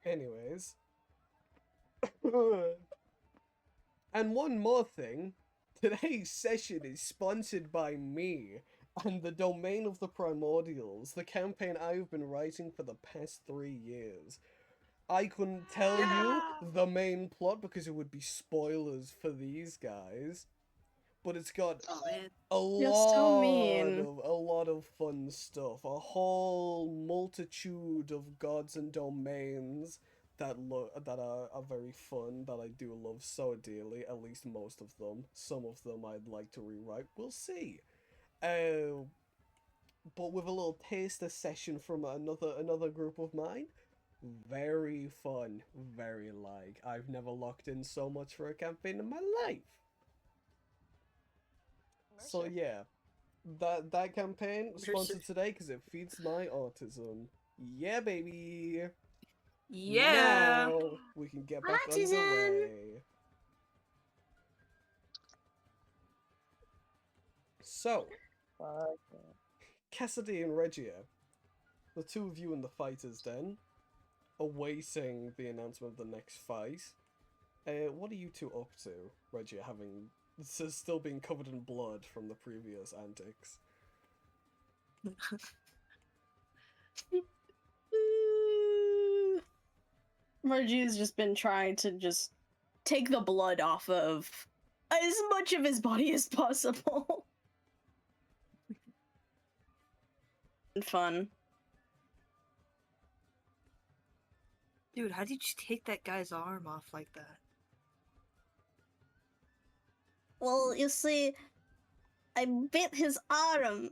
Anyways. And one more thing. Today's session is sponsored by me and the Domain of the Primordials, the campaign I've been writing for the past 3 years. I couldn't tell you the main plot because it would be spoilers for these guys, but it's got Oh man. You're so mean. a lot of fun stuff, a whole multitude of gods and domains that are very fun, that I do love so dearly. At least most of them. Some of them I'd like to rewrite. We'll see. But with a little taster session from another group of mine. Very fun, very like. I've never locked in so much for a campaign in my life. So yeah, that campaign sponsored today because it feeds my autism. Yeah, baby. Yeah. Now we can get back Autism. underway. So, Cassidy and Regia, the two of you in the fighters' den, awaiting the announcement of the next fight. What are you two up to, Regia, having still being covered in blood from the previous antics? Margie's just been trying to just take the blood off of as much of his body as possible. Fun. Dude, how did you take that guy's arm off like that? Well, you see, I bit his arm,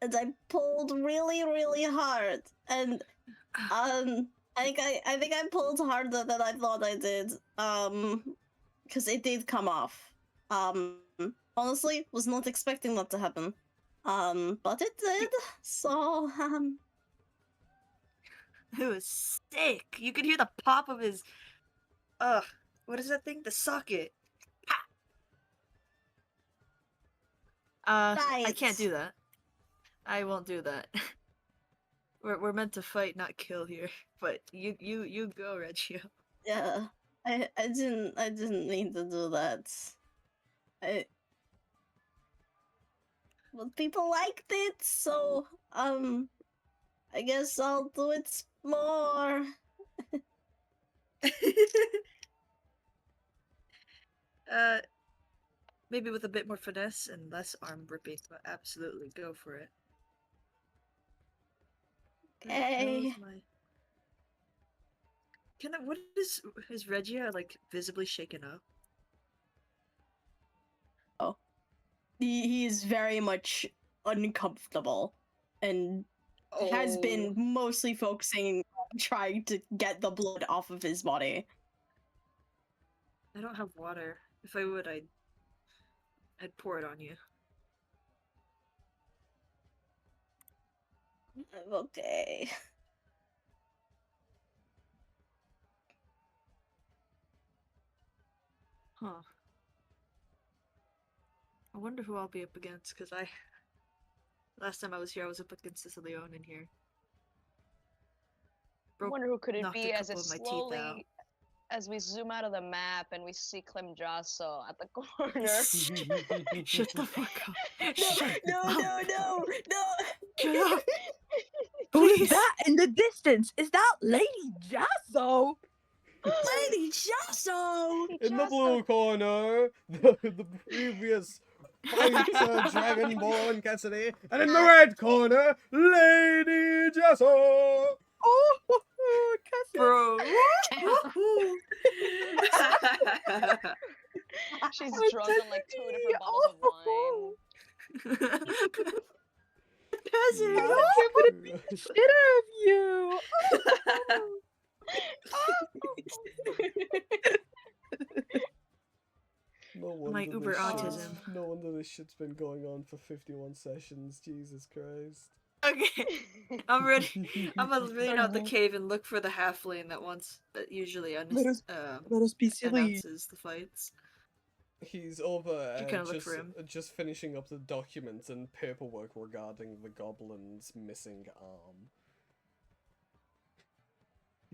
and I pulled really, really hard, and I think I pulled harder than I thought I did. Because it did come off. Honestly, was not expecting that to happen. But it did. So, It was sick. You could hear the pop of his. What is that thing? The socket. I can't do that. I won't do that. We're meant to fight, not kill here. But you go, Reggio. Yeah, I didn't mean to do that. But people liked it, so I guess I'll do it more. Maybe with a bit more finesse and less arm ripping, but absolutely go for it. Okay. What is Regia like visibly shaken up? Oh, he is very much uncomfortable, and has been mostly focusing on trying to get the blood off of his body. I don't have water. If I would, I'd pour it on you. Okay. Huh. I wonder who I'll be up against, because last time I was here, I was up against Sicilione in here. I wonder who could it knocked be a as it couple of my teeth out. slowly, as we zoom out of the map and we see Clem Jasso at the corner. Shut the fuck up. No. Shut up. Who's that in the distance? Is that Lady Jasso? Lady Jasso! In the blue corner, the previous fighter Dragonborn Cassidy, and in the red corner, Lady Jasso. Oh, Cassidy. Bro. She's drunk on like 2 different bottles of wine. Peasant. I can't believe the shit out of you. No wonder My uber autism. No wonder this shit's been going on for 51 sessions. Jesus Christ. Okay, I'm ready. I'm gonna lean out the cave and look for the halfling that usually Let us be silly. announces the fights. He's over You kinda look for him. just finishing up the documents and paperwork regarding the goblin's missing arm.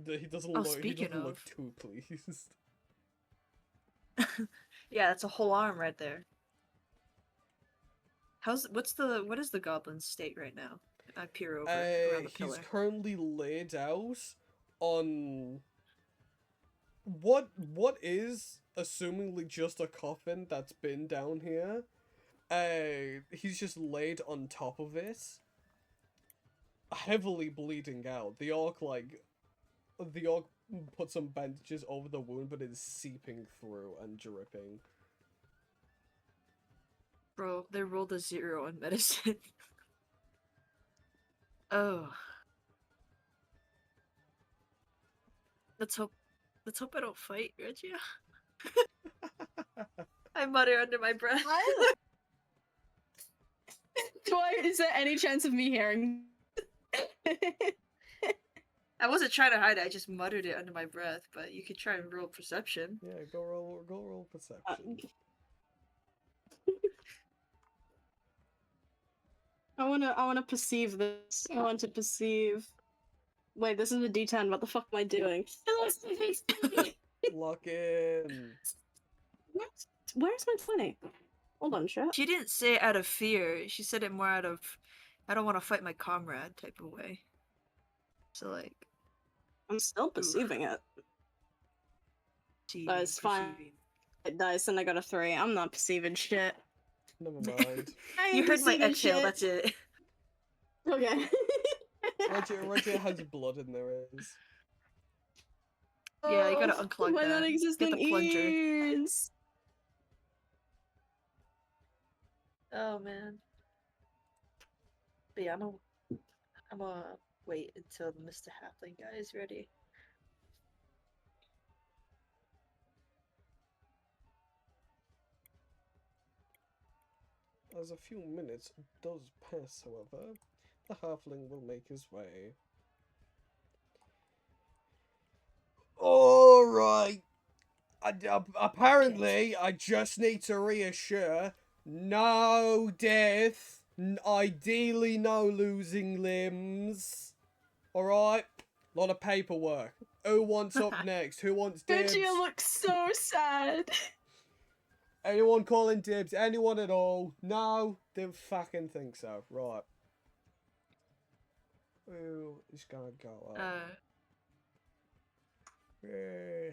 He doesn't Oh, look. He speaking doesn't look of. too pleased. Yeah, that's a whole arm right there. What is the goblin's state right now? I peer over around the He's pillar. currently laid out on what is assumingly just a coffin that's been down here. He's just laid on top of it, heavily bleeding out. The orc put some bandages over the wound, but it's seeping through and dripping. Bro, they rolled a 0 on medicine. Oh. Let's hope I don't fight, Reggie. I mutter under my breath. Is there any chance of me hearing? I wasn't trying to hide it, I just muttered it under my breath, but you could try and roll perception. Yeah, go roll perception. I wanna perceive this. I want to perceive. Wait, this is a D10. What the fuck am I doing? Lock in. Where's my 20? Hold on, chat. She didn't say it out of fear, she said it more out of, I don't want to fight my comrade type of way. So like... I'm still perceiving it. Perceiving, it's fine. perceiving. Dice and I got a 3. I'm not perceiving shit. Never mind. I ain't You heard my perceiving exhale, shit. that's it. Okay. Roger has blood in their ears. Yeah, you gotta Oh, unclog my that. non-existent Get the plunger. ears. Oh man. But yeah, I'm gonna wait until the Mr. Halfling guy is ready. As a few minutes does pass, however, the halfling will make his way. Alright. Apparently, I just need to reassure, no death, ideally no losing limbs. Alright? Lot of paperwork. Who wants up next? Who wants dibs? Reggie looks so sad. Anyone calling dibs? Anyone at all? No? Didn't fucking think so. Right. Who is gonna go up? Eh.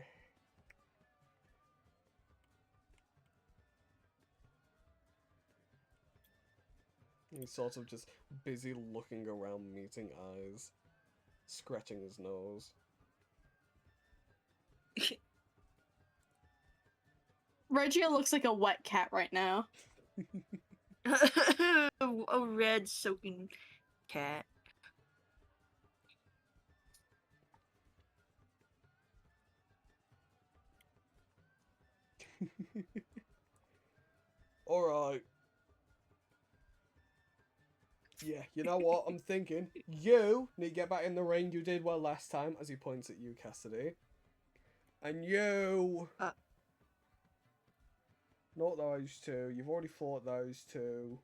He's sort of just busy looking around, meeting eyes, scratching his nose. Reggie looks like a wet cat right now. A red soaking cat. Alright. Yeah, you know what? I'm thinking you need to get back in the ring. You did well last time, as he points at you, Cassidy. And you... Not those two. You've already fought those two.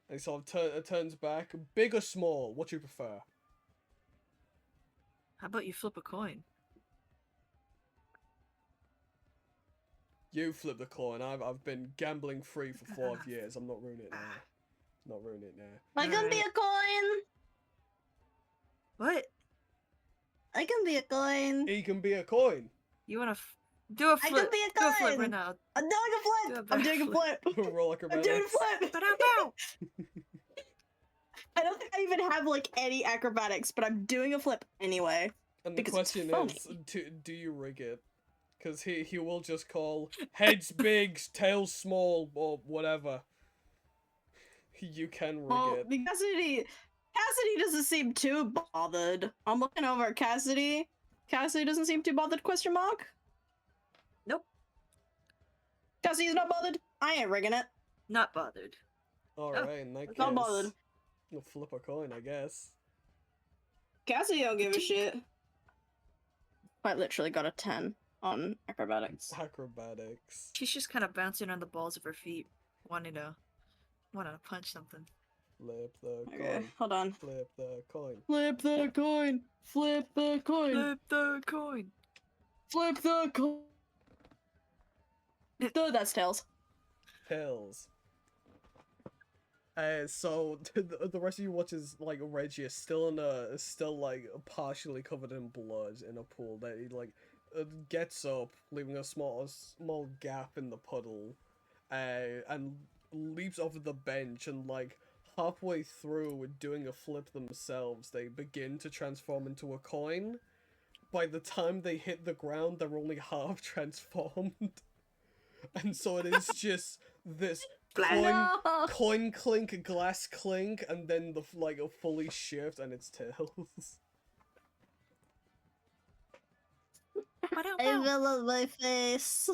And he sort of turns back. Big or small? What do you prefer? How about you flip a coin? You flip the coin. I've been gambling free for 5 years. I'm not ruining it now. Not ruining it now. I can be a coin. What? I can be a coin. He can be a coin. You wanna do a I flip? can be a Do a flip coin. right now. I'm doing a flip. I'm doing a flip. Roll I'm doing acrobatics. a flip. Ba-da-bow! I don't think I even have like any acrobatics, but I'm doing a flip anyway. And the Because it's question funny. is, do you rig it? Because he will just call heads big, tails small, or whatever. You can rig Well, it. Cassidy doesn't seem too bothered. I'm looking over at Cassidy. Cassidy doesn't seem too bothered, question mark? Nope. Cassidy's not bothered? I ain't rigging it. Not bothered. Alright, in that case, Not bothered. you'll flip a coin, I guess. Cassidy don't give a shit. Quite literally got a 10 on acrobatics. Acrobatics. She's just kind of bouncing on the balls of her feet, wanting to punch something. Flip the Okay, coin. hold on. Flip the coin. Flip the coin. Flip the coin. Flip the coin. Flip the coin. That's tails. Tails. So the rest of you watches like Reggie is still like partially covered in blood in a pool that he like gets up, leaving a small gap in the puddle, and leaps off of the bench and like halfway through doing a flip themselves, they begin to transform into a coin. By the time they hit the ground, they're only half transformed, and so it is just this coin, No. coin clink, glass clink, and then the like a fully shift and it's tails. I fell on my face.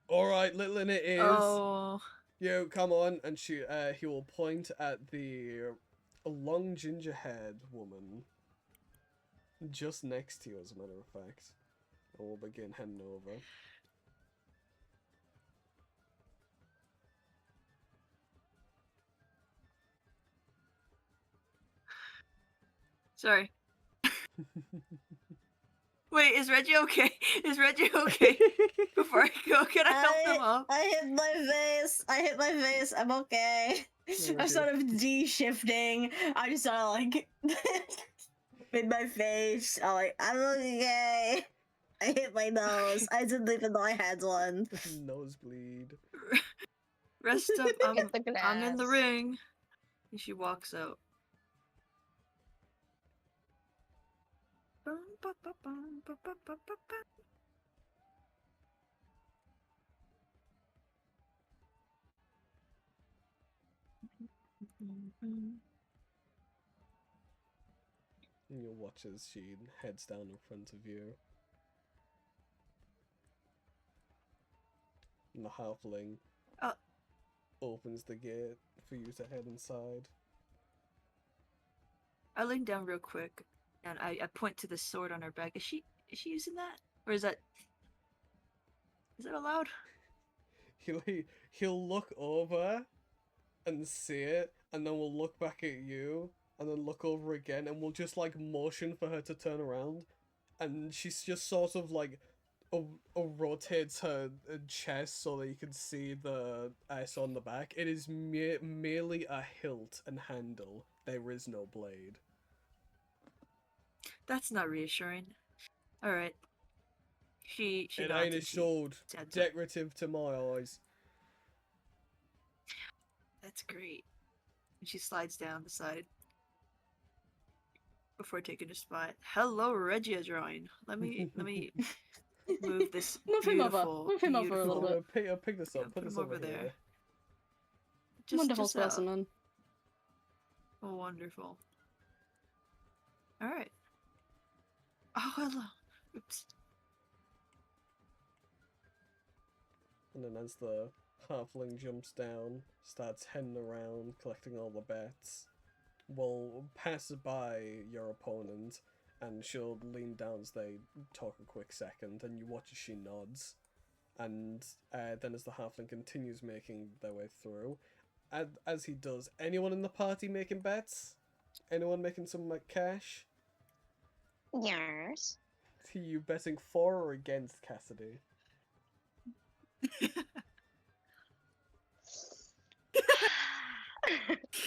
All right, Litlin, it is. Oh. Yo, come on, and he will point at the long ginger-haired woman just next to you, as a matter of fact. And we'll begin heading over. Sorry. Wait, is Reggie okay? Is Reggie okay? Before I go, can I help him up? I hit my face. I hit my face. I'm okay. You're I'm okay. sort of de-shifting. I just sort of like in my face. I'm okay. I hit my nose. I didn't even know I had one. Nosebleed. Rest up. Get the I'm in the glass. ring. And she walks out. And you'll watch as she heads down in front of you. And the halfling opens the gate for you to head inside. I lean down real quick and I point to the sword on her back. Is she using that? Or is that allowed? He'll look over and see it, and then we'll look back at you, and then look over again, and we'll just like motion for her to turn around, and she's just sort of like rotates her chest so that you can see the S on the back. It is merely a hilt and handle. There is no blade. That's not reassuring. Alright. She It nods ain't a and she sword. stands up. Decorative to my eyes. That's great. And she slides down the side before taking a spot. Hello, Regia drawing. Let me move this Move him over. beautiful, Move him over a little beautiful- bit. Pick this Yeah, up. put Put this him over over here. there. Wonderful just specimen. Oh, wonderful. All right. Oh, hello. Oops. And then as the halfling jumps down, starts heading around, collecting all the bets, will pass by your opponent, and she'll lean down as they talk a quick second, and you watch as she nods. And then as the halfling continues making their way through, as he does, anyone in the party making bets? Anyone making some cash? Yes. Are you betting for or against Cassidy?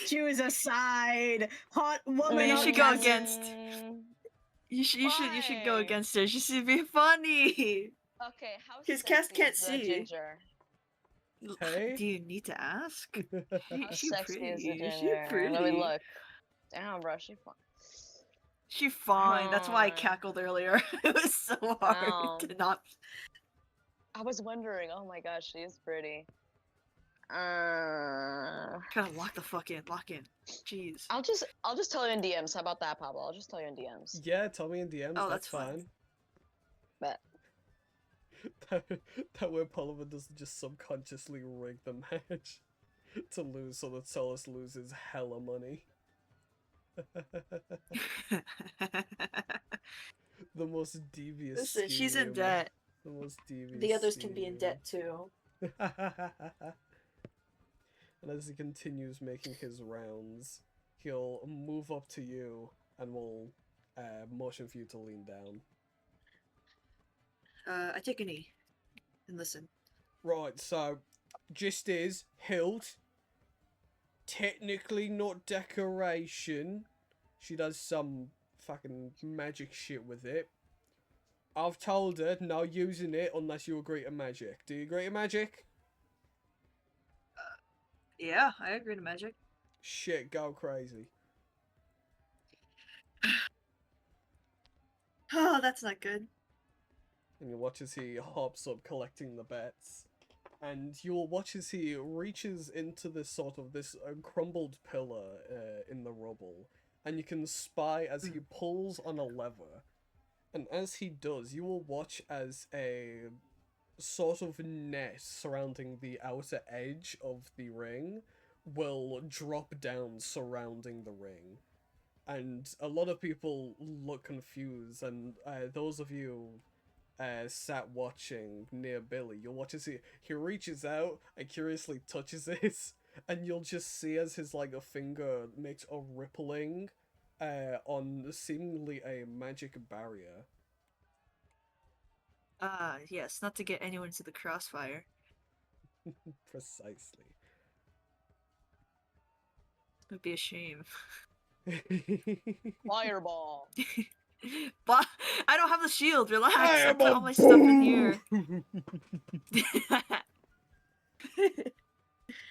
Choose a side. Hot woman. You on should go cast- against. Mm, You should go Why? against her. She should be funny. Okay, how His sexy cast can't is the see. ginger? Hey? Do you need to ask? How She sexy pretty. is the Is she ginger? pretty? Let me look. Damn, bro, she fun. She fine. That's why I Huh. cackled earlier. It was so hard to not. I was wondering. Oh my gosh, she is pretty. Gotta lock the fuck in. Lock in. Jeez. I'll just tell you in DMs. How about that, Pablo? I'll just tell you in DMs. Yeah, tell me in DMs, Oh, that's that's fine. fine. Bet. that way Paloma doesn't just subconsciously rig the match to lose so that Solus loses hella money. The most devious Listen, she's in scheme. debt. The most devious The others can be in scheme. debt too. And as he continues making his rounds, he'll move up to you and will motion for you to lean down. I take a knee and listen. Right, so just is hilt. Technically not decoration. She does some fucking magic shit with it. I've told her no using it unless you agree to magic. Do you agree to magic? Yeah, I agree to magic. Shit, go crazy. Oh, that's not good. And you watch as he hops up collecting the bets. And you'll watch as he reaches into this crumbled pillar in the rubble. And you can spy as he pulls on a lever. And as he does, you will watch as a sort of net surrounding the outer edge of the ring will drop down surrounding the ring. And a lot of people look confused, and those of you sat watching near Billy, you'll watch as he reaches out and curiously touches it, and you'll just see as his a finger makes a rippling on seemingly a magic barrier. Yes, not to get anyone into the crossfire. Precisely. It would be a shame. Fireball. But I don't have the shield. Relax. I put all my stuff in here.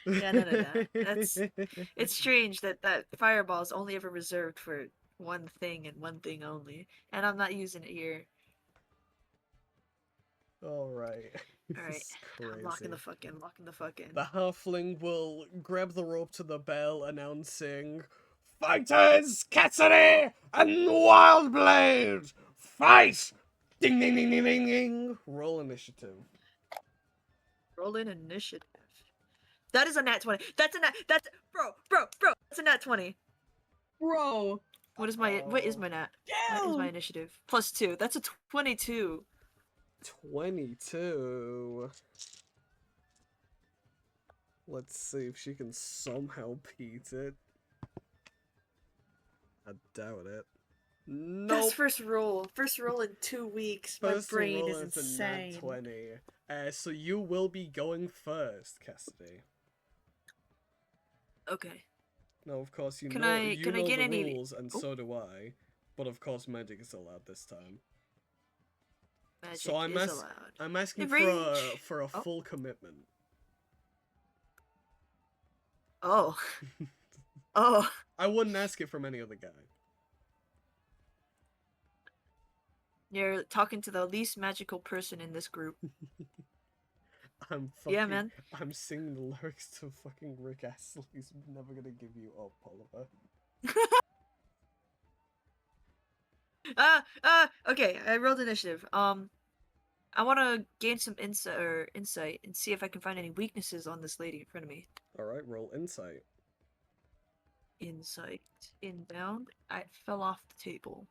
Yeah, no. It's strange that fireball is only ever reserved for one thing and one thing only, and I'm not using it here. Alright. All right, I'm locking the fuck in. The halfling will grab the rope to the bell, announcing, "Fighters, Cassidy and Wildblade! Fight! Ding ding ding ding ding ding! Roll initiative." Roll in initiative. That is a nat 20. That's bro. That's a nat 20. Bro. What is my nat? What is my initiative? +2. That's a 22. 22. Let's see if she can somehow beat it. I doubt it. Nope. That's first roll. First roll in 2 weeks. First My brain roll is is a insane. nat 20. So you will be going first, Cassidy. Okay. Now, of course, you Can know I get the any- rules, and so do I. But of course, magic is allowed this time. Magic So I'm is allowed. I'm asking It for range- a Oh. full commitment. Oh. Oh. I wouldn't ask it from any other guy. You're talking to the least magical person in this group. I'm fucking, Yeah, man. I'm singing the lyrics to fucking Rick Astley's "Never Gonna Give You Up," Oliver. Okay, I rolled initiative. I want to gain some insight and see if I can find any weaknesses on this lady in front of me. Alright, roll insight. Insight. Inbound. I fell off the table.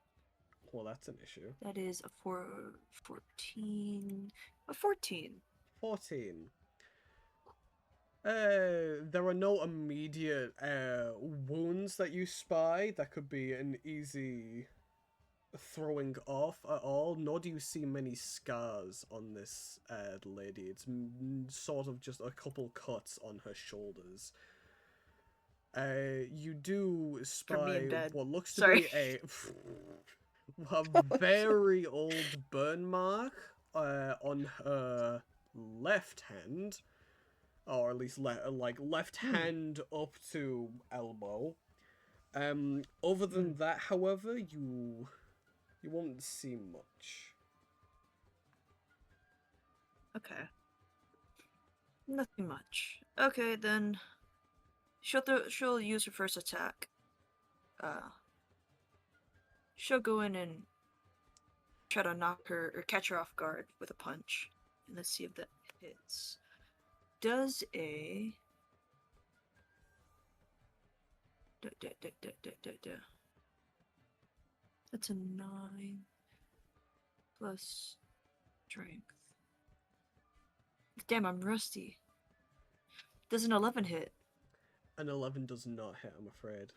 Well, that's an issue. That is a 14. A 14. 14. There are no immediate wounds that you spy that could be an easy throwing off at all, nor do you see many scars on this lady. It's sort of just a couple cuts on her shoulders. You do From me in spy bed. what looks to Sorry. be a very old burn mark on her left hand, or at least left hand up to elbow. Other than that, however, you won't see much. Okay. Nothing much. Okay, then. She'll use her first attack. She'll go in and try to knock her or catch her off guard with a punch. And let's see if that hits. Does a That's a 9 plus strength. Damn, I'm rusty. Does an 11 hit? An 11 does not hit, I'm afraid.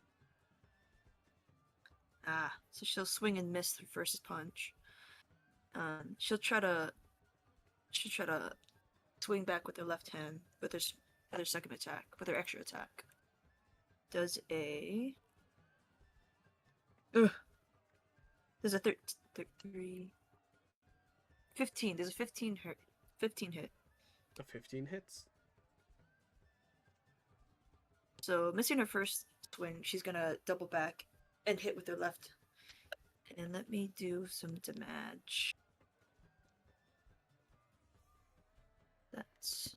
So she'll swing and miss her first punch. She'll try to swing back with her left hand with her second attack, with her extra attack. Does a There's a 3 15. There's a 15 hit. 15 hit. A 15 hits. So missing her first swing, she's gonna double back and hit with her left. And let me do some damage. That's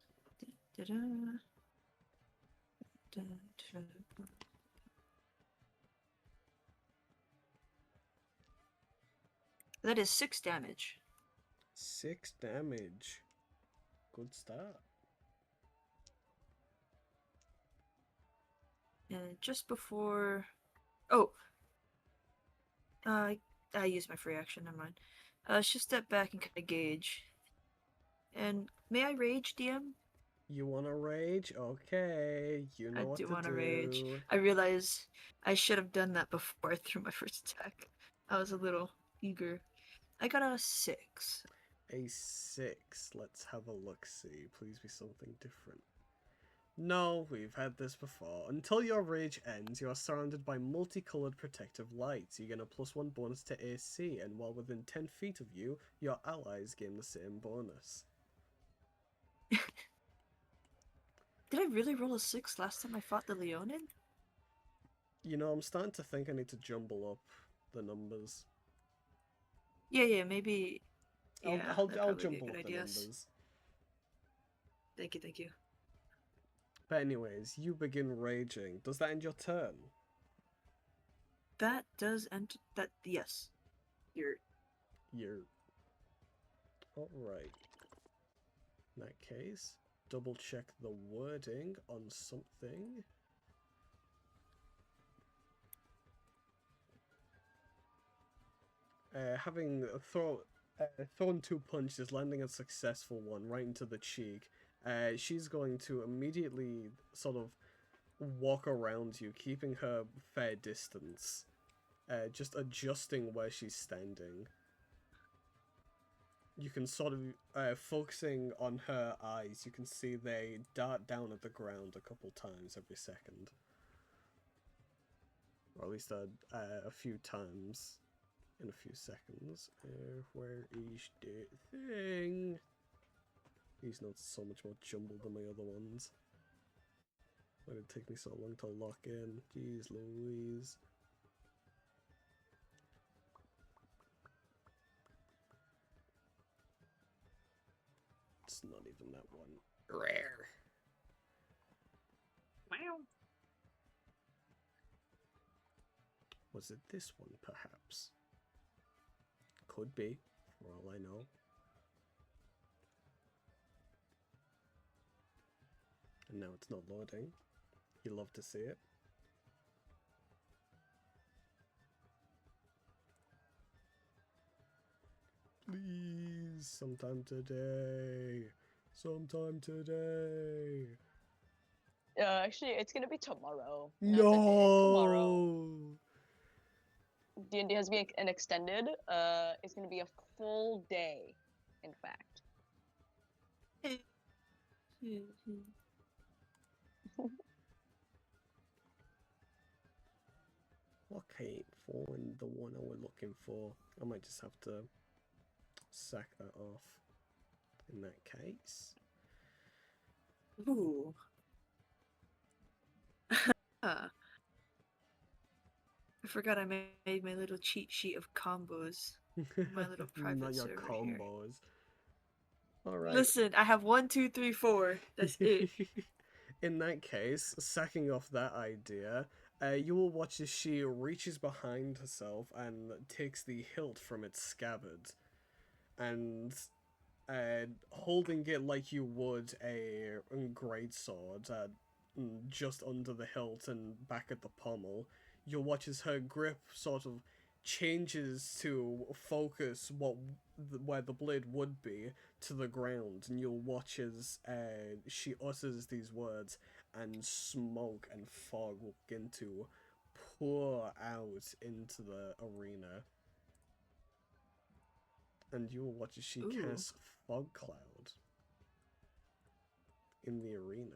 that is 6 damage. 6 damage. Good start. And just before, I used my free action. Never mind. She'll step back and kind of gauge. And may I rage, DM? You wanna rage? Okay, you know I what do to want to do. rage. I realize I should have done that before I threw my first attack. I was a little eager. I got a 6. A 6. Let's have a look-see. Please be something different. No, we've had this before. Until your rage ends, you are surrounded by multicolored protective lights. You gain a +1 bonus to AC, and while within 10 feet of you, your allies gain the same bonus. Did I really roll a 6 last time I fought the Leonin? You know, I'm starting to think I need to jumble up the numbers. Yeah, maybe. Yeah, I'll that'd probably be a jumble good up the idea. numbers. Thank you. But anyways, you begin raging. Does that end your turn? That does end. That yes. You're. Alright. In that case, double check the wording on something. Having thrown 2 punches, landing a successful one right into the cheek, she's going to immediately sort of walk around you, keeping her fair distance, just adjusting where she's standing. You can sort of, focusing on her eyes, you can see they dart down at the ground a couple times every second. Or at least a few times in a few seconds. Where is the thing? These notes are so much more jumbled than my other ones. Why did it take me so long to lock in? Jeez Louise. It's not even that one. Rare. Wow. Was it this one, perhaps? Could be, for all I know. And now it's not loading. You love to see it. Please, sometime today. Sometime today. Actually, it's gonna be tomorrow. Not today, tomorrow. No! D&D has been an extended. It's gonna be a full day, in fact. I can't find the one I was looking for. I might just have to sack that off in that case. Ooh. I forgot I made my little cheat sheet of combos. My little private Not your server here. combos. Alright. Listen, I have 1, 2, 3, 4. That's it. In that case, sacking off that idea, you will watch as she reaches behind herself and takes the hilt from its scabbard. And holding it like you would a greatsword, just under the hilt and back at the pommel, you'll watch as her grip sort of changes to focus where the blade would be to the ground, and you'll watch as she utters these words, and smoke and fog will begin to pour out into the arena. And you will watch as she Ooh. casts Fog Cloud in the arena.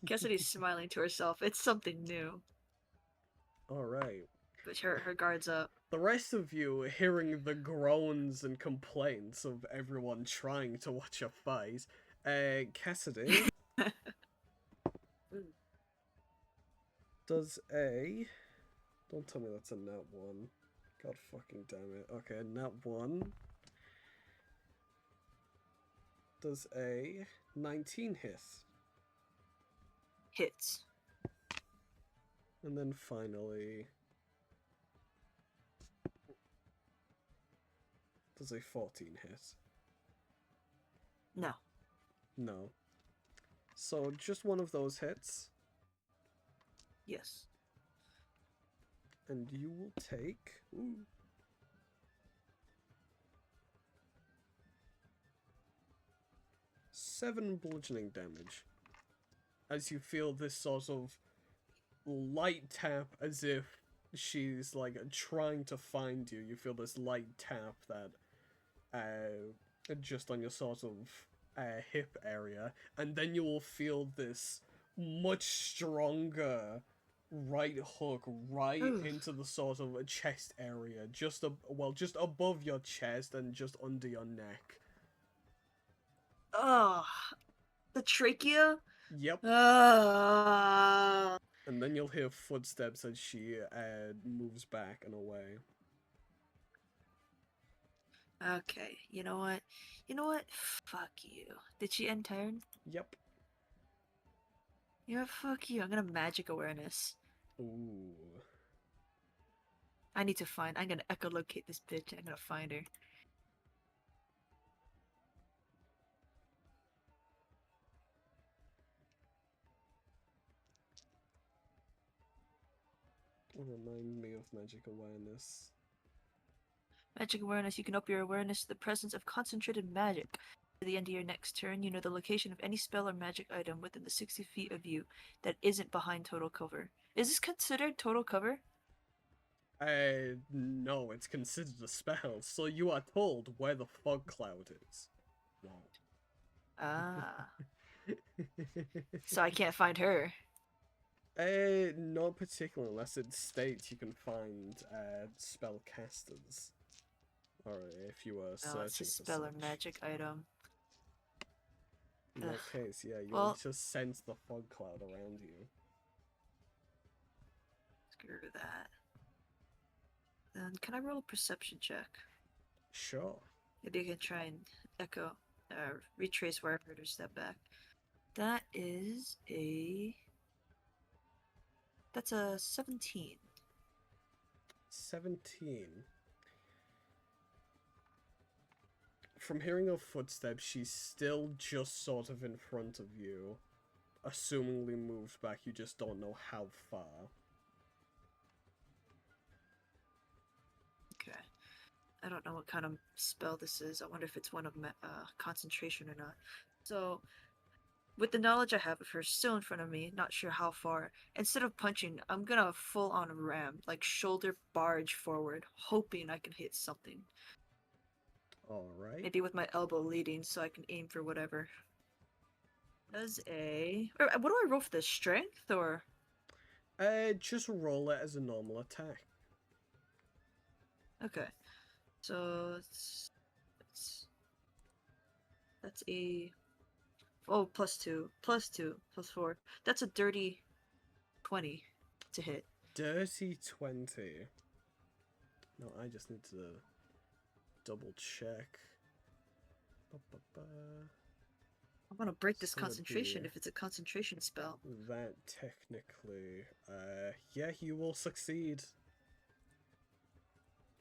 Cassidy's smiling to herself. It's something new. Alright. But her guard's up. The rest of you, hearing the groans and complaints of everyone trying to watch a fight, Cassidy does a... Don't tell me that's a nat 1. God fucking damn it. Okay, nat 1 does a 19 hit. Hits. And then finally does a 14 hit. No. No. So just one of those hits, Yes. and you will take 7 bludgeoning damage. As you feel this sort of light tap, as if she's like trying to find you. You feel this light tap that just on your sort of hip area, and then you will feel this much stronger right hook right Oof. into the sort of chest area, just above your chest and just under your neck. Ugh. The trachea? Yep. Ugh. And then you'll hear footsteps as she moves back and away. Okay, you know what? You know what? Fuck you. Did she end turn? Yep. You know what? Fuck you. I'm gonna magic awareness. Ooh. I'm gonna echolocate this bitch. I'm gonna find her. Remind me of magic awareness. Magic awareness. You can up your awareness to the presence of concentrated magic. At the end of your next turn, you know the location of any spell or magic item within the 60 feet of you that isn't behind total cover. Is this considered total cover? No, it's considered a spell, so you are told where the fog cloud is. Wow. Ah. So I can't find her. Not particularly, unless it states you can find spellcasters. Or if you are No, searching it's a for spell or such. magic item. In that Ugh. case, yeah, you'll Well- just sense the fog cloud around you. Screw that. Then can I roll a perception check? Sure. Maybe I can try and retrace where I heard her step back. That's a 17. 17. From hearing her footsteps, she's still just sort of in front of you. Assumingly moved back, you just don't know how far. Okay. I don't know what kind of spell this is. I wonder if it's one of concentration or not. So, with the knowledge I have of her still in front of me, not sure how far, instead of punching, I'm gonna full on ram, like shoulder barge forward, hoping I can hit something. Alright. Maybe with my elbow leading so I can aim for whatever. What do I roll for this? Strength or? Just roll it as a normal attack. Okay. So that's a +2, +4. That's a dirty 20 to hit. Dirty 20. No, I just need to double check. I'm gonna break this So it'd concentration be- if it's a concentration spell. That technically, yeah, you will succeed.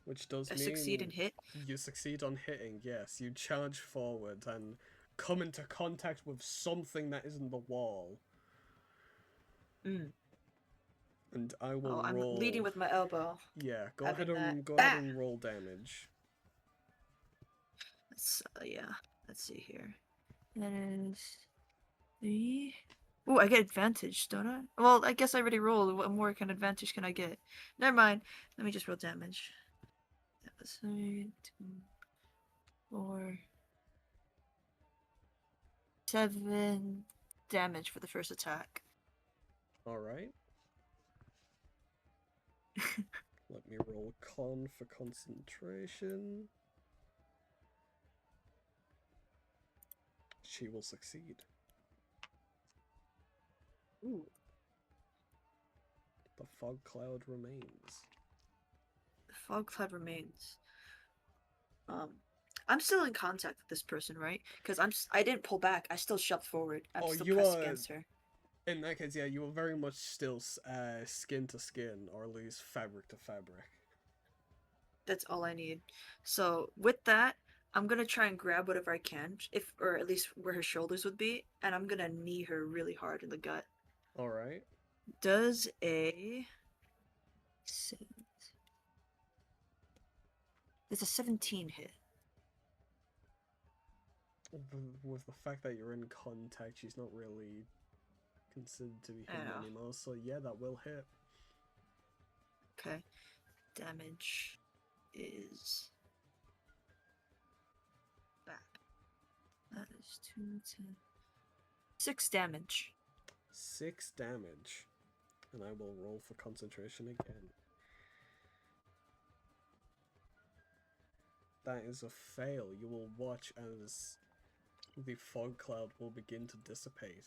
Which does I mean succeed and hit. you succeed on hitting, yes. You charge forward and come into contact with something that isn't the wall. Mm. And I will Oh, I'm roll. leading with my elbow. Yeah, go having ahead and that. go ahead and roll damage. Yeah. Let's see here. That is 3. Ooh, I get advantage, don't I? Well, I guess I already rolled. What more kind of advantage can I get? Never mind. Let me just roll damage. That was 3, 2, 4, 7 damage for the first attack. Alright. Let me roll con for concentration. She will succeed. Ooh. The fog cloud remains. The fog cloud remains. I'm still in contact with this person, right? Because I didn't pull back. I still shoved forward. I'm Oh, still you pressed are- against her. In that case, yeah, you are very much still skin to skin, or at least fabric to fabric. That's all I need. So with that, I'm gonna try and grab whatever I can, if or at least where her shoulders would be, and I'm gonna knee her really hard in the gut. Alright. Does a Does a 17 hit? With the fact that you're in contact, she's not really considered to be I hidden know. anymore, so yeah, that will hit. Okay. Damage is back. That is 2, 10. 6 damage. 6 damage. And I will roll for concentration again. That is a fail. You will watch as the fog cloud will begin to dissipate.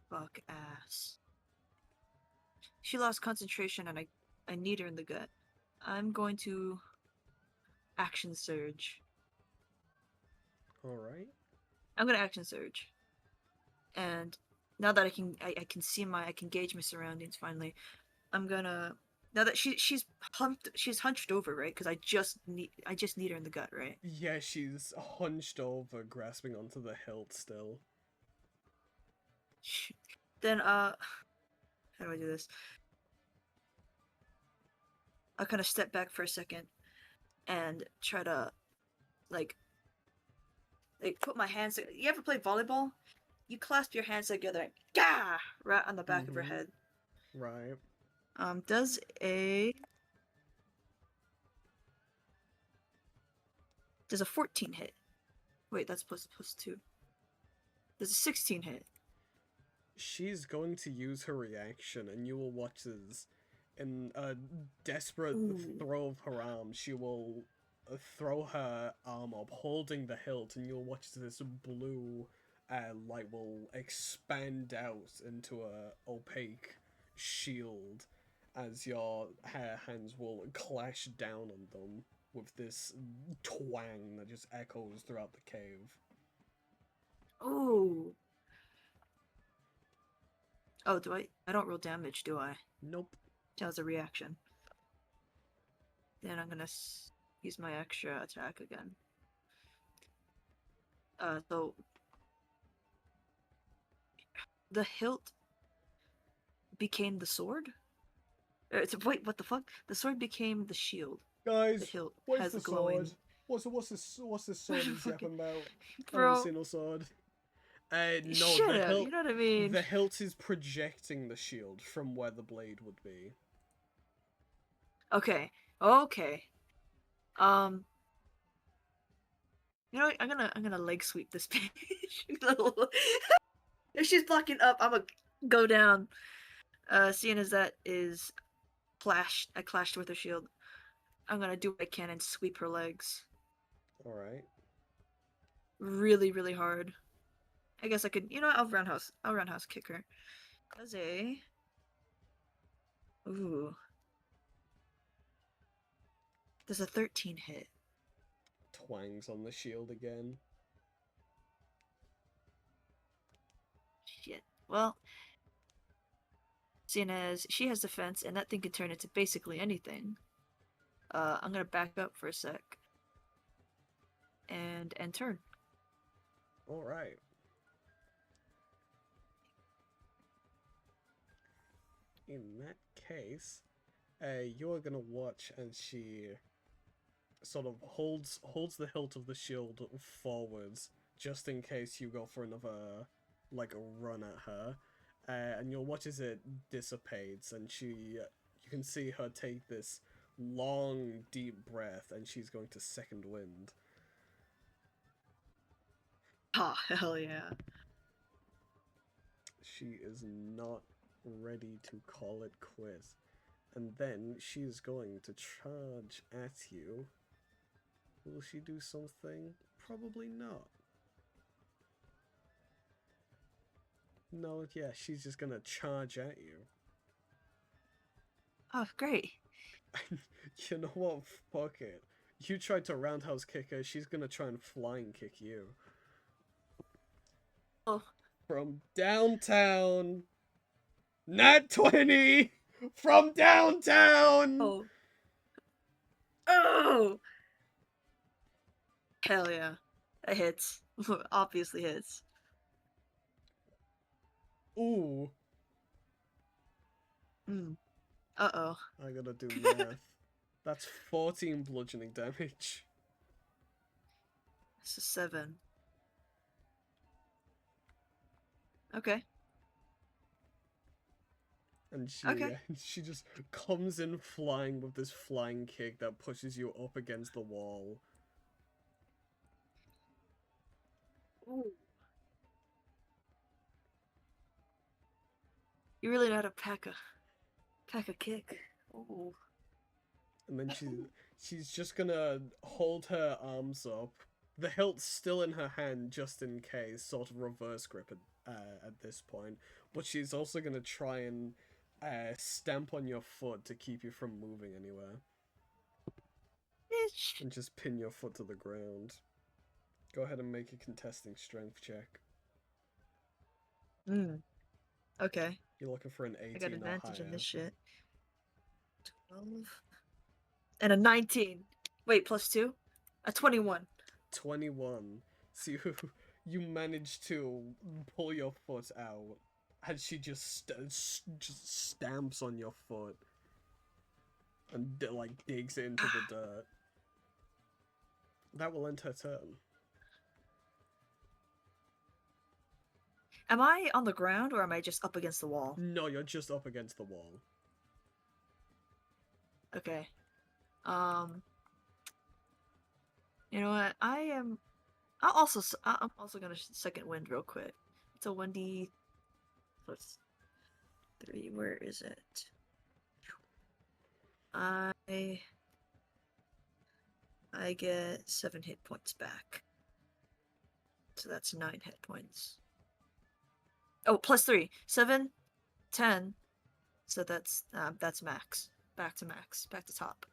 Fuck ass. She lost concentration and I need her in the gut. I'm going to action surge. Alright. I'm gonna action surge. And now that I can see I can gauge my surroundings finally. I'm gonna now that she's hunched over, right? Because I just need her in the gut, right? Yeah, she's hunched over, grasping onto the hilt still. Then how do I do this? I'll kind of step back for a second and try to like put my hands. You ever play volleyball? You clasp your hands together, and gah, right on the back of her head. Right. Does a 14 hit? Wait, that's plus 2. Does a 16 hit? She's going to use her reaction, and you will watch as, in a desperate Ooh. throw of her arm, she will throw her arm up, holding the hilt, and you'll watch as this blue light will expand out into a opaque shield as your hands will clash down on them with this twang that just echoes throughout the cave. Ooh. Oh, do I? I don't roll damage, do I? Nope. That was a reaction. Then I'm gonna use my extra attack again. So the hilt became the sword. Wait, what the fuck? The sword became the shield. The Guys, hilt where's has the glowing. sword? What's this sword he's yapping about? I Bro, haven't seen no sword. No, shut the up. hilt. You know what I mean? The hilt is projecting the shield from where the blade would be. Okay. You know what? I'm gonna leg sweep this bitch. If she's blocking up, I'm gonna go down. Seeing as that is I clashed with her shield. I'm gonna do what I can and sweep her legs. Alright. Really, really hard. I guess I could, I'll roundhouse kick her. Does a Ooh. Does a 13 hit? Twangs on the shield again. Shit. Well, seeing as she has defense and that thing can turn into basically anything, I'm gonna back up for a sec. And turn. Alright. In that case, you're gonna watch as she sort of holds the hilt of the shield forwards just in case you go for another like a run at her, and you'll watch as it dissipates, and you can see her take this long deep breath, and she's going to second wind. Oh, hell yeah. She is not ready to call it quits. And then she's going to charge at you. Will she do something? Probably not. No, yeah, she's just gonna charge at you. Oh, great. You know what? Fuck it. You tried to roundhouse kick her, she's gonna try and flying kick you. Oh. From downtown! Nat 20! From downtown! Oh. Oh! Hell yeah. That hits. Obviously hits. Ooh. Uh-oh. I gotta do math. That's 14 bludgeoning damage. It's a 7. Okay. And she Okay. she just comes in flying with this flying kick that pushes you up against the wall. Ooh. You really know how to pack a kick. Ooh. And then she's just gonna hold her arms up, the hilt's still in her hand just in case, sort of reverse grip at this point. But she's also gonna try and stamp on your foot to keep you from moving anywhere. Bitch. And just pin your foot to the ground. Go ahead and make a contesting strength check. Okay. You're looking for an 18 I got or advantage higher. in this shit. 12. And a 19. Wait, plus 2? A 21. 21. So you manage to pull your foot out, and she just stamps on your foot and like digs into the dirt. That will end her turn. Am I on the ground or am I just up against the wall? No, you're just up against the wall. Okay. You know what? I'm also gonna second wind real quick. It's a 1d plus 3. Where is it? I get 7 hit points back. So that's 9 hit points. Oh, plus 3. 7, 10. So that's max. Back to max. Back to top.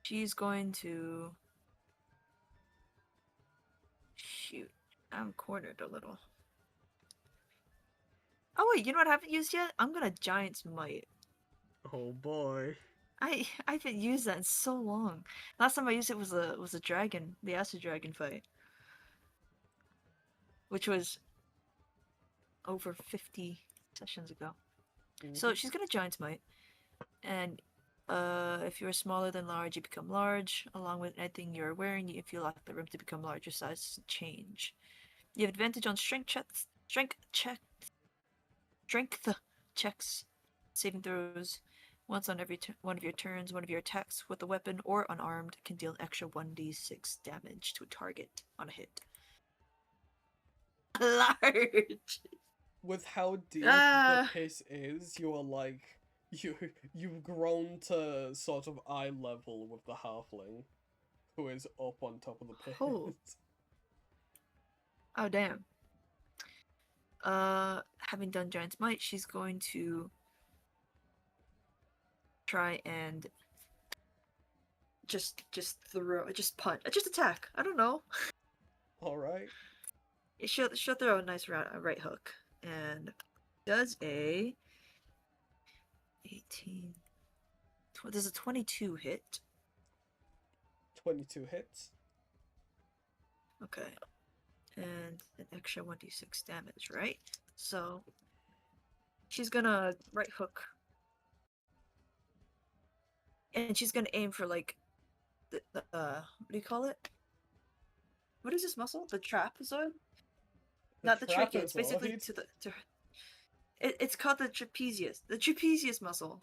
She's going to shoot. I'm cornered a little. Oh wait, you know what I haven't used yet? I'm gonna Giant's Might. Oh boy. I haven't used that in so long. Last time I used it was a dragon, the acid dragon fight, which was over 50 sessions ago. So she's gonna Giant's Might, and if you're smaller than large, you become large. Along with anything you're wearing, if you lack the room to become large, your size doesn't change. You have advantage on strength checks, saving throws. Once on every one of your turns, one of your attacks with a weapon or unarmed can deal an extra 1d6 damage to a target on a hit. Large. With how deep the pit is, you are like you've grown to sort of eye level with the halfling, who is up on top of the pit. Oh damn. Having done Giant's Might, she's going to try and just punch, just attack. I don't know. All right. She'll throw a nice right hook and does a 18. There's a 22 hit. 22 hits. Okay. And an extra 1d6 damage, right? So she's gonna right hook and she's gonna aim for like the what do you call it? What is this muscle? The trapezoid? Not the trachea. It's basically trapezoid? to the to. It's called the trapezius. The trapezius muscle.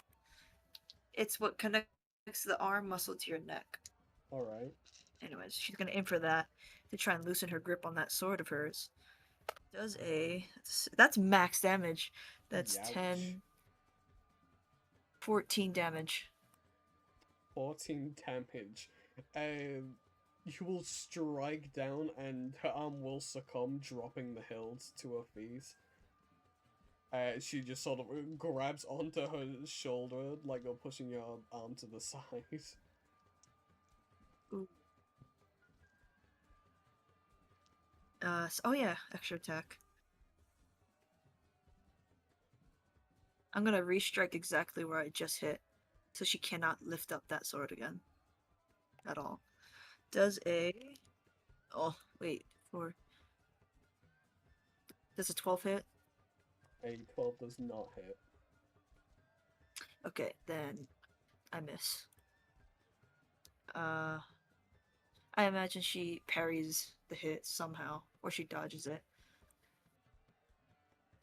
It's what connects the arm muscle to your neck. Alright. Anyways, she's gonna aim for that to try and loosen her grip on that sword of hers. Does that's max damage. That's Youch. 10, 14 damage. 14 damage. You will strike down and her arm will succumb, dropping the hilt to her feet. She just sort of grabs onto her shoulder, like you're pushing your arm to the side. Ooh. Oh yeah, extra attack. I'm gonna restrike exactly where I just hit, so she cannot lift up that sword again. At all. Does a... Oh, wait, 4... Does a 12 hit? A 12 does not hit. Okay, then I miss. I imagine she parries the hit somehow, or she dodges it.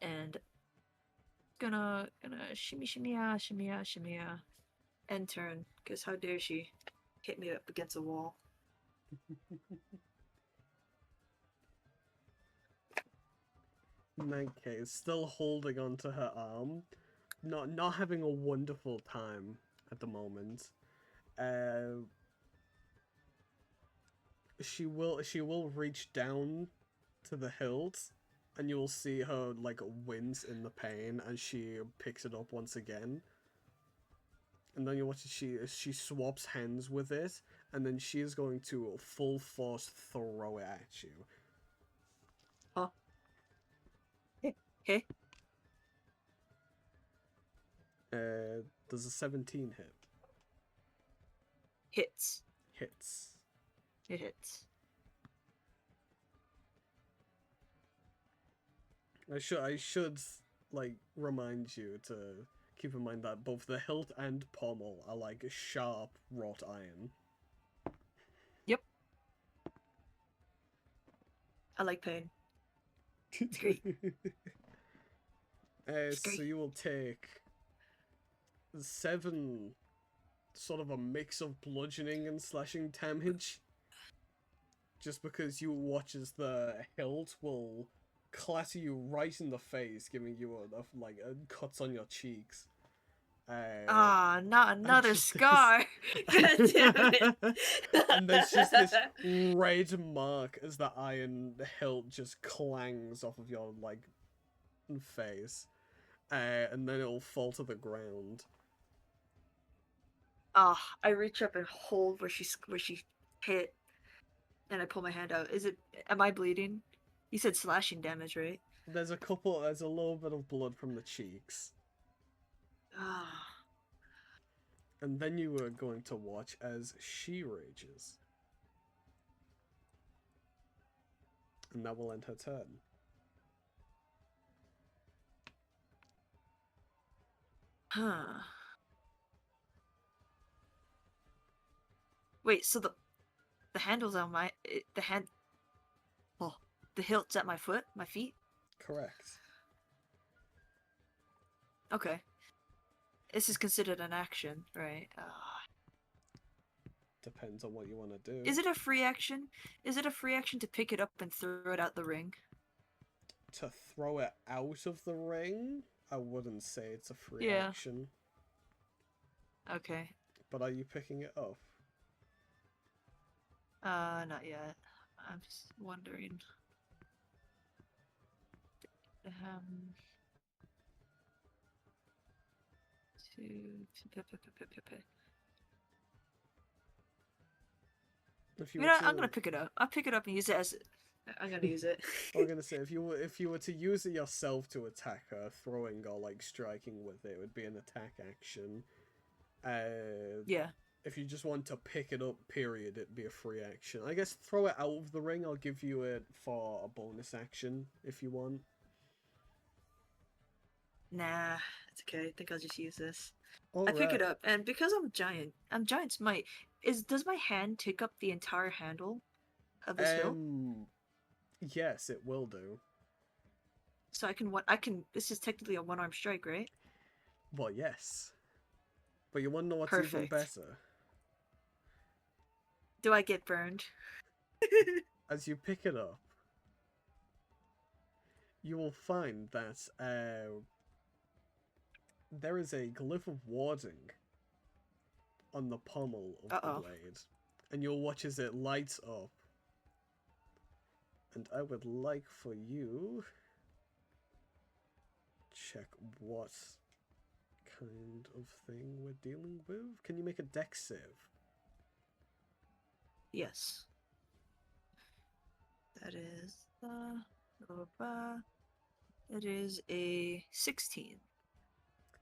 And gonna shimmy, end turn, because how dare she hit me up against a wall. In that case, still holding onto her arm, not having a wonderful time at the moment. She will reach down to the hilt, and you will see her like wince in the pain as she picks it up once again. And then you watch she swaps hands with it, and then she is going to full force throw it at you. Huh? Hey. Does a 17 hit? Hits. Hits. It hits. I should like remind you to keep in mind that both the hilt and pommel are like sharp wrought iron. Yep. I like pain. It's great. It's So great. you will take 7 sort of a mix of bludgeoning and slashing damage. Just because you watch as the hilt will clatter you right in the face, giving you a cuts on your cheeks. Not another just scar. God damn it. And there's just this red mark as the iron hilt just clangs off of your face, and then it'll fall to the ground. I reach up and hold where she hit, and I pull my hand out. Am I bleeding? You said slashing damage, right? There's a little bit of blood from the cheeks. Ah. And then you are going to watch as she rages. And that will end her turn. Huh. Wait, so the handle's on the hilt's at my feet? Correct. Okay. This is considered an action, right? Depends on what you want to do. Is it a free action? Is it a free action to pick it up and throw it out the ring? To throw it out of the ring? I wouldn't say it's a free Yeah. action. Okay. But are you picking it up? Not yet. I'm just wondering. If you You were know, to, I'm gonna pick it up. I'll pick it up and use it as. I'm gonna use it. I'm gonna say if you were to use it yourself to attack her, throwing or striking with it would be an attack action. Yeah. If you just want to pick it up, period, it'd be a free action. I guess throw it out of the ring. I'll give you it for a bonus action if you want. Nah, it's okay. I think I'll just use this. All I pick it right. up, and because I'm giant smite. Does my hand take up the entire handle of this hilt? Yes, it will do. So I can. This is technically a one-arm strike, right? Well, yes. But you want to know what's even Perfect. better? Do I get burned? As you pick it up, you will find that there is a glyph of warding on the pommel of the Uh-oh. blade, and you'll watch as it lights up. And I would like for you check what kind of thing we're dealing with. Can you make a dex save? Yes. That is it is a 16.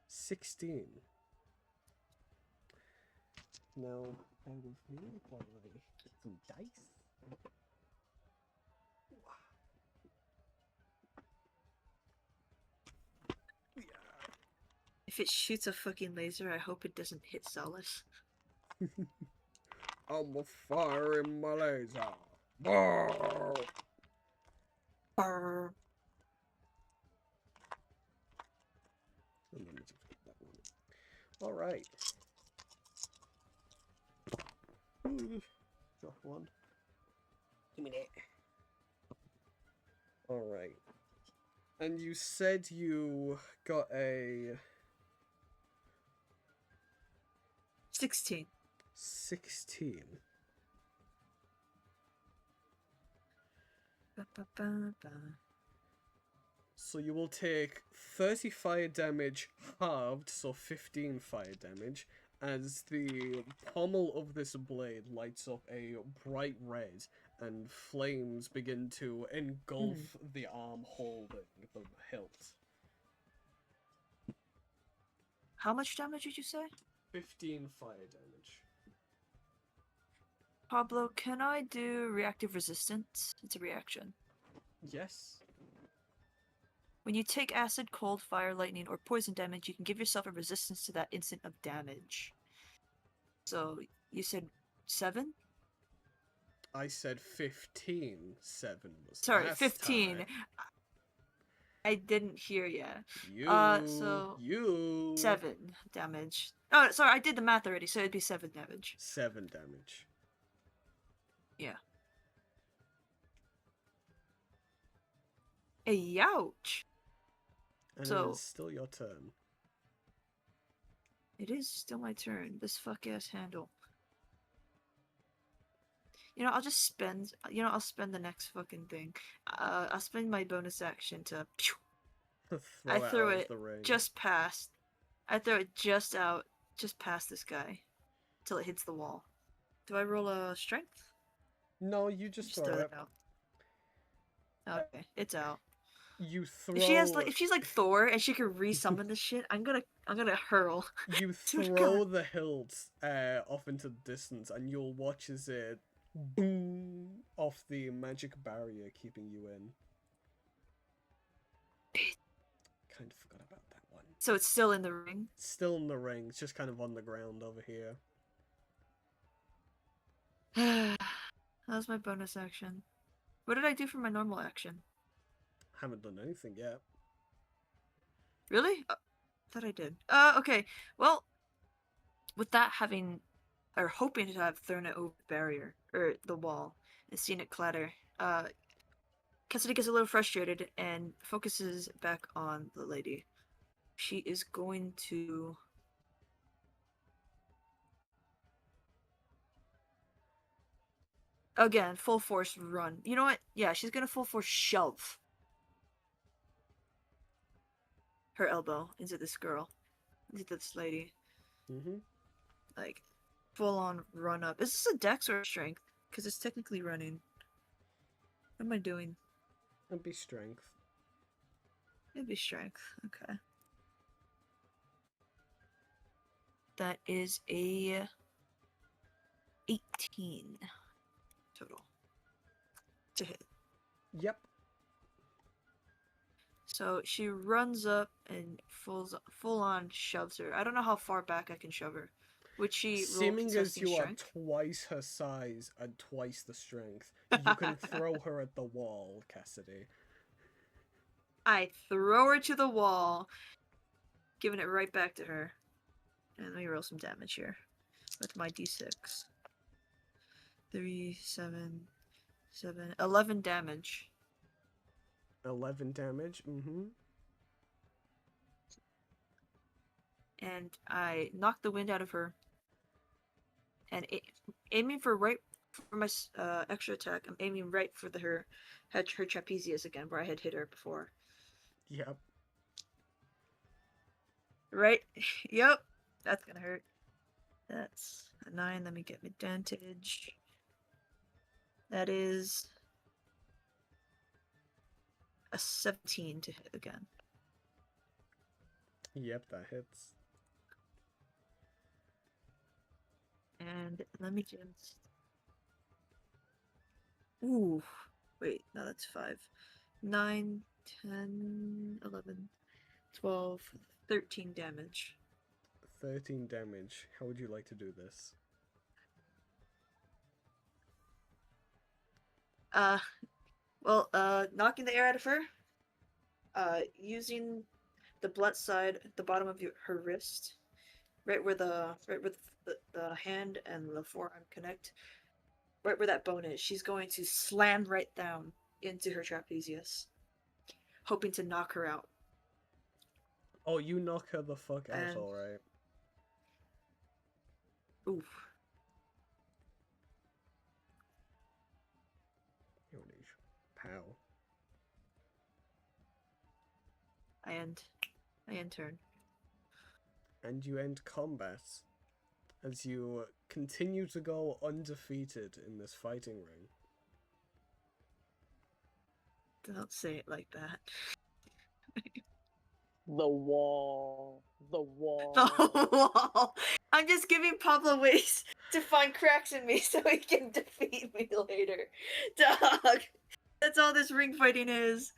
16. Now, bear with me while I get some dice. If it shoots a fucking laser, I hope it doesn't hit Solus. I'm a fire in my laser. Brrr. Brr. And let me just put that one. Alright. Drop one. Give me that. Alright. And you said you got a 16. 16. Ba-ba-ba-ba. So you will take 30 fire damage halved, so 15 fire damage, as the pommel of this blade lights up a bright red, and flames begin to engulf the arm holding the hilt. How much damage did you say? 15 fire damage. Pablo, can I do reactive resistance? It's a reaction. Yes. When you take acid, cold, fire, lightning, or poison damage, you can give yourself a resistance to that instant of damage. So, you said 7? I said 15. 7 was Sorry, last 15. time. I didn't hear ya. So You. 7 damage. Oh, sorry, I did the math already, so it'd be 7 damage. 7 damage. Yeah. Ouch! And So- it is still your turn. It is still my turn. This fuck-ass handle. You know, I'll just spend... You know, I'll spend the next fucking thing. I'll spend my bonus action to... I threw out of it the ring. just past... I throw it just out, just past this guy. Till it hits the wall. Do I roll a strength? No, you just throw throw it. it out. Okay, it's out. You throw. If she has like, if she's like Thor and she can resummon this shit, I'm gonna hurl. You to the throw ground. the hilt off into the distance, and you'll watch as it boom off the magic barrier keeping you in. Kind of forgot about that one. So it's still in the ring. It's still in the ring. It's just kind of on the ground over here. That was my bonus action. What did I do for my normal action? Haven't done anything yet. Really? Thought I did. Okay. Well, with that having, or hoping to have thrown it over the barrier, or the wall, and seen it clatter, Cassidy gets a little frustrated and focuses back on the lady. She is going to... Again, full force run. You know what? Yeah, she's gonna full force shove her elbow into this girl, into this lady. Mm-hmm. Like, full on run up. Is this a dex or a strength? Because it's technically running. What am I doing? And be strength. Maybe strength. Okay. That is a 18 total to hit. Yep. So she runs up and full on shoves her. I don't know how far back I can shove her. Would she roll Seeming as contesting you are strength? twice her size and twice the strength, you can throw her at the wall, Cassidy. I throw her to the wall, giving it right back to her. And let me roll some damage here with my d6. 3, 7, 7, 11 damage. 11 damage. And I knock the wind out of her. And aiming for my extra attack, I'm aiming right for her trapezius again, where I had hit her before. Yep. Right? Yep. That's gonna hurt. That's a 9. Let me get my advantage. That is a 17 to hit again. Yep, that hits. And let me just. Ooh. Wait, no, that's 5. 9, 10, 11, 12, 13 damage. 13 damage. How would you like to do this? Knocking the air out of her. Using the blunt side at the bottom of her wrist, right where the hand and the forearm connect, right where that bone is. She's going to slam right down into her trapezius, hoping to knock her out. Oh, you knock her the fuck out, And- alright. Oof. Pow. I end turn. And you end combat as you continue to go undefeated in this fighting ring. Don't say it like that. The wall. The wall. The wall. I'm just giving Pablo ways to find cracks in me so he can defeat me later. Dog. That's all this ring fighting is.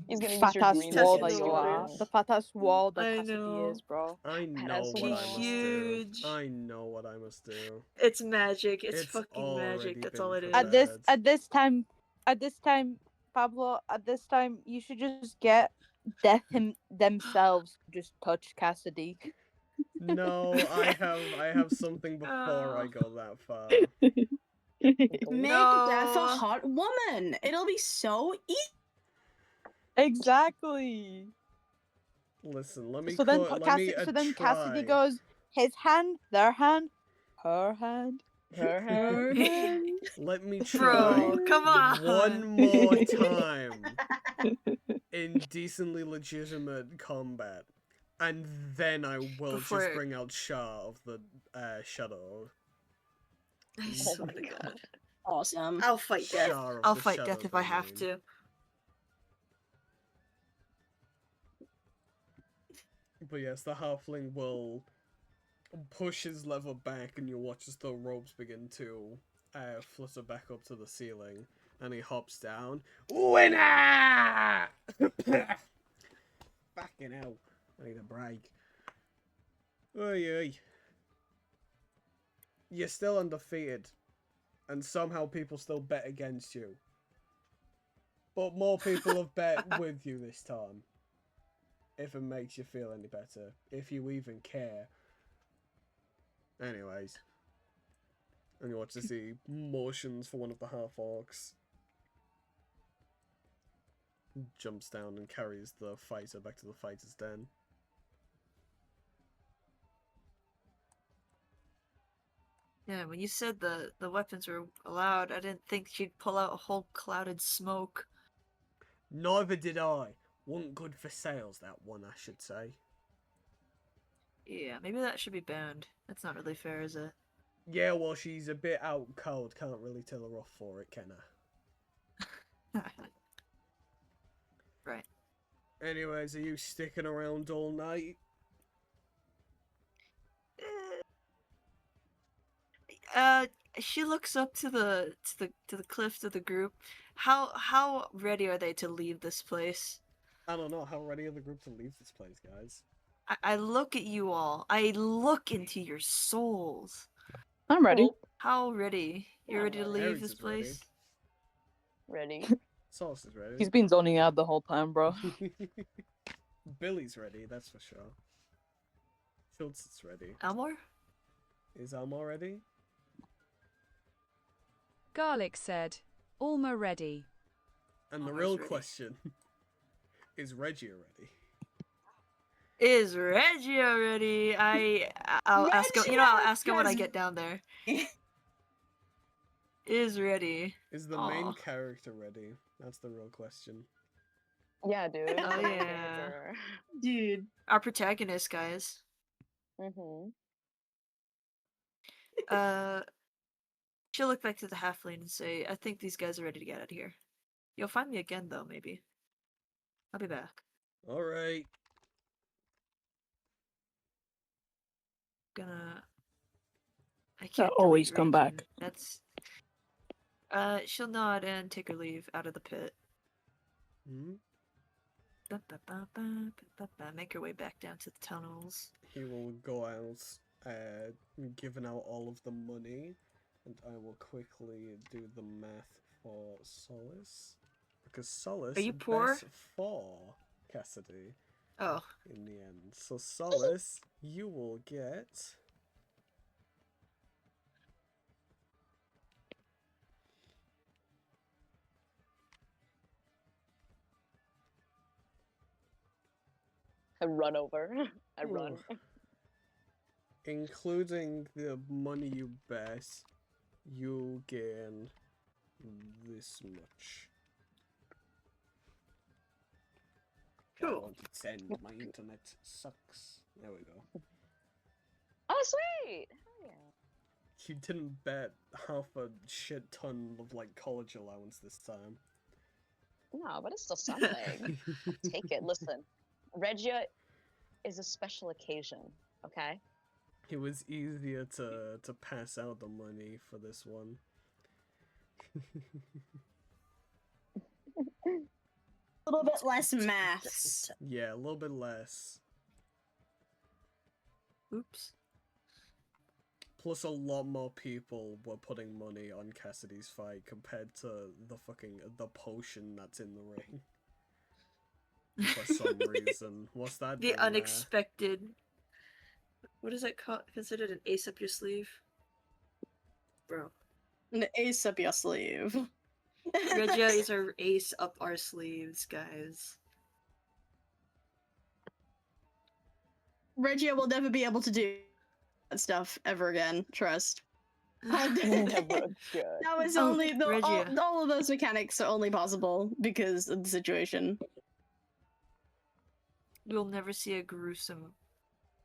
He's gonna use Fat your ass dream wall Testing that the you are. waters. The fat ass wall that I Cassidy know. is, bro. I know Badass what I must do. Huge. I know what I must do. It's magic. It's It's fucking already magic. That's been all it is. prepared. At this time, Pablo, at this time, you should just get death themselves to just touch Cassidy. No, I have something before I Oh. go that far. Make No. death a hot woman. It'll be so easy. Exactly. Listen, let me So then, let me Cassidy try. goes his hand, their hand, her hand, her hand. Let me try Bro, come on. one more time in decently legitimate combat, and then I will Before- just bring out Shah of the Shadow. I swear to God. Awesome. I'll fight death. Shah of I'll the fight Shadow death if I have domain. to. But yes, the halfling will push his lever back, and you'll watch as the ropes begin to flutter back up to the ceiling, and he hops down. Winner! Fucking hell. I need a break. Oy, oy. You're still undefeated, and somehow people still bet against you. But more people have bet with you this time. If it makes you feel any better. If you even care. Anyways. And you watch to see motions for one of the half-orcs. Jumps down and carries the fighter back to the fighter's den. Yeah, when you said the weapons were allowed, I didn't think she'd pull out a whole clouded smoke. Neither did I. Wasn't good for sales, that one, I should say. Yeah, maybe that should be banned. That's not really fair, is it? Yeah, well, she's a bit out cold. Can't really tell her off for it, can I? Right. Anyways, are you sticking around all night? She looks up to the cliff to the group. How ready are they to leave this place? I don't know. How ready are the group to leave this place, guys? I look at you all. I look into your souls. I'm ready. Cool. How ready? You Yeah, ready to I'm leave Ares this is ready. place? Ready? Sauce is ready. He's been zoning out the whole time, bro. Billy's ready, that's for sure. Schultz is ready. Elmore? Is Elmo ready? Garlic said, Alma ready. And the Elmo's real ready. question is Reggie ready? Is Regia ready? I'll ask him. You know, I'll ask him when I has- get down there. Is ready. Is the Aw. main character ready? That's the real question. Yeah, dude. Oh, yeah. Dude. Our protagonist, guys. Mm-hmm. She'll look back to the halfling and say, "I think these guys are ready to get out of here. You'll find me again, though. Maybe. I'll be back. Alright. Gonna. I I'll can't always delete come raging. back. That's. She'll nod and take her leave out of the pit. Hmm? Make her way back down to the tunnels. He will go out, giving out all of the money, and I will quickly do the math for Solace. Because Solace Are you poor? best for Cassidy Oh, in the end. So Solace, you will get... I run over. I run. Ooh. Including the money you bet, you gain this much. I Cool. want to send. My internet sucks. There we go. Oh, sweet! Hell yeah. You didn't bet half a shit ton of like college allowance this time. No, but it's still something. Take it. Listen, Regia is a special occasion, okay? It was easier to pass out the money for this one. A little bit less maths. Yeah, a little bit less. oops. Plus, a lot more people were putting money on Cassidy's fight compared to the potion that's in the ring. For some reason, what's that? The doing there? unexpected. What is that called? Considered an ace up your sleeve? Bro. An ace up your sleeve. Regia is our ace up our sleeves, guys. Regia will never be able to do that stuff ever again. Trust. Never good. That was Oh, only Regia. all of those mechanics are only possible because of the situation. We'll never see a gruesome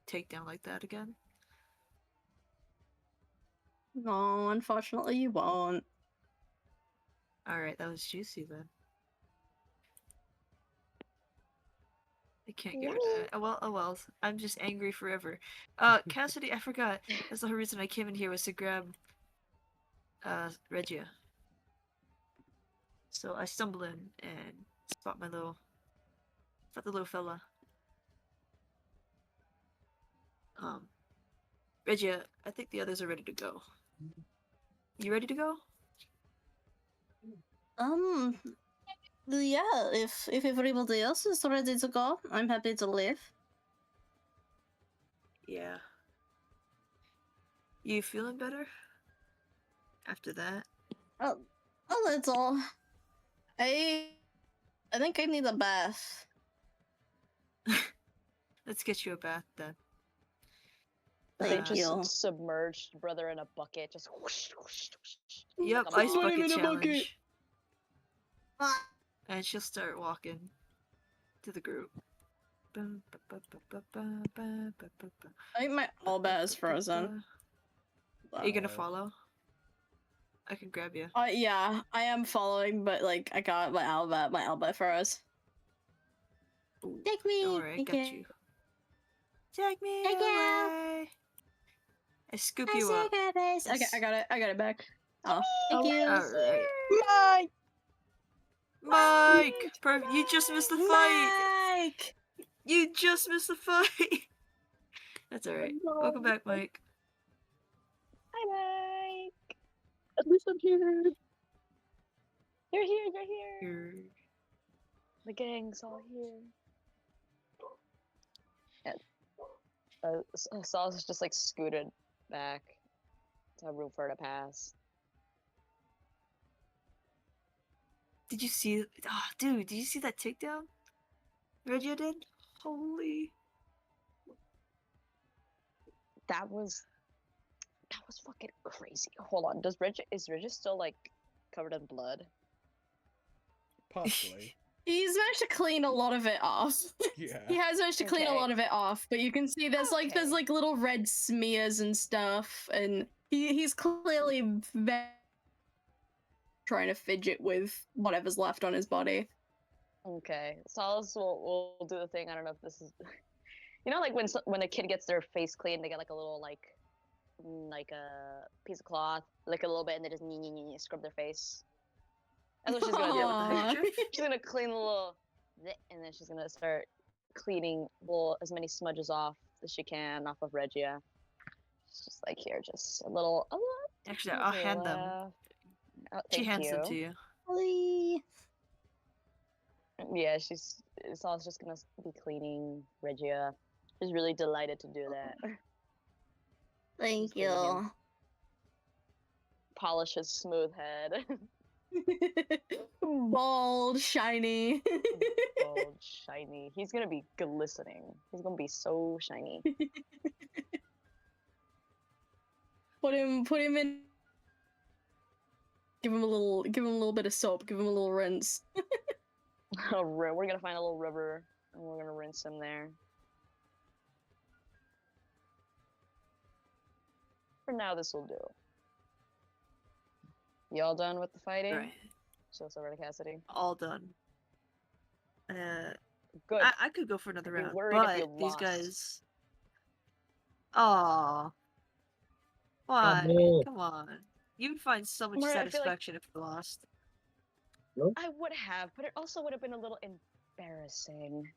takedown like that again. No, unfortunately, you won't. Alright, that was juicy then. I can't get rid of it. Oh well, I'm just angry forever. Cassidy, I forgot. That's the whole reason I came in here was to grab Regia. So I stumble in and spot the little fella. Regia, I think the others are ready to go. You ready to go? Yeah, if everybody else is ready to go, I'm happy to leave. Yeah. You feeling better? After that? A little. I think I need a bath. Let's get you a bath then. They Thank just you. submerged brother in a bucket, just whoosh, whoosh, whoosh, Yep, like a ice mom. bucket in a bucket. challenge. Ah, And she'll start walking to the group. I think my all bat is frozen. Are you gonna follow? I can grab you. Yeah, I am following, but like I got my Albat froze. Ooh, Take me. don't worry, I got you. Take me Take you. away. I scoop you up. Okay, I got it back. Oh, thank you. Alright. Bye. Mike! You just missed the fight! Mike! You just missed the fight. That's alright. Welcome back, Mike. Hi, Mike. At least I'm here. You're here. You're here. You're... The gang's all here. And Saul's just like scooted back to have room for her to pass. Did you see? Oh, dude, did you see that takedown? Regia did? Holy. That was fucking crazy. Hold on, is Regia still like covered in blood? Possibly. He's managed to clean a lot of it off. Yeah. He has managed to clean a Okay. lot of it off, but you can see there's Okay. like little red smears and stuff, and he's clearly trying to fidget with whatever's left on his body. Okay, Solace will do the thing. I don't know if this is, you know, like when a kid gets their face cleaned, they get like a little like a piece of cloth, lick a little bit, and they just scrub their face. That's what she's gonna Aw. do. She's gonna clean a little, and then she's gonna start cleaning as many smudges off as she can off of Regia. She's just like, here, just a little. Actually, I'll hand them. Oh, She thank hands them to you. Ollie. Yeah, Saul's just gonna be cleaning Regia. She's really delighted to do that. Thank Just giving him- you. Polish his smooth head. Bald, shiny. Gold, shiny. He's gonna be glistening. He's gonna be so shiny. Put him in. Give him a little bit of soap. Give him a little rinse. We're gonna find a little river and we're gonna rinse him there. For now, this will do. You all done with the fighting? Right. Show us over to Cassidy. All done. Good. I could go for another I'd be round, worried if but you these lost. guys. Aw. Why? no. Come on. You'd find so much Mara, I feel like- satisfaction if you lost. I would have, but it also would have been a little embarrassing.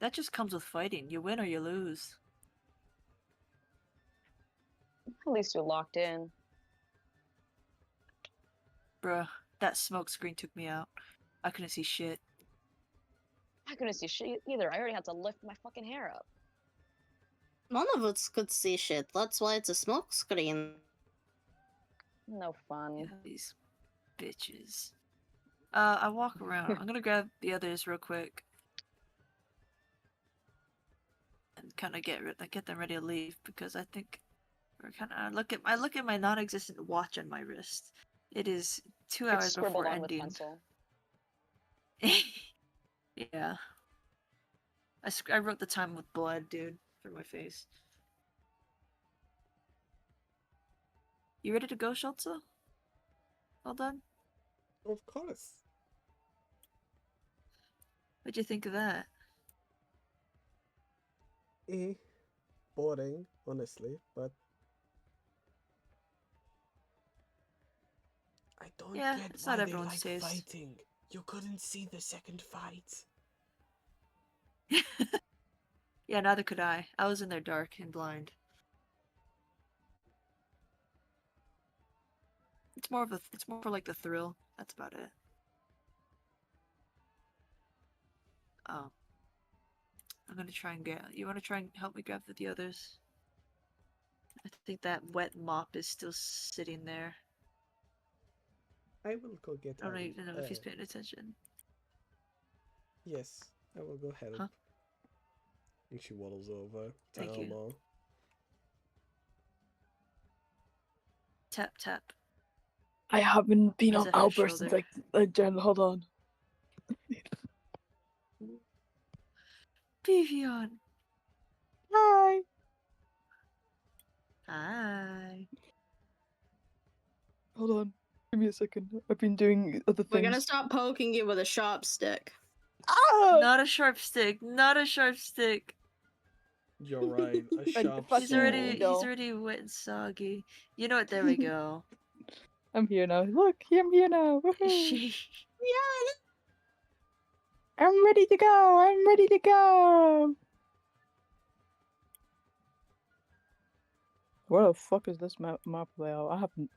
That just comes with fighting. You win or you lose. At least you're locked in. Bruh, that smoke screen took me out. I couldn't see shit. I couldn't see shit either. I already had to lift my fucking hair up. None of us could see shit. That's why it's a smoke screen. No fun. Yeah, these bitches. I walk around. I'm gonna grab the others real quick. And kind of get them ready to leave because I think we're kind of I look at my non-existent watch on my wrist. It is 2 It's hours scribbled before on with ending. pencil. Yeah. I wrote the time with blood, dude, for my face. You ready to go, Schultze? All done? Of course. What'd you think of that? Boring, honestly, but I don't Yeah, get it's why not they everyone's like taste. fighting. You couldn't see the second fight. Yeah, neither could I. I was in there dark and blind. It's more for like the thrill. That's about it. Oh. I'm gonna try and you wanna try and help me grab the others? I think that wet mop is still sitting there. I will go get I don't Abby. even know if he's paying attention. Yes, I will go help. Huh? And she waddles over to Thank you. Elmo. Tap tap. I haven't been There's on a head Albert since shoulder. like Jen. Hold on. Vivian. Hi. Hi. Hold on. Give me a second. I've been doing other We're things. gonna stop poking you with a sharp stick. Ah! Not a sharp stick. Not a sharp stick. You're right, a sharp fucking He's sword. already No. wet and soggy. You know what? There we go. I'm here now. Look, I'm here now. Woohoo. Yeah. I'm ready to go. I'm ready to go. Where the fuck is this map layout? I haven't.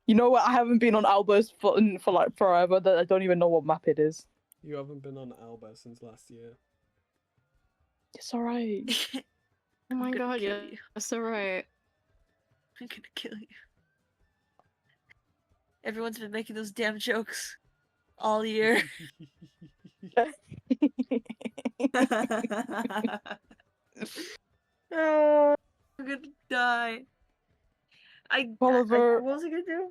You know what? I haven't been on Albus for like forever. That I don't even know what map it is. You haven't been on Alba since last year. It's alright. Oh my gonna god, kill yeah. you. That's alright. I'm gonna kill you. Everyone's been making those damn jokes all year. I'm gonna die. Oliver. What was I gonna do?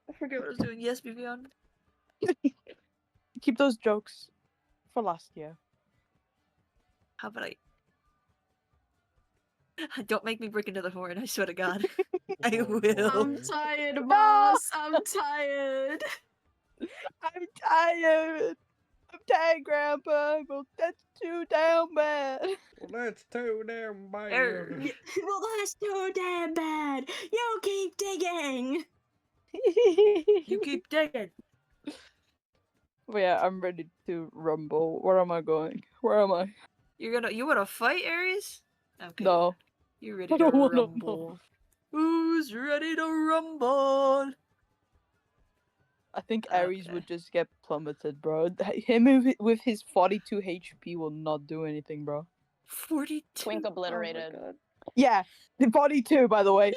I forget what I was doing. Yes, Vivian. Keep those jokes for last year. How about I? Don't make me break another horn. I swear to God. I Oh, will. I'm boy. tired, boss. I'm tired. I'm tired. I'm tired, Grandpa. Well, that's too damn bad. Well, that's too damn bad. Well, that's too damn bad. You keep digging. You keep digging. But yeah, I'm ready to rumble. Where am I going? Where am I? You wanna fight, Ares? Okay. No. You ready I to don't wanna know. rumble? Who's ready to rumble? I think Ares Okay. would just get plummeted, bro. Him with his 42 HP will not do anything, bro. 42. Twink obliterated. Oh my God. Yeah, the 42, by the way.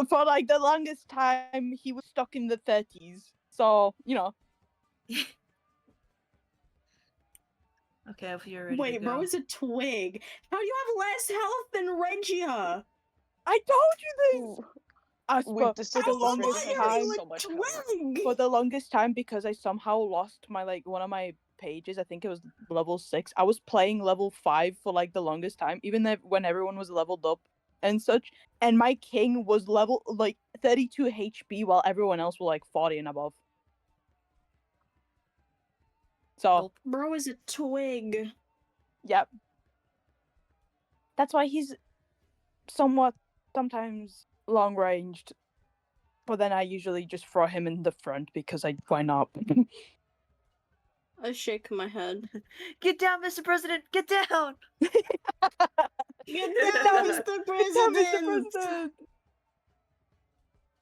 For like the longest time, he was stuck in the 30s. So, you know. Okay, if you're ready Wait, to go. bro, is a twig. How do you have less health than Regia? I told you this! Ooh. As We for just the took longest Regia time, so much power. Twig. for the longest time, because I somehow lost my like one of my pages. I think it was level 6. I was playing level 5 for like the longest time, even when everyone was leveled up and such. And my king was level like 32 HP, while everyone else were like 40 and above. So Nope. Bro is a twig. yep, that's why he's somewhat sometimes long ranged. But then I usually just throw him in the front because why not? I shake my head. Get down, Mr. President! Get down! Get Get down, down, Mr. Mr. President! President.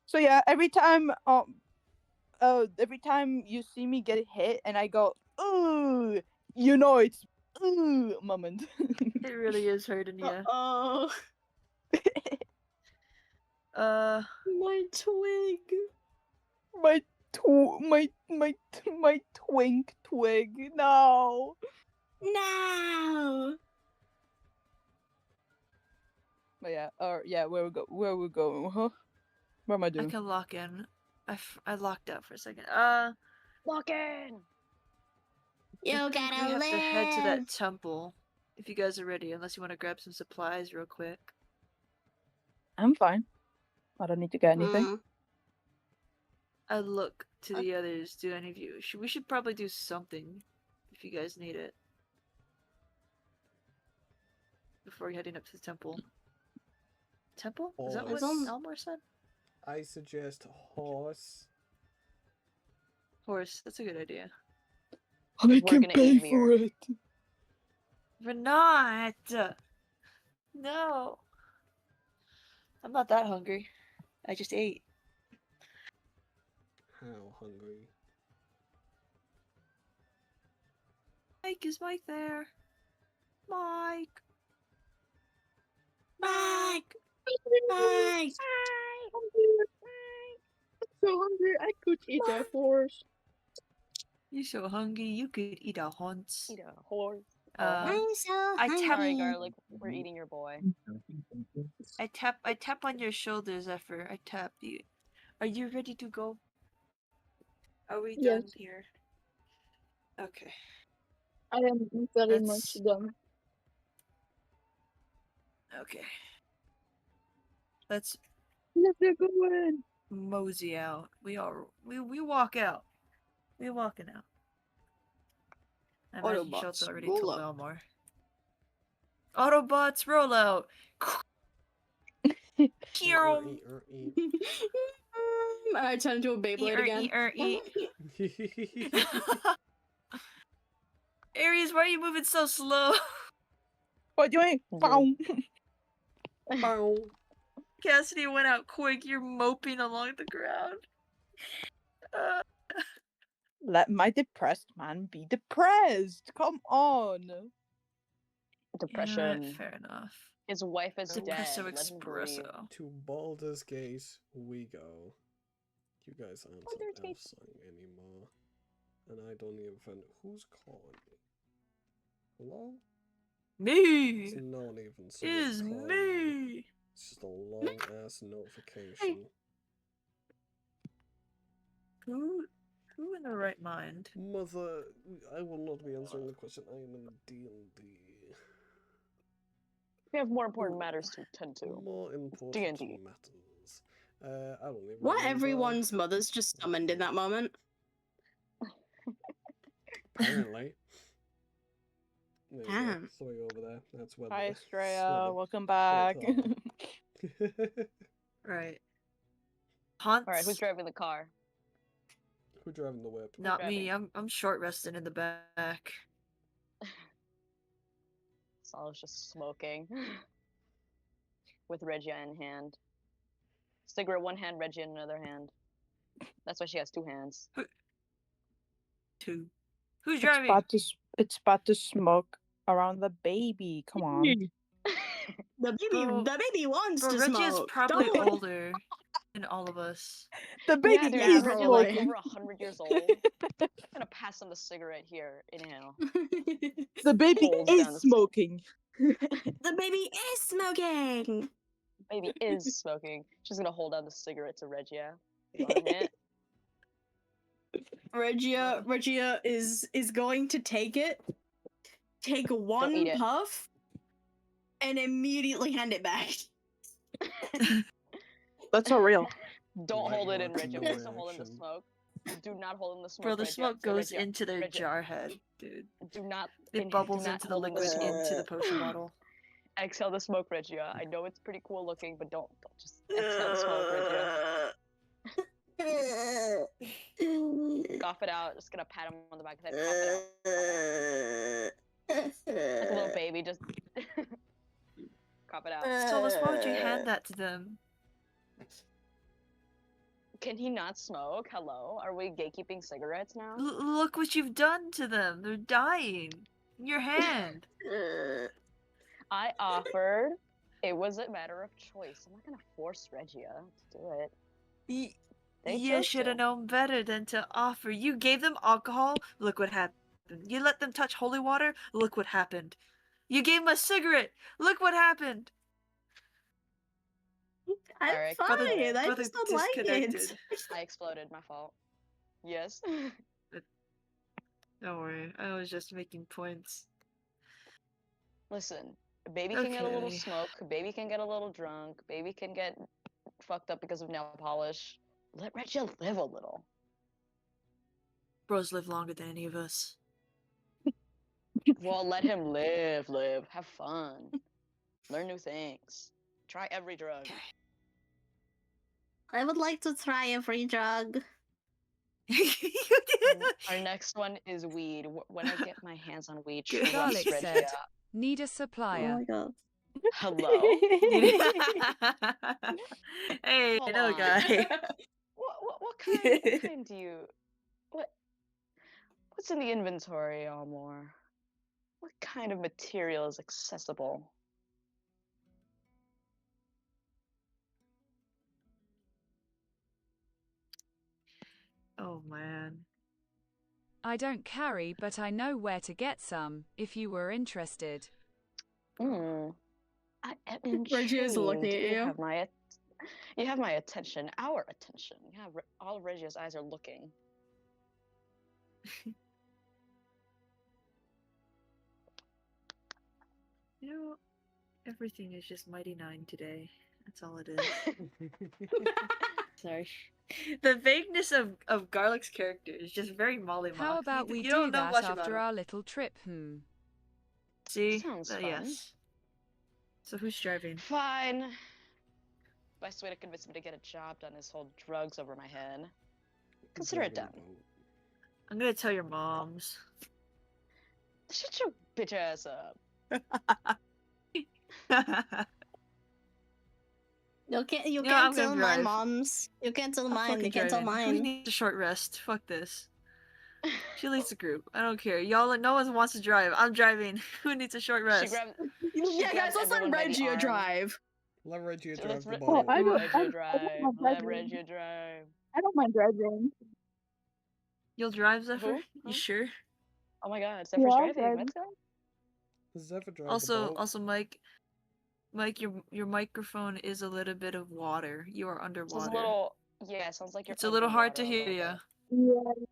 So yeah, every time you see me get hit and I go, ooh, you know it's ooh moment. It really is hurting you. Oh, my twig. my twink twig. No. No. But yeah, where we going, huh? What am I I doing? can lock in. I locked out for a second. Lock in! You I think gotta we have to head to that live. temple. If you guys are ready, unless you want to grab some supplies real quick. I'm fine. I don't need to get anything. Mm. I look to the others. Do any of you? We should probably do something if you guys need it before heading up to the temple. Temple? Is that what Horse. Elmore said? I suggest horse. Horse. That's a good idea. I We're can gonna pay eat for weird. it. We're not. No. I'm not that hungry. I just ate. How hungry? Mike, is Mike there? Mike. Mike. Mike. So hungry, I could eat a horse. You're so hungry, you could eat a hunts. Eat a horse. I'm so I hungry. Sorry, garlic. We're eating your boy. I tap on your shoulder, Zephyr. I tap you. Are you ready to go? Are we done Yes. here? Okay. I am very Let's- much done. Okay. Let's Let's go in. mosey out. We walk out. We're walking out. I imagine Autobots, Schultz already roll told out. Elmore. Autobots, roll out! Pew! I turn into a Beyblade again. Eat. Aries, why are you moving so slow? What do you mean? Yeah. Boom. Bow. Cassidy went out quick. You're moping along the ground. Let my depressed man be depressed. Come on. Depression. Yeah, fair enough. His wife is dead. Depresso Let him grieve. espresso. To Baldur's Gate we go. You guys aren't Baldur's an Gate. elf song anymore. And I don't even... Who's calling me? Hello? It's Me not even someone is calling me. It's just a long ass notification. Who in their right mind? Mother, I will not be answering the question. I am in D&D. We have more important matters to attend to. More important D&D. matters. I don't even What remember. everyone's mothers just summoned in that moment? Apparently. There you go. Damn. Throw you over there. That's where Hi, the Estrella. Welcome back. Right. Hans. All right, who's driving the car? Who driving the whip? Not me. driving? I'm short resting in the back. Sal's just smoking with Regia in hand. Cigarette one hand, Regia in another hand. That's why she has two hands. Two. Who's It's driving? about to smoke around the baby. Come on. The baby wants Bro, to Reggie is smoke. probably Don't worry. older than all of us. The baby dude, Yeah, is Regia like probably. over 100 years old. I'm gonna pass him the cigarette here. Inhale. The baby Holds down is the smoking. The baby is smoking. Baby is smoking. She's gonna hold out the cigarette to Regia. You want a hint? Regia is going to take it, take one eat it. puff, and immediately hand it back. That's so real. Don't White hold it in, mark, Regia. no Please don't hold in the action. smoke. Do not hold in the smoke. Bro, the Regia. smoke Say, goes Regia, into their Regia, jar head, dude. Do not. It do bubbles not into the hold in liquid smoke. into the potion bottle. Exhale the smoke, Regia. I know it's pretty cool looking, but don't just exhale the smoke, Regia. Cough it out. Just gonna pat him on the back of the head. Cough it out. Like a little baby, just cough it out. Solus, why would you hand that to them? Can he not smoke? Hello? Are we gatekeeping cigarettes now? Look what you've done to them. They're dying. In your hand. I offered. It was a matter of choice. I'm not gonna force Regia to do it. They You chose should have to. known better than to offer. You gave them alcohol. Look what happened. You let them touch holy water. Look what happened. You gave them a cigarette. Look what happened. I'm Alright, fine. brother- I brother just don't like it. disconnected. I exploded. My fault. Yes. Don't worry. I was just making points. Listen, baby can get a little Okay. smoke. Baby can get a little drunk. Baby can get fucked up because of nail polish. Let Regia live a little. Bros live longer than any of us. Well, let him live. Have fun. Learn new things. Try every drug. I would like to try every drug. Our next one is weed. When I get my hands on weed, Good. trust Garlic Regia. said, need a Oh supplier. my god. Hello? Hey, Hold no on. guy. What kind do you what's in the inventory, Almore? What kind of material is accessible? Oh man. I don't carry, but I know where to get some, if you were interested. Hmm. I am Regia is looking intrigued. at you. You have my attention. Our attention. Yeah, all of Regia's eyes are looking. You know, everything is just mighty nine today. That's all it is. Sorry. The vagueness of Garlic's character is just very Molly How about we you do don't know that much about after him. our little trip? See? Sounds fun. Yes. So who's driving? Fine. Best way to convince him to get a job done is hold drugs over my head. Consider it Driving done. a boat. I'm gonna tell your moms. Shut your bitch ass up. You can't. You Yeah, can't I'm gonna tell my drive. moms. You can't tell I'm mine. fucking You can't tell driving. Who mine. needs a short rest? Fuck this. She leads the group. I don't care. Y'all, no one wants to drive. I'm driving. Who needs a short She rest? grabbed. Yeah, guys, grabs let's let everyone by the Regia arm. drive. Let Regia So drive let's the let boat. I don't- Regia I drive. don't Let mind Regia drive. I don't mind driving. You'll drive, Zephyr? Who? You Huh? sure? Oh my god, Yeah, Zephyr's I'll driving. drive. Let's go. Zephyr drive the Also, boat. Mike, your microphone is a little bit of water. You are Sounds a underwater. little. Yeah, sounds like you're. It's a little hard to underwater a hear little ya. bit.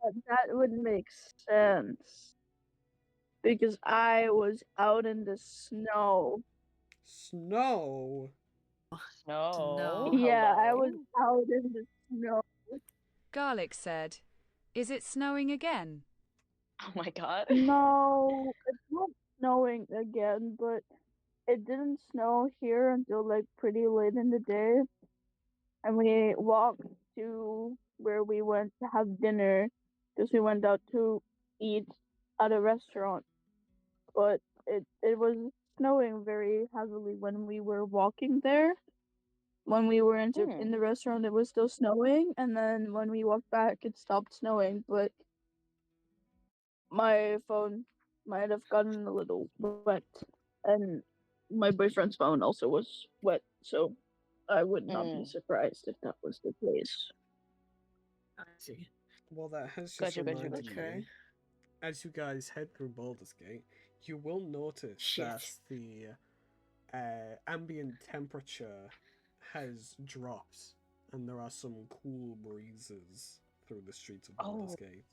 Yeah, that would make sense. Because I was out in the snow. Snow. No. Yeah, I was Hello. out in the snow. Garlic said, "Is it snowing again?" Oh my god. No, it's not snowing again, but it didn't snow here until like pretty late in the day. And we walked to where we went to have dinner because we went out to eat at a restaurant. But it was snowing very heavily when we were walking there. When we were in Hmm. the restaurant, it was still snowing, and then when we walked back, it stopped snowing. But my phone might have gotten a little wet, and my boyfriend's phone also was wet, so I would not be surprised if that was the case. I see. Well, that has just Gotcha, gotcha, reminded Okay. me. As you guys head through Baldur's Gate, you will notice Shit. that the ambient temperature has dropped, and there are some cool breezes through the streets of Baldur's Oh. Gate.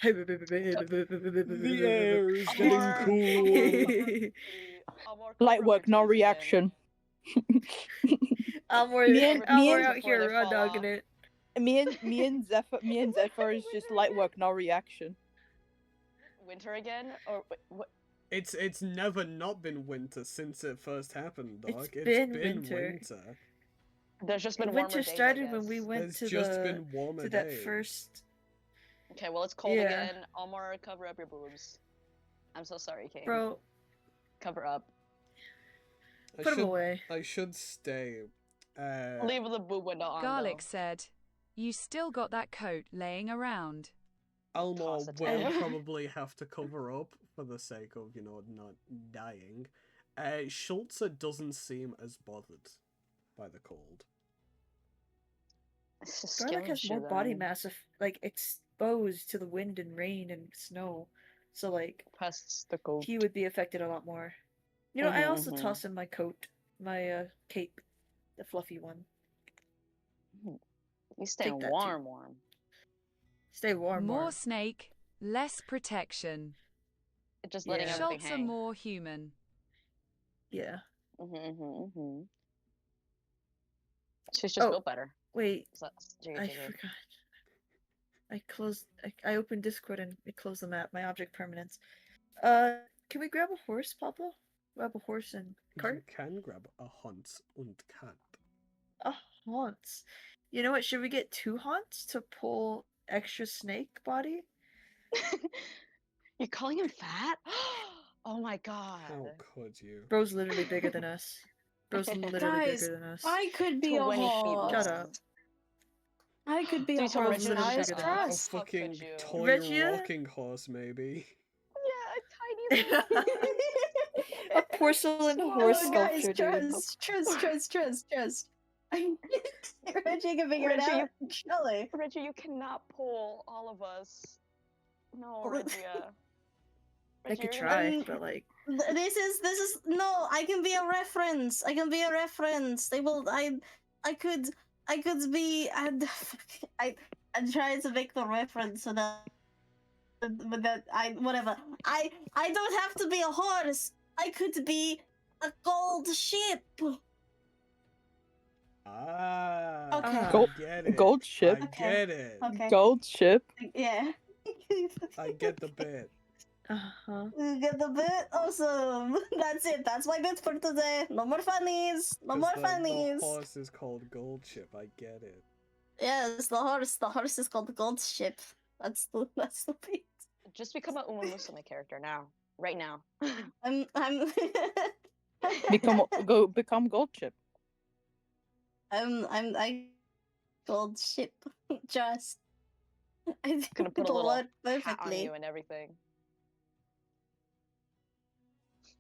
The The air is Amor. getting cool. Amor, Light cover work, up your no titties again. reaction. We're Me and- me and- out Before here they raw fall dogging off. it. Me and Zephyr is just light work, no reaction. Winter again? Or what? It's never not been winter since it first happened, dog. It's been winter. winter. There's just been And warmer winter days, I started when we guess. went There's to just the been warmer to that days. first. Okay, well it's cold Yeah. again. Amor, cover up your boobs. I'm so sorry, King. Bro, Cover up. put them away. I should stay. Leave the boob window on. Garlic though. said, "You still got that coat laying around." Almor Toss it to will him. probably have to cover up for the sake of, not dying. Schulze doesn't seem as bothered by the cold. It's just Garlic skin has more issue, body then. mass, like exposed to the wind and rain and snow, so like Press the coat. he would be affected a lot more. You know, I also Mhm. toss in my coat, my cape, the fluffy one. He's staying that too. warm. Stay warm. More snake, less protection. Just letting Yeah. everything Schultz are hang. more human. Yeah. She's just Oh. built better. Wait, So that's I forgot. I opened Discord and it closed the map. My object permanence. Can we grab a horse, Pablo? Grab a horse and You cart. can grab a Hunt und Cat. A haunts. You know what? Should we get 2 haunts to pull extra snake body? You're calling him fat? Oh my god. How could you? Bro's literally bigger than us. Bro's literally Guys, bigger than us. I could be a 20 feet horse. Shut long. up. I could be a Dude, so horse. Reggie, literally Guys, bigger than A trust. Fuck, fucking could you? toy Regia? rocking horse, maybe. Yeah, a tiny little. A porcelain No, horse guys, sculpture, dude. trust. Reggie can figure it Reggie, out. Surely. Reggie, you cannot pull all of us. No, Oh, Regia. I could you're try, Um, but like, This is no. I can be a reference. They will. I could be. I try to make the reference so that. But that whatever. I don't have to be a horse. I could be a gold ship. Ah, Okay. I Gold- get it. gold ship? I Okay. get it. Okay. Gold ship. Yeah. I get the bit. uh-huh. You get the bit? Awesome. That's it. That's my bit for today. No more funnies. No 'Cause more the funnies. horse is called Gold Ship. I get it. Yes, the horse. The horse is called the gold ship. That's the bit. Just become a Uma Musume character now. Right now. I'm Become gold chip. I gold ship just I think Gonna put a it'll little work hat on perfectly. you and everything.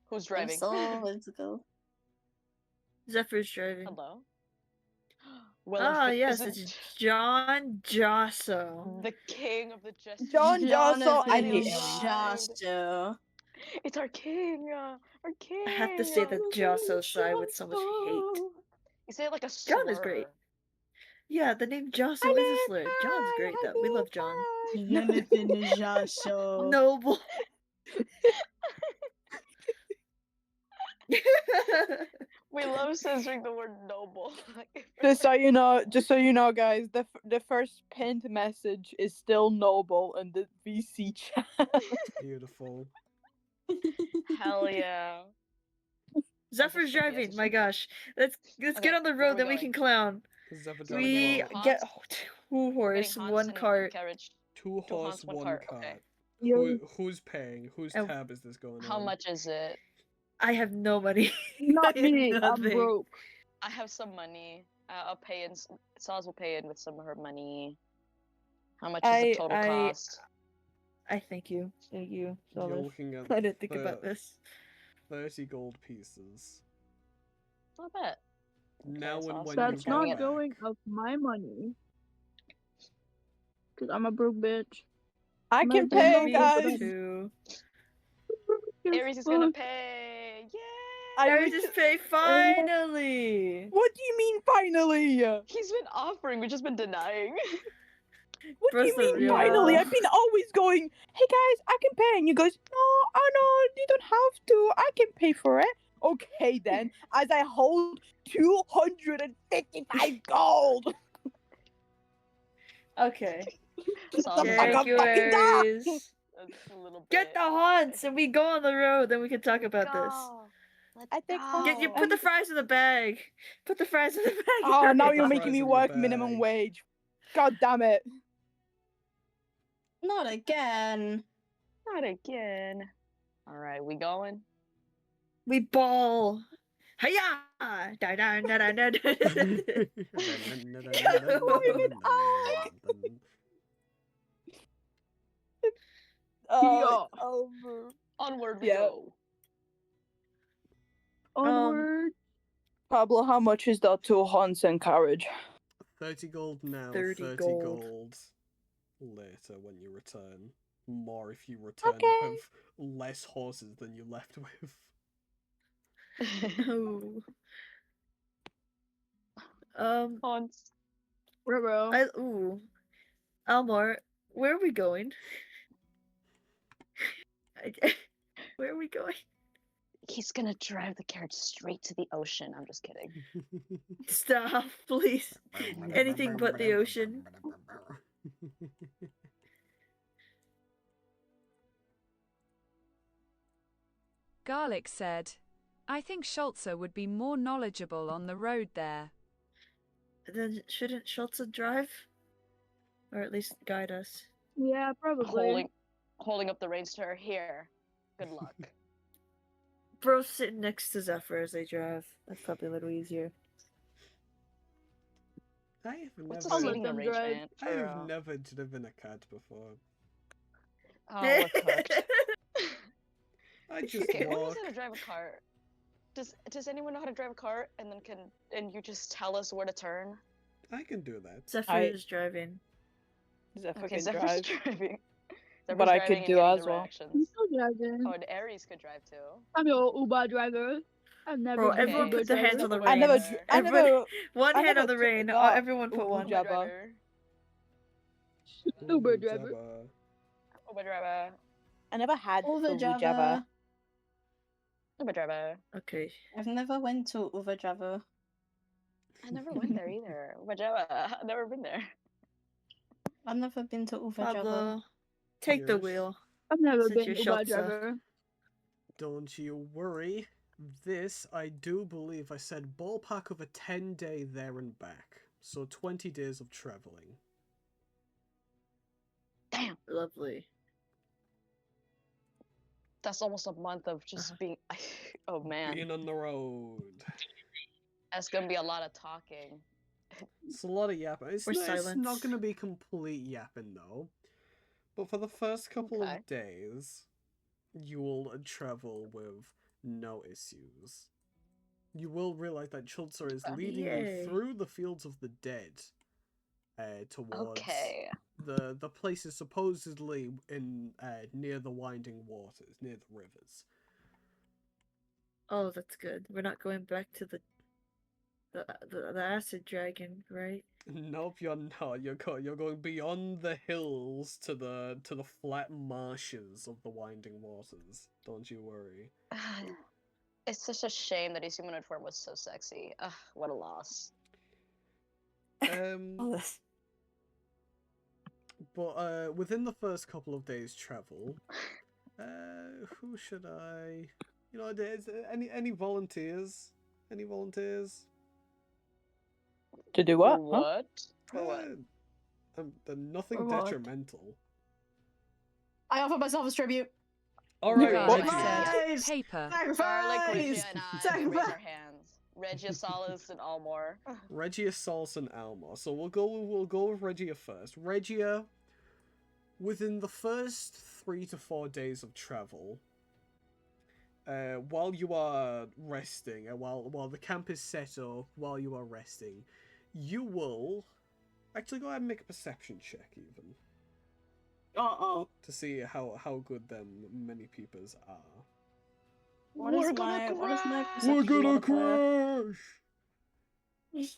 Who's I'm driving? so let's go. Zephyr's driving. Hello? Willem Ah, Fi- yes, is it's it John Josso. the king of the Just John Josso, I Jonathan hate Aries. Josso. It's our king, our king. I have to say the Josso side with so much hate. You say it like a slur. John is great. Yeah, the name Josso is a slur. John's great though. We love John. Jonathan Josso. Noble. We love censoring the word noble. Just so you know, guys, the first pinned message is still noble in the VC chat. Beautiful. Hell yeah. Zephyr's Just like the driving. My SSG. gosh, let's Okay, get on the where are road. we Then we going? can clown. Zephyr So we're We getting get Hans? two We're getting horse, Hans one and cart. carriage. Two Two horse, Hans, one one cart. cart. Okay. Who's paying? Whose Oh. tab is this going How on? much is it? I have no money. Not I have me. I'm nothing. broke. I have some money. I'll pay in. Saz will pay in with some of her money. How much is the total cost? I thank you. Thank you. You're Solus. looking at I didn't think about this. 30 gold pieces. Not bad. Now Okay, and Saz, when I'm you That's get carrying not it. back. going of my money. Cause I'm a broke bitch. I can Then pay, me guys. too. Aries is gonna pay. Yay! I Aries need is to- pay finally. What do you mean finally? He's been offering, we've just been denying. What Bro's do the you mean real finally? bro. I've been always going, hey guys, I can pay. And you guys, no, oh no, you don't have to. I can pay for it. Okay then, as I hold 255 gold. Okay. Saz the is fuck gonna up, Thank you, fucking pay dog. Aries. a little bit. Get the haunts and we go on the road, then we can talk about this. Let's I think go. Get you put the fries in the bag. Put the fries in the bag. Oh, now Aries. you're the making fries me in the work minimum bag. wage. God damn it. Not again. Not again. All right, we going? We ball. Hiya! Da da da da da. Yeah. Onward we Yeah. go. Onward. Pablo, how much is that to Hans and carriage? 30 gold now, 30 30 gold. gold later when you return. More if you return Okay. with less horses than you left with. Oh. Hans. Ooh. Almar, where are we going? Where are we going? He's gonna drive the carriage straight to the ocean. I'm just kidding. Stop, please. Anything but the ocean. Garlic said, I think Schulze would be more knowledgeable on the road there. Then shouldn't Schultze drive? Or at least guide us. Yeah, probably. Holding up the reins to her. Here. Good luck. Bro's sitting next to Zephyr as they drive. That's probably a little easier. I have What's a never, seating arrangement? I have never driven a cat before. Oh, we're cooked. I just Okay, who knows walk. how to drive a cart? Does anyone know how to drive a cart? And then you just tell us where to turn? I can do that. Zephyr is driving. Zephyr Okay, can Zephyr's drive. driving. But I could do as well. I'm still driving. Oh, and Aries could drive too. I'm your Uber driver. I've never Bro, been everyone Uber put their hands on the driver. I never, reins. I Everyone, never, one I hand on never the rein. got Everyone put one. Uber Uber driver. Uber driver. Uber driver. I never had Uber full driver. Java. Uber driver. Okay. I've never went to Uber driver. I never went there either. Uber driver. I've never been there. I've never been to Uber driver. Pablo, take the Yes. wheel. I've never Since been you're Uber Schulze. driver. Don't you worry. This, I do believe I said ballpark of a 10-day there and back. So 20 days of traveling. Damn. Lovely. That's almost a month of just being. Oh man, Being on the road. that's gonna be a lot of talking. It's a lot of yapping. It's Or not silence. going to be complete yapping though. But for the first couple Okay. of days, you will travel with no issues. You will realize that Chulzer is leading you Yay. through the fields of the dead, towards Okay. the places supposedly in near the winding waters, near the rivers. Oh, that's good. We're not going back to the acid dragon, right? Nope, you're not. You're going beyond the hills to the flat marshes of the winding waters. Don't you worry. It's such a shame that his humanoid form was so sexy. Ugh, what a loss. Um, but within the first couple of days' travel, who should I? You know, is there any volunteers? Any volunteers? To do For what? Huh? what? For what? They're nothing For what? detrimental. I offer myself as tribute. All right, Garlic Reggie. said, paper. Garlic, Regia, Sacrifice! and I raise Sacrifice! our hands. Regia, Solus, and Almor. Regia, Sols, and Almor. So we'll go with Regia first. Regia, within the first 3 to 4 days of travel, while you are resting, and while the camp is set up, while you are resting, you will actually go ahead and make a perception check even Uh-oh. to see how good them many peepers are. What is my We're perception gonna modifier? crash.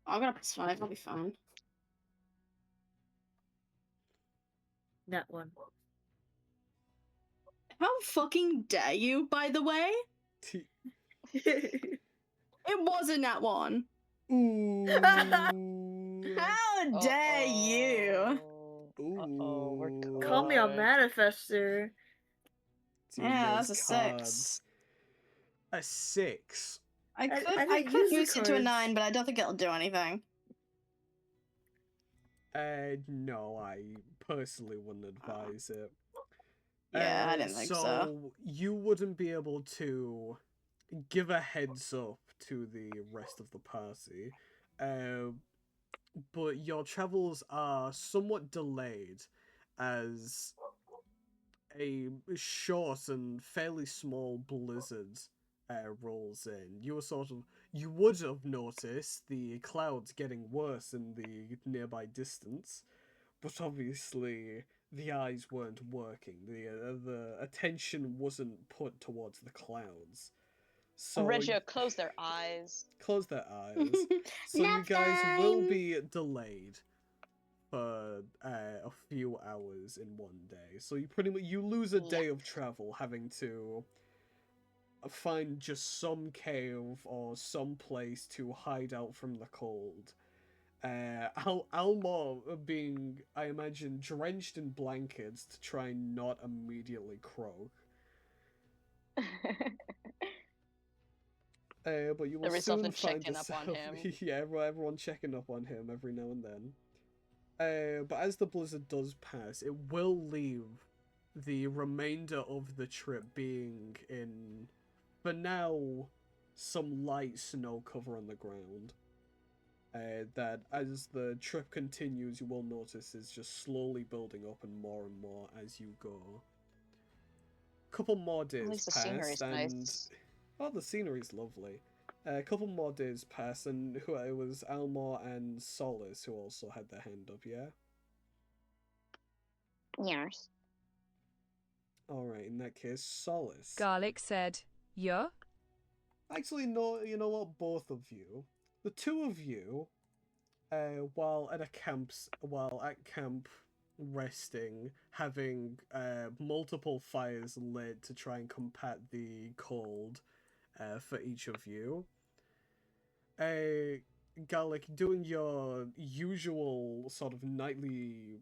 I got a +5, I'll be fine. That one. How fucking dare you, by the way? It wasn't that one. Ooh. How dare you? Uh-oh, we're Ooh. Call me a cooked. manifester. Seeing Yeah, that's those a cards. 6. A 6. I could I I didn't could use the boost it to a cards. 9, but I don't think it'll do anything. No, I personally wouldn't advise it. Yeah, I didn't think so. You wouldn't be able to give a heads up to the rest of the party. But your travels are somewhat delayed as a short and fairly small blizzard rolls in. You would have noticed the clouds getting worse in the nearby distance, but obviously the eyes weren't working. The attention wasn't put towards the clouds. So Regia, close their eyes. close their eyes. So you Nap guys will time! be delayed for a few hours in one day. So you lose a day of travel having to find just some cave or some place to hide out from the cold. Almor being, I imagine, drenched in blankets to try and not immediately croak. But you will Every soon something find checking up yourself. on him. Yeah, everyone checking up on him every now and then. But as the blizzard does pass, it will leave the remainder of the trip being in, for now, some light snow cover on the ground. That as the trip continues, you will notice is just slowly building up and more as you go. Couple more days At least the passed, scenery's and nice. oh, the scenery's lovely. A couple more days passed, and it was Almor and Solace who also had their hand up. Yeah. Yes. All right. In that case, Solace. Garlic said, yeah? Actually, no. You know what? Both of you, the two of you, while at camp resting, having multiple fires lit to try and combat the cold, for each of you. Garlic, doing your usual sort of nightly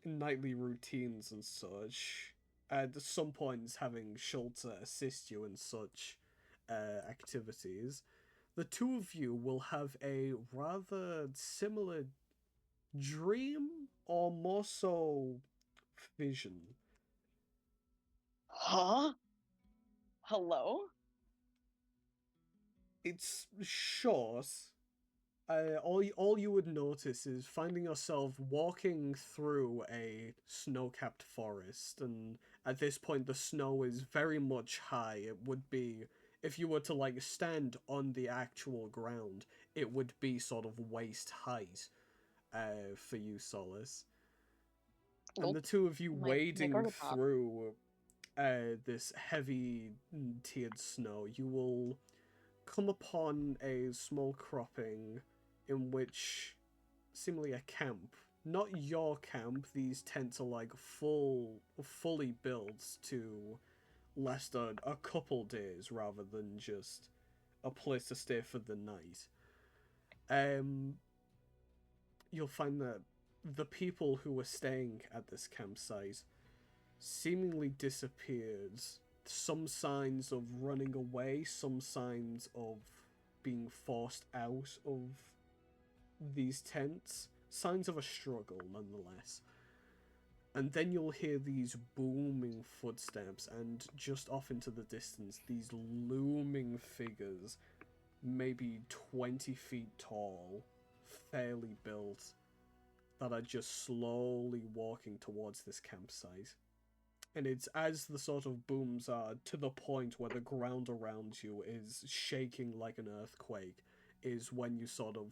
routines and such. At some points, having Schultz assist you in such activities. The two of you will have a rather similar dream, or more so vision. Huh? Hello? It's short. All you would notice is finding yourself walking through a snow-capped forest, and at this point the snow is very much high. It would be, if you were to like stand on the actual ground, it would be sort of waist height, for you, Solace. And the Nope. two of you My wading girly pop. through this heavy tiered snow, you will come upon a small cropping in which seemingly a camp. Not your camp, these tents are like fully built to last a couple days rather than just a place to stay for the night. Um, you'll find that the people who were staying at this campsite seemingly disappeared. Some signs of running away, some signs of being forced out of these tents, signs of a struggle nonetheless. And then you'll hear these booming footsteps, and just off into the distance, these looming figures, maybe 20 feet tall, fairly built, that are just slowly walking towards this campsite. And it's as the sort of booms are to the point where the ground around you is shaking like an earthquake, is when you sort of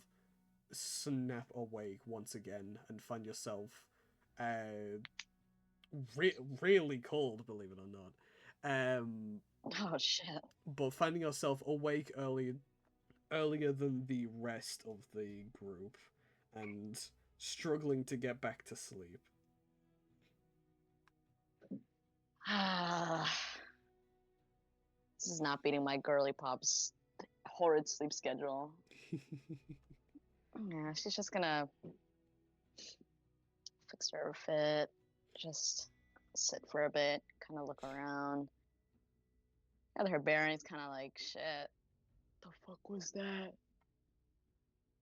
snap awake once again and find yourself really cold, believe it or not. Oh shit. But finding yourself awake earlier than the rest of the group and struggling to get back to sleep. This is not beating my girly pop's horrid sleep schedule. Yeah, she's just gonna fix her fit, just sit for a bit, kind of look around. Gather her bearings, kind of like, shit, the fuck was that?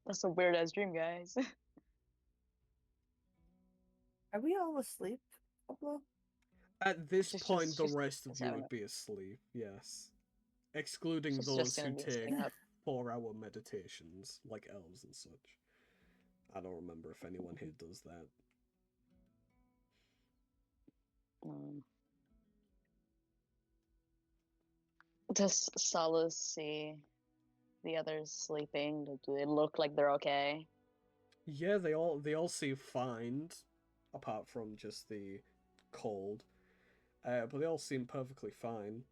That's a weird ass dream, guys. Are we all asleep, Pablo? At this She's point, just- the she's rest of just you having would be asleep, yes. Excluding She's those just who gonna be take sitting up. 4-hour meditations, like elves and such. I don't remember if anyone here does that. Does Solace see the others sleeping? Do they look like they're okay? Yeah, they all seem fine, apart from just the cold. But they all seem perfectly fine.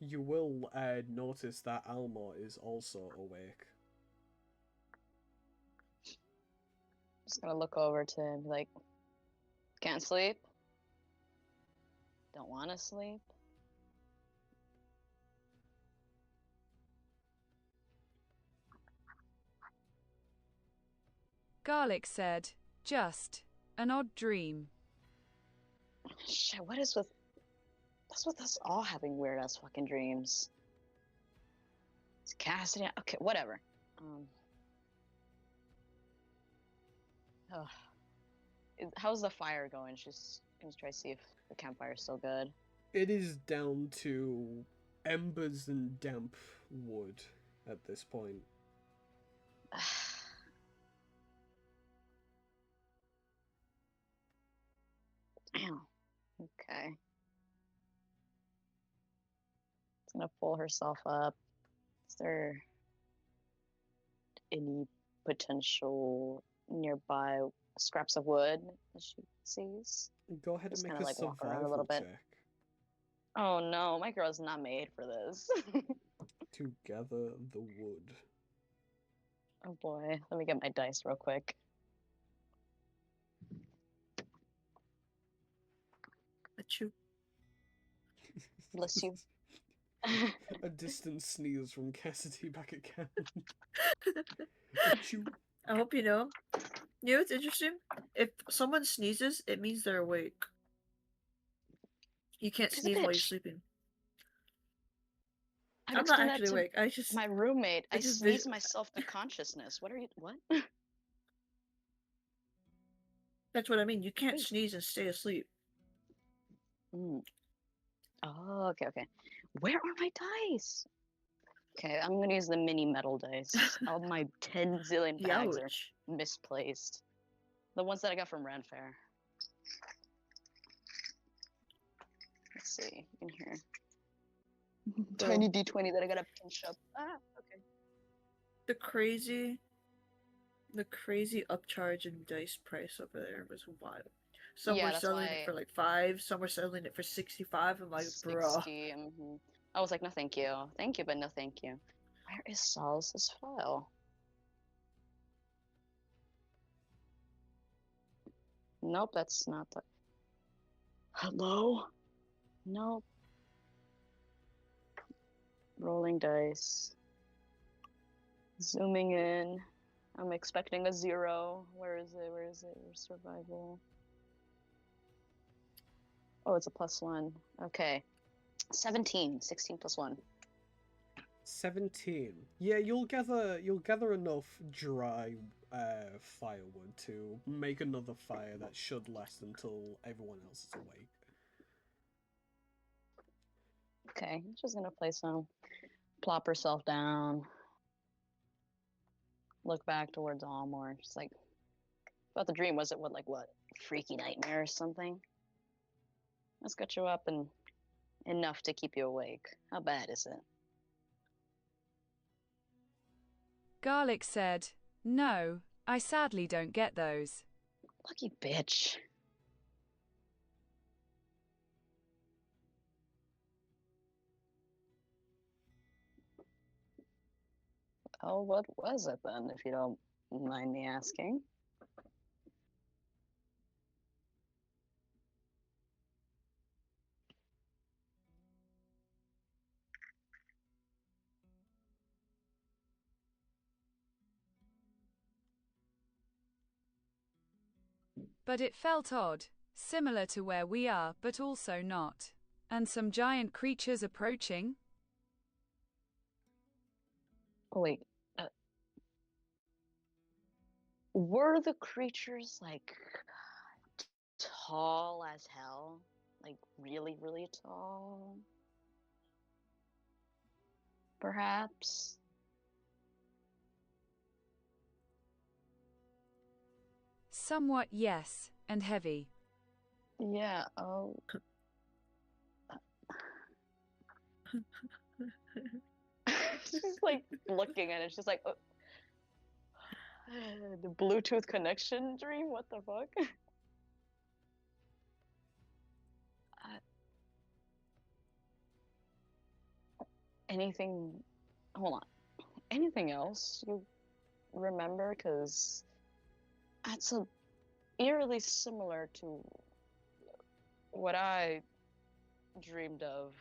You will notice that Alma is also awake. Just gonna look over to him, like, can't sleep? Don't wanna sleep? Garlic said, just an odd dream. Shit, what is with... What's with us all having weird ass fucking dreams? It's Cassidy. Okay, whatever. How's the fire going? She's gonna try to see if the campfire's still good. It is down to embers and damp wood at this point. Damn. Okay. She's gonna pull herself up. Is there any potential nearby scraps of wood that she sees? Go ahead and Just make kinda, a like, walk around a little survival bit. check Oh no, my girl's not made for this. to gather the wood. Oh boy, let me get my dice real quick. Achoo. Bless you. A distant sneeze from Cassidy back at camp. Achoo. I hope you know. You know what's interesting? If someone sneezes, it means they're awake. You can't She's a sneeze while you're bitch. sleeping. I've I'm not explained that actually to awake. I just my roommate. I just sneeze vis- myself to consciousness. What are you? What? that's what I mean. You can't Wait. sneeze and stay asleep. Mm. Oh, okay, okay. Where are my dice? Okay, I'm gonna use the mini metal dice. All my 10 zillion bags are Youch. misplaced. The ones that I got from Ren Fair. Let's see, you can hear. Tiny D20 that I gotta pinch up. Ah, okay. The crazy upcharge in dice price over there was wild. Some Yeah, were that's selling it why for like 5, some were selling it for 65. I'm like, bruh. 60. I was like, no, thank you. Thank you, but no, thank you. Where is Saul's file? Nope, that's not the. Hello? Nope. Rolling dice. Zooming in. I'm expecting a 0. Where is it? Where is it? Where's survival? Oh, it's a +1. Okay. 17. 16 plus 1. 17. Yeah, you'll gather enough dry firewood to make another fire that should last until everyone else is awake. Okay, just gonna play some. Plop herself down. Look back towards Almor. Just like, about the dream, was it what? Freaky nightmare or something? Let's get you up and enough to keep you awake. How bad is it? Garlic said, "No, I sadly don't get those." Lucky bitch. Oh, what was it then, if you don't mind me asking? But it felt odd, similar to where we are, but also not. And some giant creatures approaching? Oh, wait. Were the creatures, like, tall as hell? Like, really, really tall? Perhaps? Somewhat, yes, and heavy. Yeah, oh. She's like looking at it. She's like, the Bluetooth connection dream? What the fuck? Anything? Hold on. Anything else you remember? Because that's a eerily similar to what I dreamed of.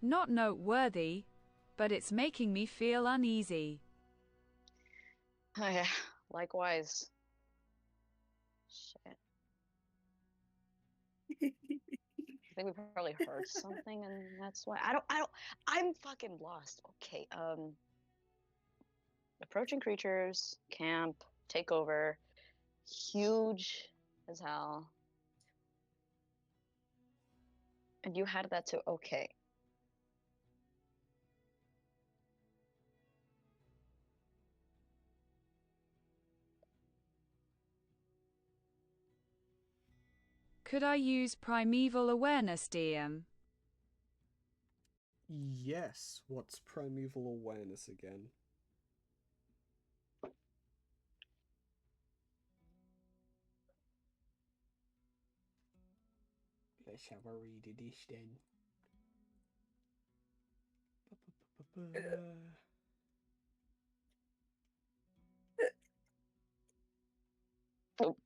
Not noteworthy, but it's making me feel uneasy. Oh, yeah, likewise. Shit. I think we probably heard something, and that's why I'm fucking lost. Okay, approaching creatures, camp, takeover, huge as hell. And you had that too. Okay. Could I use primeval awareness, DM? Yes, what's primeval awareness again? Let's have a read of this then. Oh,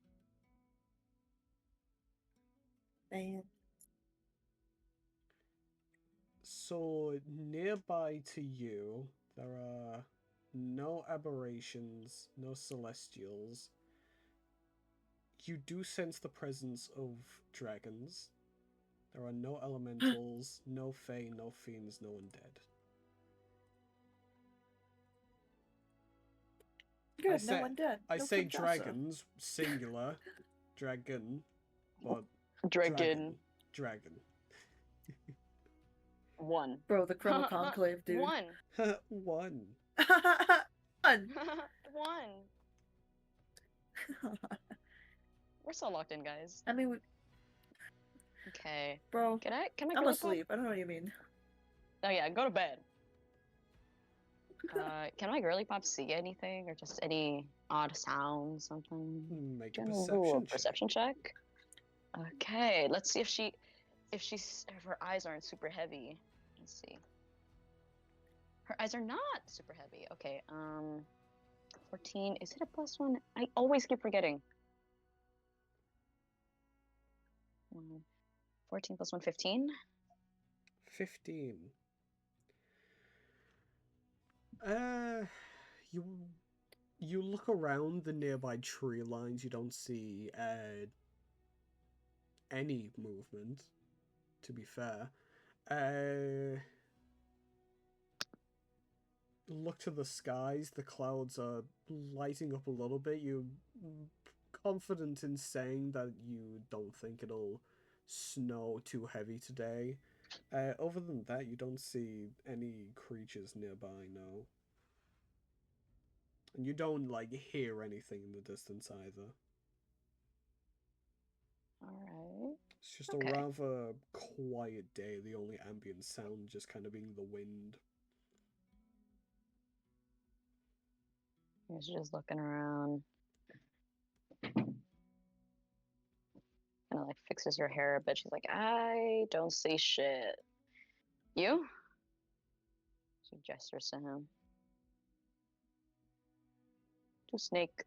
Man. So, nearby to you, there are no aberrations, no celestials. You do sense the presence of dragons. There are no elementals, no fae, no fiends, no undead. Good, say, no one dead. I No say Kinshasa. dragons, singular, dragon, but Dragon. dragon. One. Bro, the Chroma Conclave, dude. One. One. One. One. We're so locked in, guys. I mean, Okay. bro, Can I I'm girly pop? asleep. I don't know what you mean. Oh yeah, go to bed. Can my girly pop see anything or just any odd sounds, something? Make a Ooh, a perception check. perception check. Okay, let's see if her eyes aren't super heavy. Let's see. Her eyes are not super heavy. Okay, 14. Is it a +1? I always keep forgetting. 14 + 1, 15. 15. You you look around the nearby tree lines. You don't see any movement. To be fair, look to the skies. The clouds are lighting up a little bit. You're confident in saying that you don't think it'll snow too heavy today. Other than that, you don't see any creatures nearby, no. And you don't, like, hear anything in the distance either. Alright. It's just Okay. a rather quiet day, the only ambient sound just kind of being the wind. She's just looking around. Kind of like fixes her hair a bit. She's like, I don't see shit. You? She gestures to him. To Snake.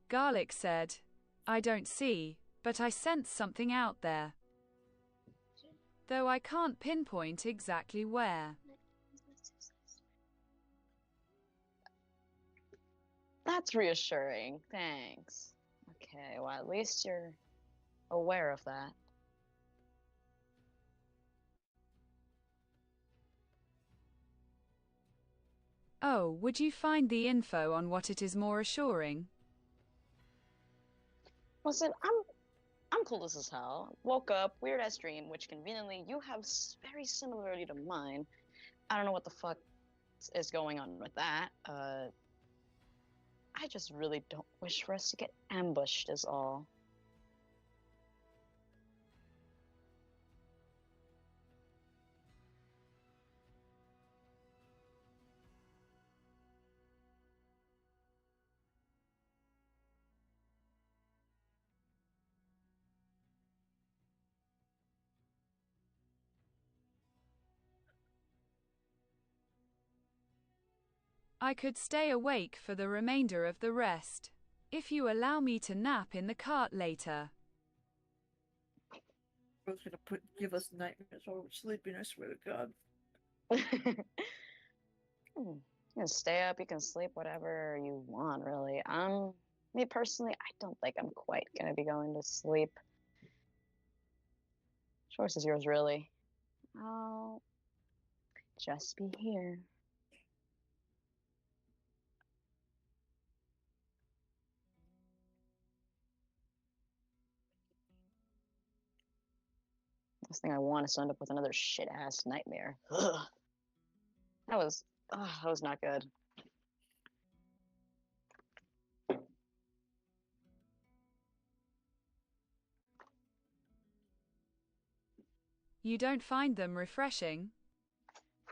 Garlic said, I don't see, but I sense something out there. Though I can't pinpoint exactly where. That's reassuring. Thanks. Okay, well, at least you're aware of that. Oh, would you find the info on what it is more assuring? Listen, I'm clueless as hell. Woke up, weird ass dream, which conveniently you have very similarly to mine. I don't know what the fuck is going on with that. I just really don't wish for us to get ambushed, is all. I could stay awake for the remainder of the rest. If you allow me to nap in the cart later. Bro's gonna give us nightmares while we're sleeping, I swear to God. You can stay up, you can sleep, whatever you want, really. Me personally, I don't think I'm quite gonna be going to sleep. Choice is yours, really. I'll just be here. Last thing I want is to end up with another shit ass nightmare. Ugh. That was not good. You don't find them refreshing?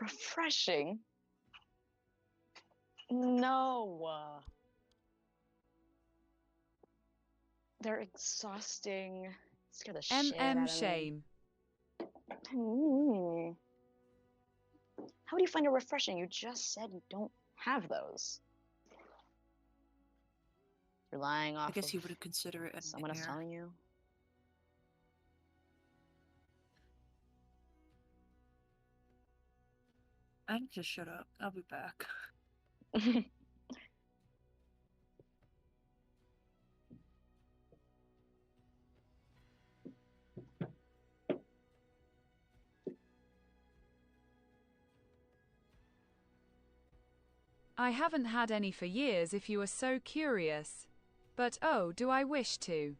Refreshing? No. They're exhausting. Scare the shit out of me. Shame. How do you find it refreshing? You just said you don't have those. Relying off I guess of you wouldn't consider it a someone else nightmare. telling you. I can just shut up. I'll be back. I haven't had any for years if you are so curious. But oh, do I wish to.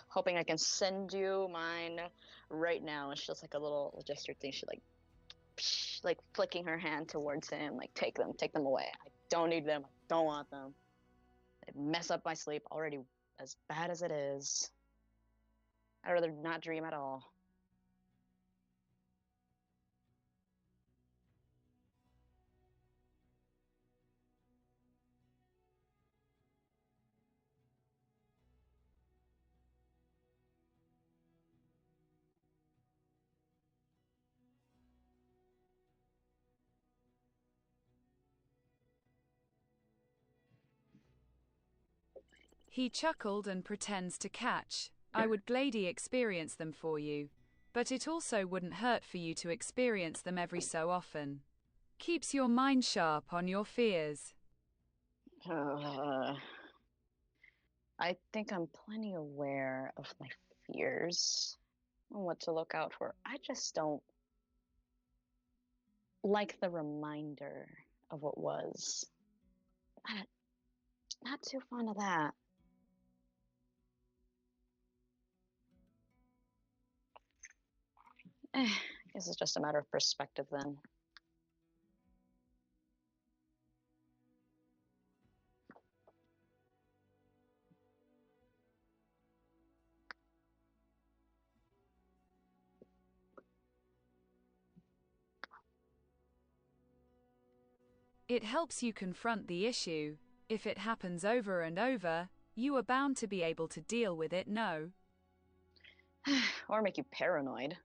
Hoping I can send you mine right now. It's just like a little gesture thing. She like flicking her hand towards him, like take them away. I don't need them. I don't want them. They mess up my sleep already as bad as it is. I'd rather not dream at all. He chuckled and pretends to catch. I would gladly experience them for you. But it also wouldn't hurt for you to experience them every so often. Keeps your mind sharp on your fears. I think I'm plenty aware of my fears and what to look out for. I just don't like the reminder of what was. Not too fond of that. I guess it's just a matter of perspective then. It helps you confront the issue. If it happens over and over, you are bound to be able to deal with it, no? Or make you paranoid.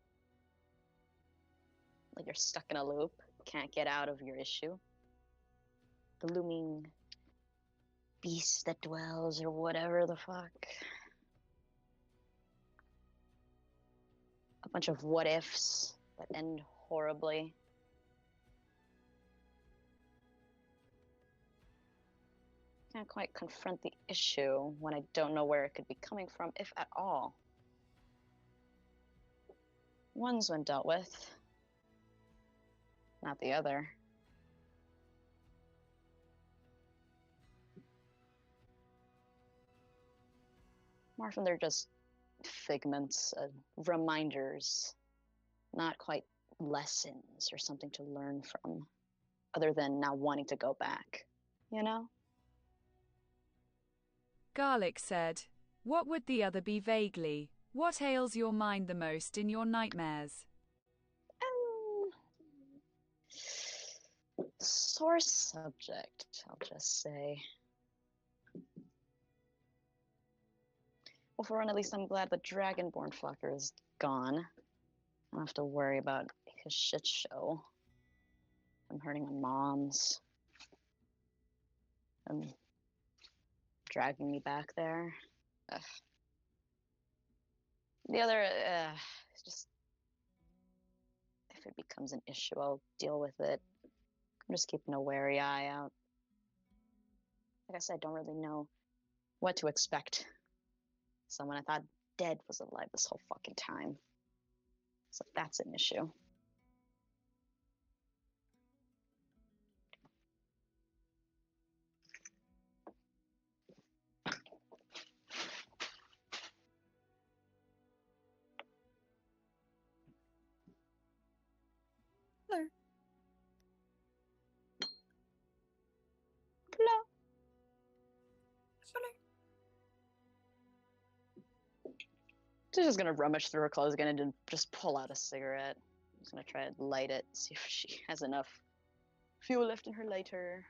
Like you're stuck in a loop, can't get out of your issue. The looming beast that dwells, or whatever the fuck. A bunch of what ifs that end horribly. Can't quite confront the issue when I don't know where it could be coming from, if at all. One's been dealt with, not the other. More often they're just figments, reminders, not quite lessons or something to learn from, other than now wanting to go back, you know? Garlic said, "What would the other be vaguely? What ails your mind the most in your nightmares?" Sore subject, I'll just say. Well, for one, at least I'm glad the Dragonborn fucker is gone. I don't have to worry about his shit show. I'm hurting my mom's. I'm dragging me back there. Ugh. The other, it's just, if it becomes an issue, I'll deal with it. I'm just keeping a wary eye out. Like I said, I don't really know what to expect. Someone I thought dead was alive this whole fucking time. So that's an issue. Hello. Hello. She's just gonna rummage through her clothes again and just pull out a cigarette. I'm just gonna try to light it, see if she has enough fuel left in her lighter.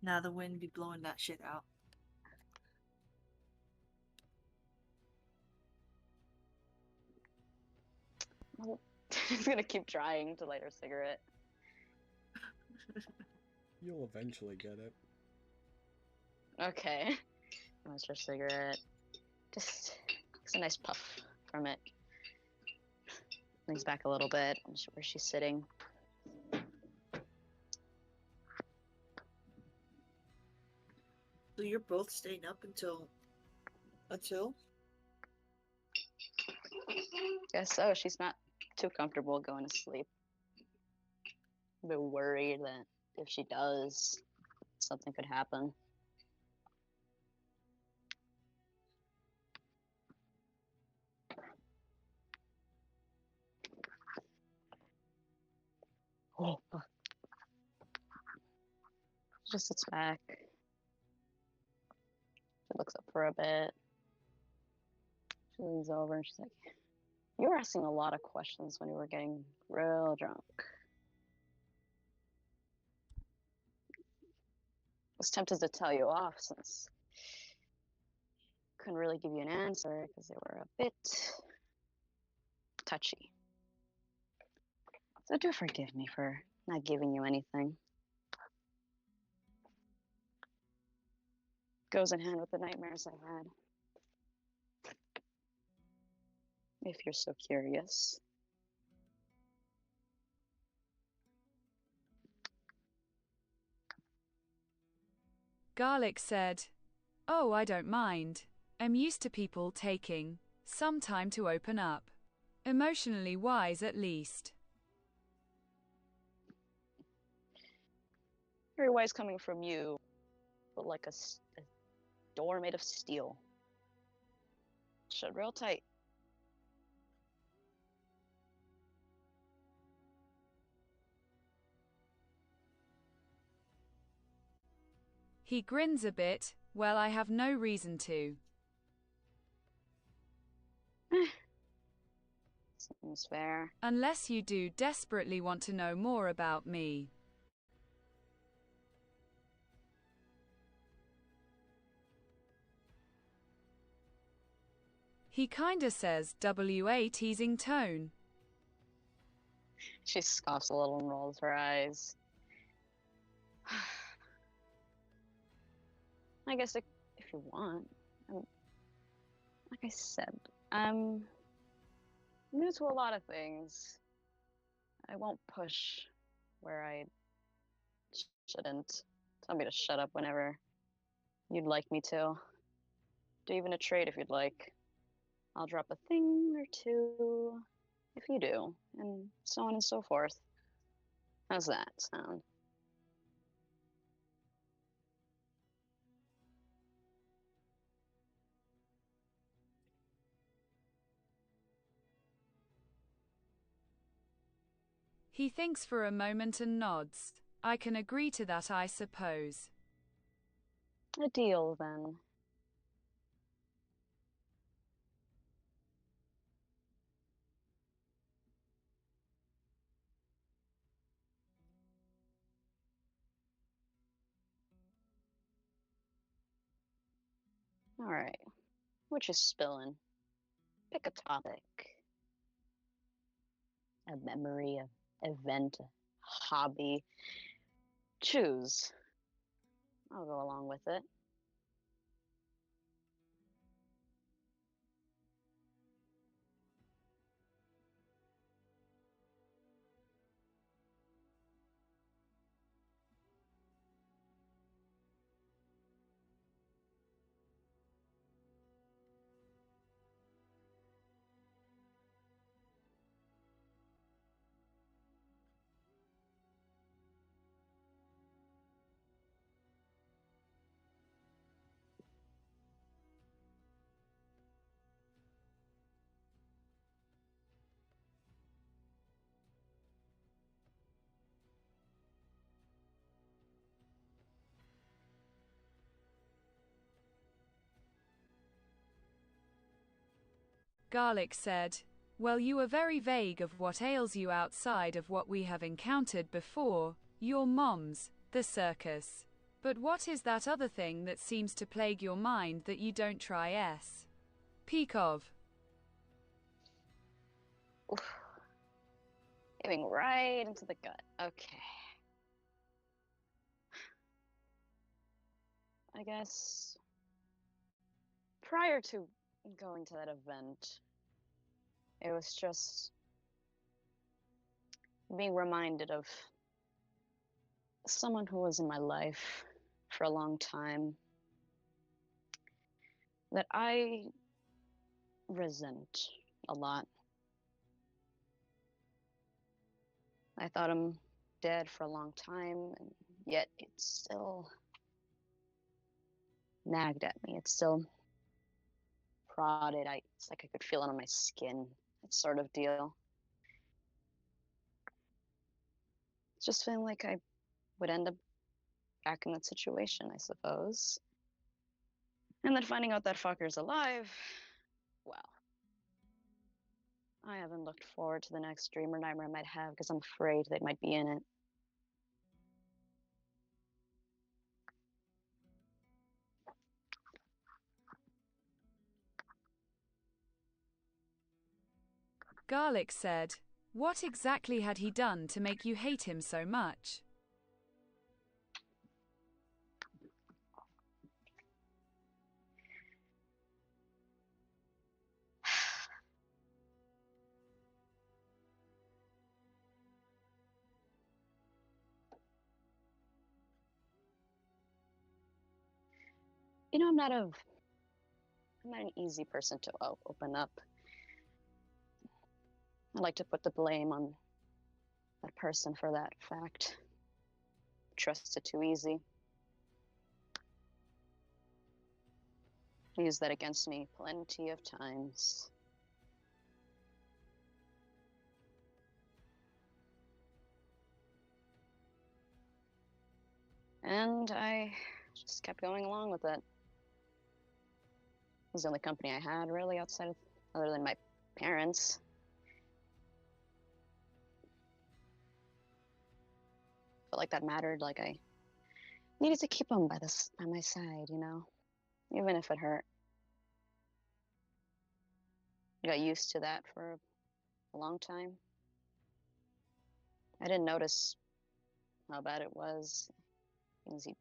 Now the wind be blowing that shit out. She's gonna keep trying to light her cigarette. You'll eventually get it. Okay. Lights her cigarette. Just takes a nice puff from it. Leans back a little bit where she's sitting. So you're both staying up until? Guess so. She's not too comfortable going to sleep. A bit worried that if she does, something could happen. Oh, fuck. She just sits back. She looks up for a bit. She leans over and she's like, "You were asking a lot of questions when you were getting real drunk. I was tempted to tell you off since I couldn't really give you an answer because they were a bit touchy. So do forgive me for not giving you anything." Goes in hand with the nightmares I had. If you're so curious. Garlic said, "Oh, I don't mind. I'm used to people taking some time to open up. Emotionally wise, at least." Very wise coming from you, but like a door made of steel. Shut real tight. He grins a bit. "Well, I have no reason to." Seems fair. "Unless you do desperately want to know more about me." He kinda says, "WA teasing tone." She scoffs a little and rolls her eyes. I guess if you want. Like I said, I'm new to a lot of things. I won't push where I shouldn't. Tell me to shut up whenever you'd like me to. Do even a trade if you'd like. I'll drop a thing or two if you do, and so on and so forth. How's that sound? He thinks for a moment and nods. "I can agree to that, I suppose." A deal, then. All right. What you spilling? Pick a topic. A memory, a event, a hobby. Choose. I'll go along with it. Garlic said, "Well, you are very vague of what ails you outside of what we have encountered before, your moms, the circus. But what is that other thing that seems to plague your mind that you don't try peek of?" Oof. Getting right into the gut. Okay. I guess prior to going to that event, it was just being reminded of someone who was in my life for a long time that I resent a lot. I thought him dead for a long time, and yet it still nagged at me. It still prodded. It's like I could feel it on my skin. That sort of deal. Just feeling like I would end up back in that situation, I suppose. And then finding out that fucker's alive, well, I haven't looked forward to the next dream or nightmare I might have because I'm afraid they might be in it. Garlic said, "What exactly had he done to make you hate him so much?" You know, I'm not an easy person to open up. I like to put the blame on that person for that fact. Trust it too easy. He used that against me plenty of times. And I just kept going along with it. It was the only company I had, really, other than my parents. Felt like that mattered, like I needed to keep them by my side, you know? Even if it hurt. I got used to that for a long time. I didn't notice how bad it was. Things he'd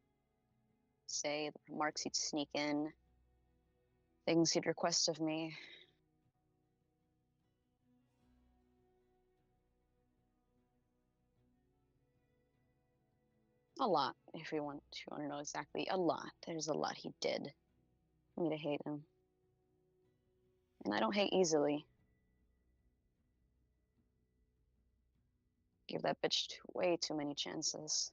say, the remarks he'd sneak in, things he'd request of me. A lot, if you want to know exactly. A lot. There's a lot he did for me to hate him. And I don't hate easily. Give that bitch way too many chances.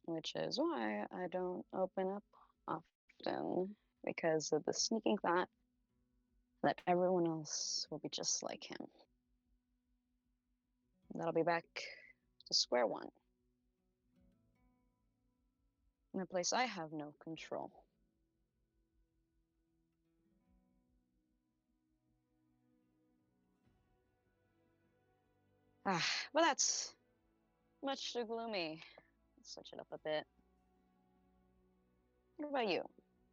Which is why I don't open up often, because of the sneaking thought that everyone else will be just like him. That'll be back to square one. In a place I have no control. But that's much too gloomy. Let's switch it up a bit. What about you?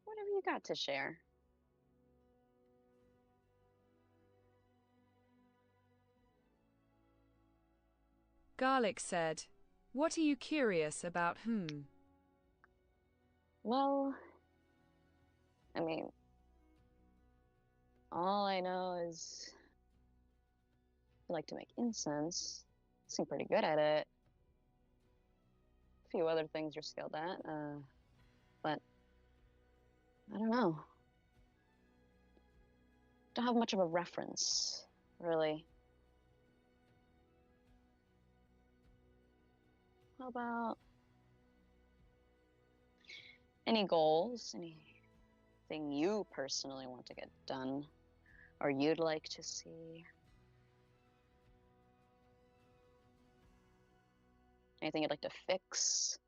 What have you got to share? Garlic said, "What are you curious about, Well, I mean, all I know is you like to make incense. You seem pretty good at it. A few other things you're skilled at, but I don't know. Don't have much of a reference, really. How about any goals? Anything you personally want to get done, or you'd like to see? Anything you'd like to fix?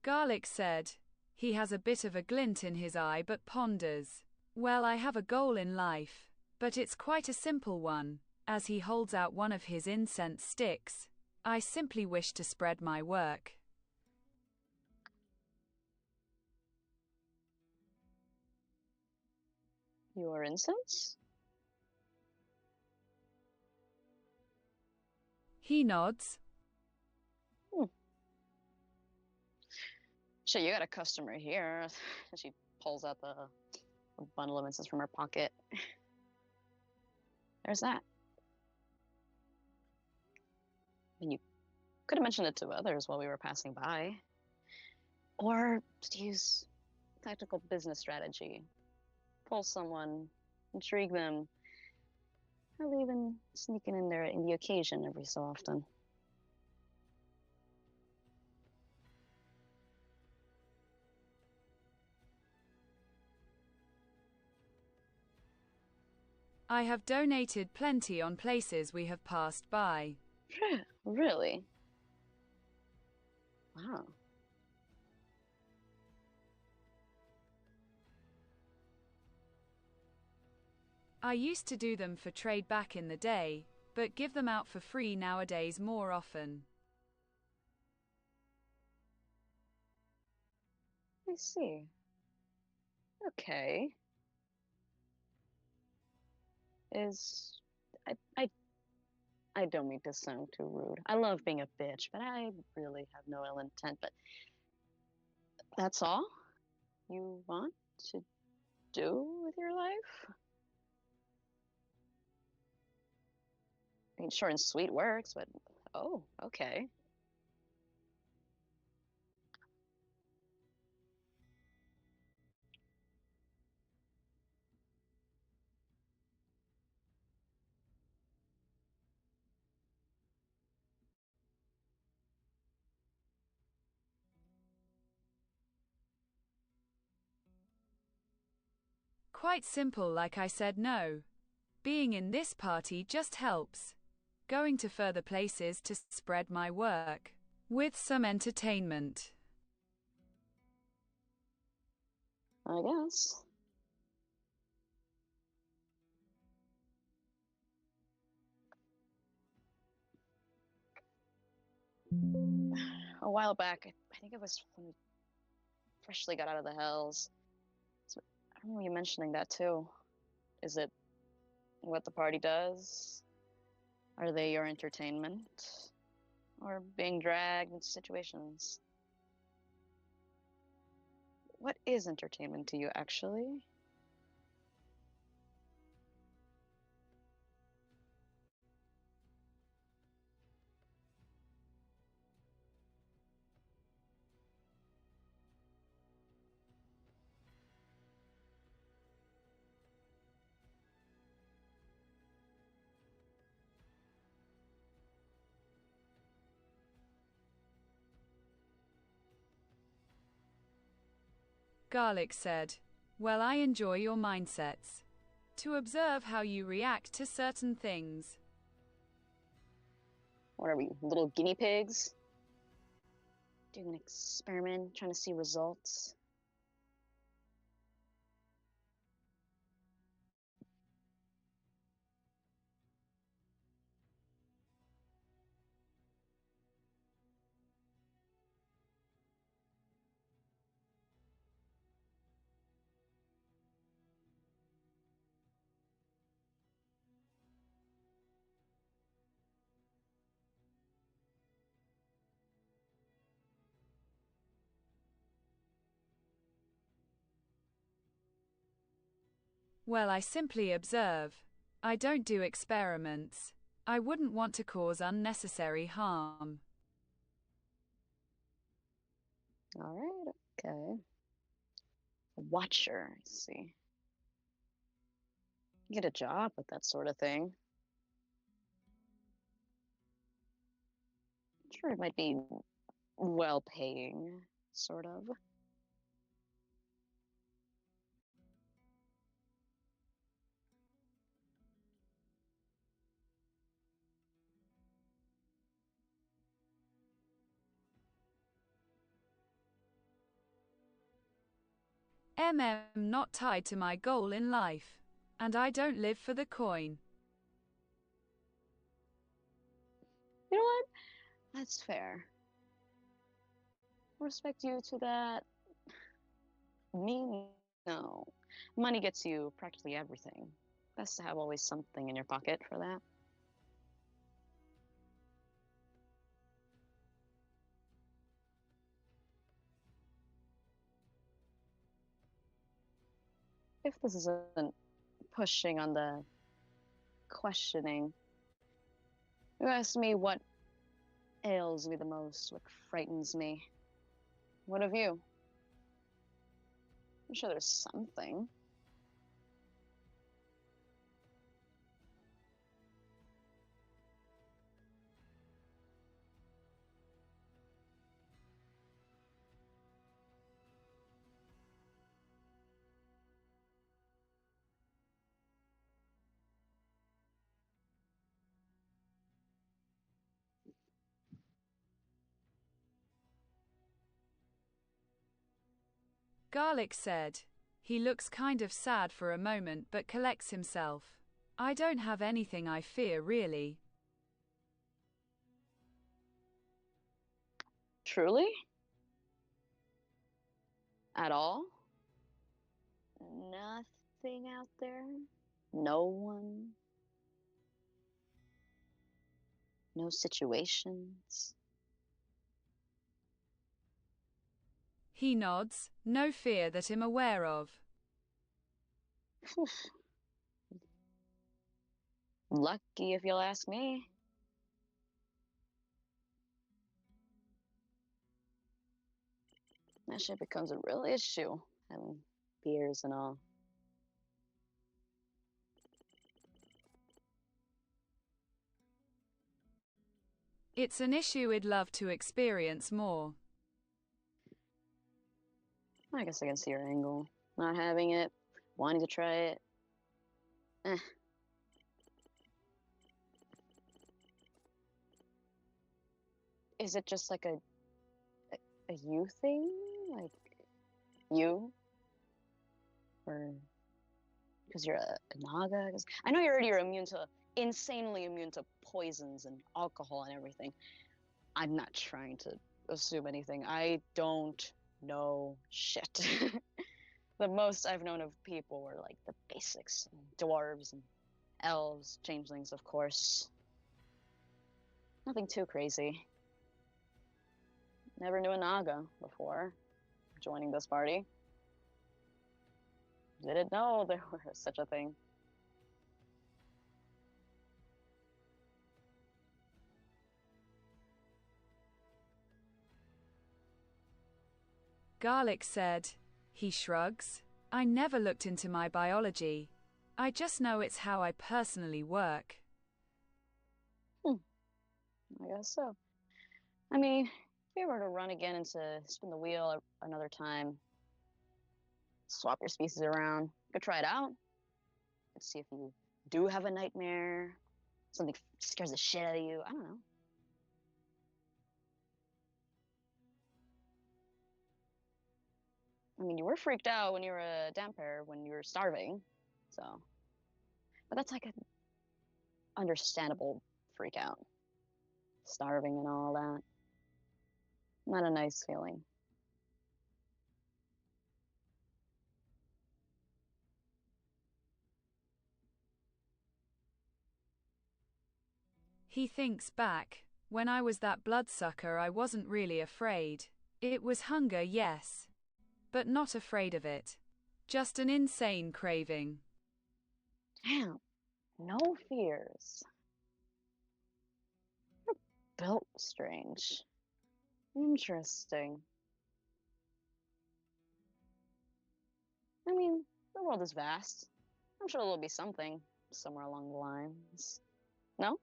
Garlic said. He has a bit of a glint in his eye but ponders. Well, I have a goal in life, but it's quite a simple one. As he holds out one of his incense sticks, I simply wish to spread my work. Your incense? He nods. Shit, you got a customer here. She pulls out the bundle of incense from her pocket. There's that. And you could have mentioned it to others while we were passing by. Or just use tactical business strategy. Pull someone, intrigue them. Probably even sneaking in there in the occasion every so often. I have donated plenty on places we have passed by. Really? Wow. I used to do them for trade back in the day, but give them out for free nowadays more often. I see. Okay. I don't mean to sound too rude. I love being a bitch, but I really have no ill intent. But that's all you want to do with your life? I mean, short and sweet works, but oh, okay. Quite simple, like I said, no. Being in this party just helps. Going to further places to spread my work. With some entertainment. I guess. A while back, I think it was when we freshly got out of the hells. So, I remember you mentioning that too. Is it what the party does? Are they your entertainment? Or being dragged into situations? What is entertainment to you, actually? Garlic said. Well, I enjoy your mindsets. To observe how you react to certain things. What are we, little guinea pigs? Doing an experiment, trying to see results? Well, I simply observe. I don't do experiments. I wouldn't want to cause unnecessary harm. Alright, okay. A watcher, I see. You get a job with that sort of thing. Sure, it might be well paying, sort of. not tied to my goal in life. And I don't live for the coin. You know what? That's fair. Respect you to that. Me, no. Money gets you practically everything. Best to have always something in your pocket for that. If this isn't pushing on the questioning, you asked me what ails me the most, what frightens me. What of you? I'm sure there's something. Garlic said. He looks kind of sad for a moment but collects himself. I don't have anything I fear, really. Truly? At all? Nothing out there? No one? No situations? He nods, no fear that I'm aware of. Lucky if you'll ask me. That shit becomes a real issue, having beers and all. It's an issue I'd love to experience more. I guess I can see your angle. Not having it, wanting to try it. Eh. Is it just like a you thing? Like you? Or because you're a Naga? 'Cause I know you're immune to, insanely immune to poisons and alcohol and everything. I'm not trying to assume anything. I don't know shit. The most I've known of people were like the basics. Dwarves and elves, changelings, of course. Nothing too crazy. Never knew a Naga before joining this party. Didn't know there was such a thing. Garlic said. He shrugs. I never looked into my biology. I just know it's how I personally work. I guess so. I mean, if you were to run again and to spin the wheel another time, swap your species around, go try it out. Let's see if you do have a nightmare, something scares the shit out of you. I don't know. I mean, you were freaked out when you were a damper, when you were starving, so. But that's like an understandable freak out. Starving and all that. Not a nice feeling. He thinks back. When I was that bloodsucker, I wasn't really afraid. It was hunger, yes. But not afraid of it. Just an insane craving. Damn, no fears. You're built strange. Interesting. I mean, the world is vast. I'm sure there'll be something somewhere along the lines. No?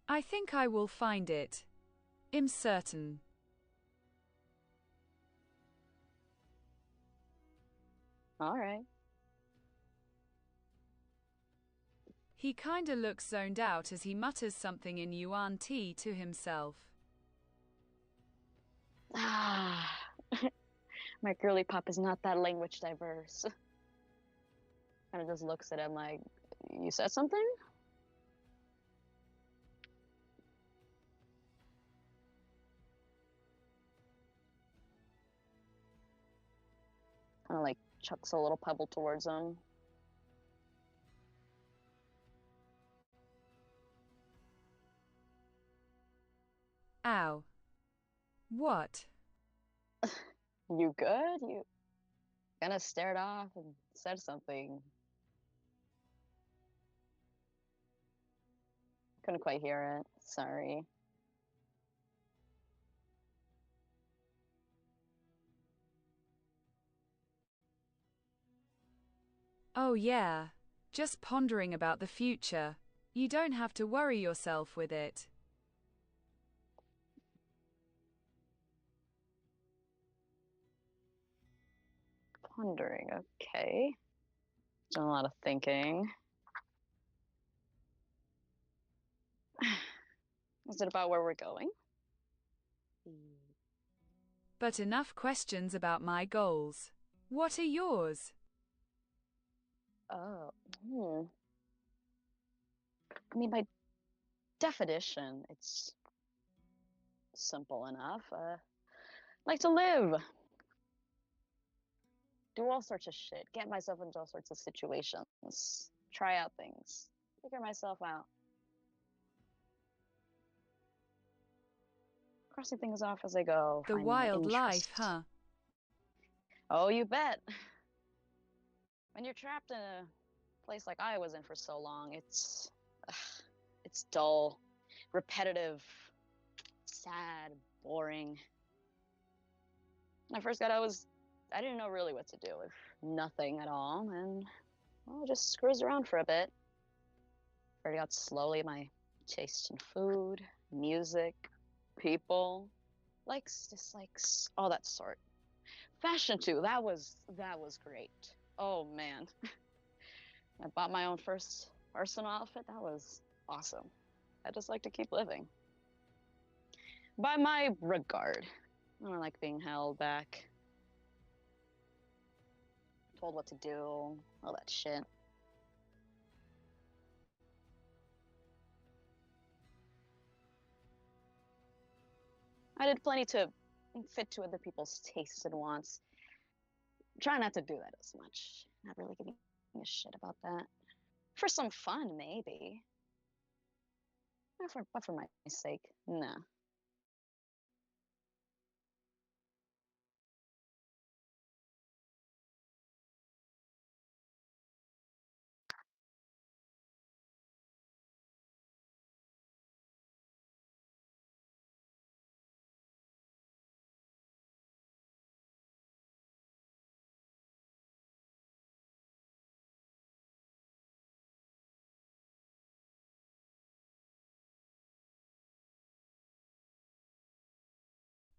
I think I will find it. I'm certain. All right. He kinda looks zoned out as he mutters something in Yuan Ti to himself. Ah, my girly pop is not that language diverse. Kind of just looks at him like, you said something? Kind of like chucks a little pebble towards him. Ow. What? You good? You kind of stared off and said something. Couldn't quite hear it. Sorry. Oh yeah. Just pondering about the future. You don't have to worry yourself with it. Pondering, okay. Done a lot of thinking. Is it about where we're going? But enough questions about my goals. What are yours? Oh, I mean, by definition, it's simple enough. Like to live, do all sorts of shit, get myself into all sorts of situations, try out things, figure myself out. Crossing things off as I go. The Find my wild life, interest. huh? Oh, you bet. When you're trapped in a place like I was in for so long, it's dull, repetitive, sad, boring. When I first got out, I didn't know really what to do with nothing at all, and well, I just cruised around for a bit. Figured out slowly my taste in food, music, people, likes, dislikes, all that sort. Fashion too. That was great. Oh man, I bought my own first Arsenal outfit. That was awesome. I just like to keep living. By my regard, I don't like being held back, told what to do, all that shit. I did plenty to fit to other people's tastes and wants. Try not to do that as much. Not really giving a shit about that. For some fun, maybe. But for my sake, nah.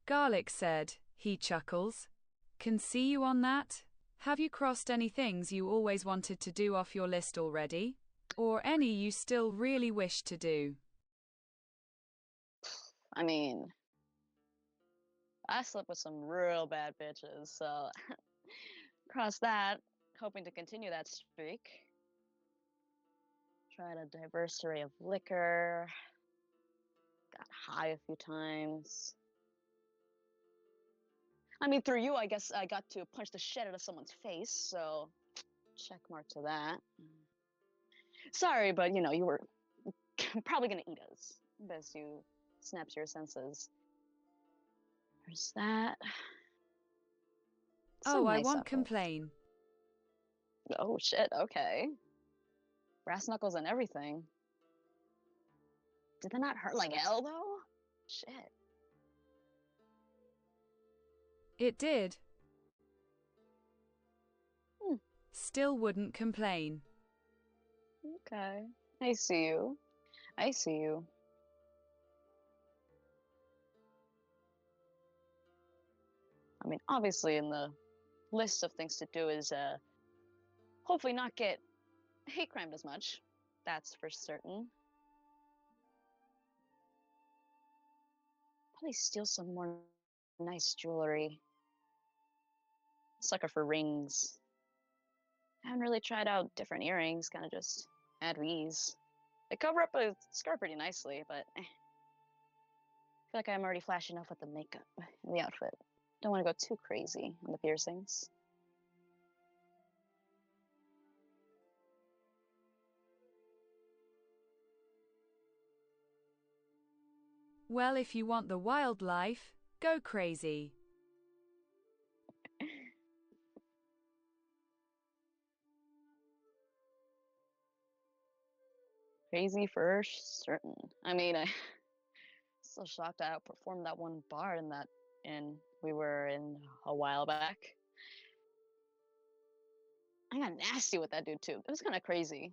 Garlic said, he chuckles. Can see you on that? Have you crossed any things you always wanted to do off your list already? Or any you still really wish to do? I mean, I slept with some real bad bitches, so cross that, hoping to continue that streak. Tried a diverse array of liquor, got high a few times. I mean, through you, I guess I got to punch the shit out of someone's face, so check mark to that. Sorry, but you were probably gonna eat us. Best you snaps your senses. There's that. Oh, Some I nice won't apples. complain. Oh shit, okay. Brass knuckles and everything. Did that not hurt like hell though? Shit. It did. Hmm. Still wouldn't complain. Okay. I see you. I see you. I mean, obviously in the list of things to do is hopefully not get hate crimed as much. That's for certain. Probably steal some more nice jewelry. Sucker for rings. I haven't really tried out different earrings, kind of just add ease. They cover up a scar pretty nicely, but I feel like I'm already flashy enough with the makeup and the outfit. Don't want to go too crazy on the piercings. Well, if you want the wildlife, go crazy. Crazy for certain. I mean, I still shocked I outperformed that one bar in that inn we were in a while back. I got nasty with that dude too. It was kind of crazy.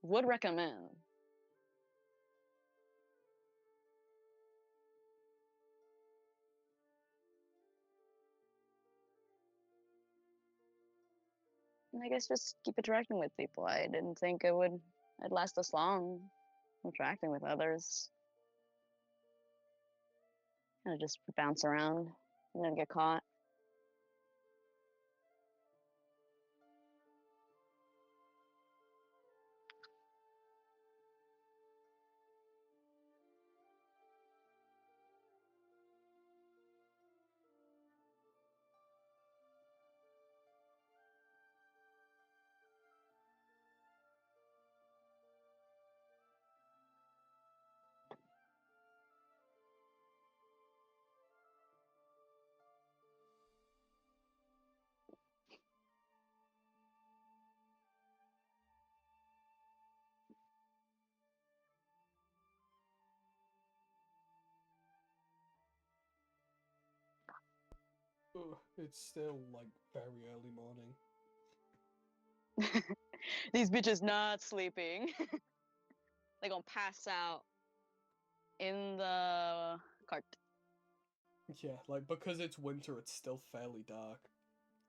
Would recommend. And I guess just keep interacting with people. I didn't think I'd last this long interacting with others. Kind of just bounce around and then get caught. Ugh, it's still like very early morning. These bitches not sleeping. They gonna pass out in the cart. Yeah, like because it's winter, it's still fairly dark.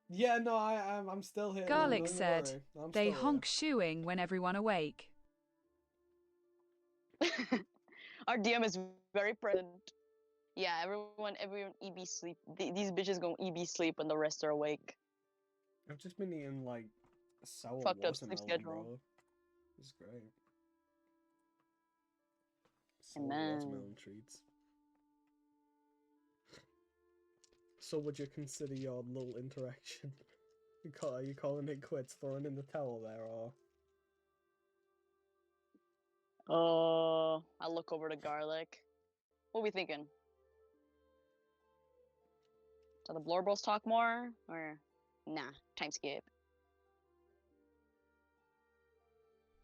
Yeah, no, I'm still here. Garlic Don't you said, worry. I'm they still honk shooing when everyone awake. Our DM is very present. Yeah, everyone EB sleep. These bitches gonna EB sleep when the rest are awake. here. I've just been eating like sour Fucked up sleep watermelon, schedule. bro. It's great. Sour Amen. watermelon treats. So would you consider your little interaction? Are you calling it quits, throwing in the towel there, or? I look over to Garlic. What we thinking? Do the Blorbos talk more, or nah? Time skip.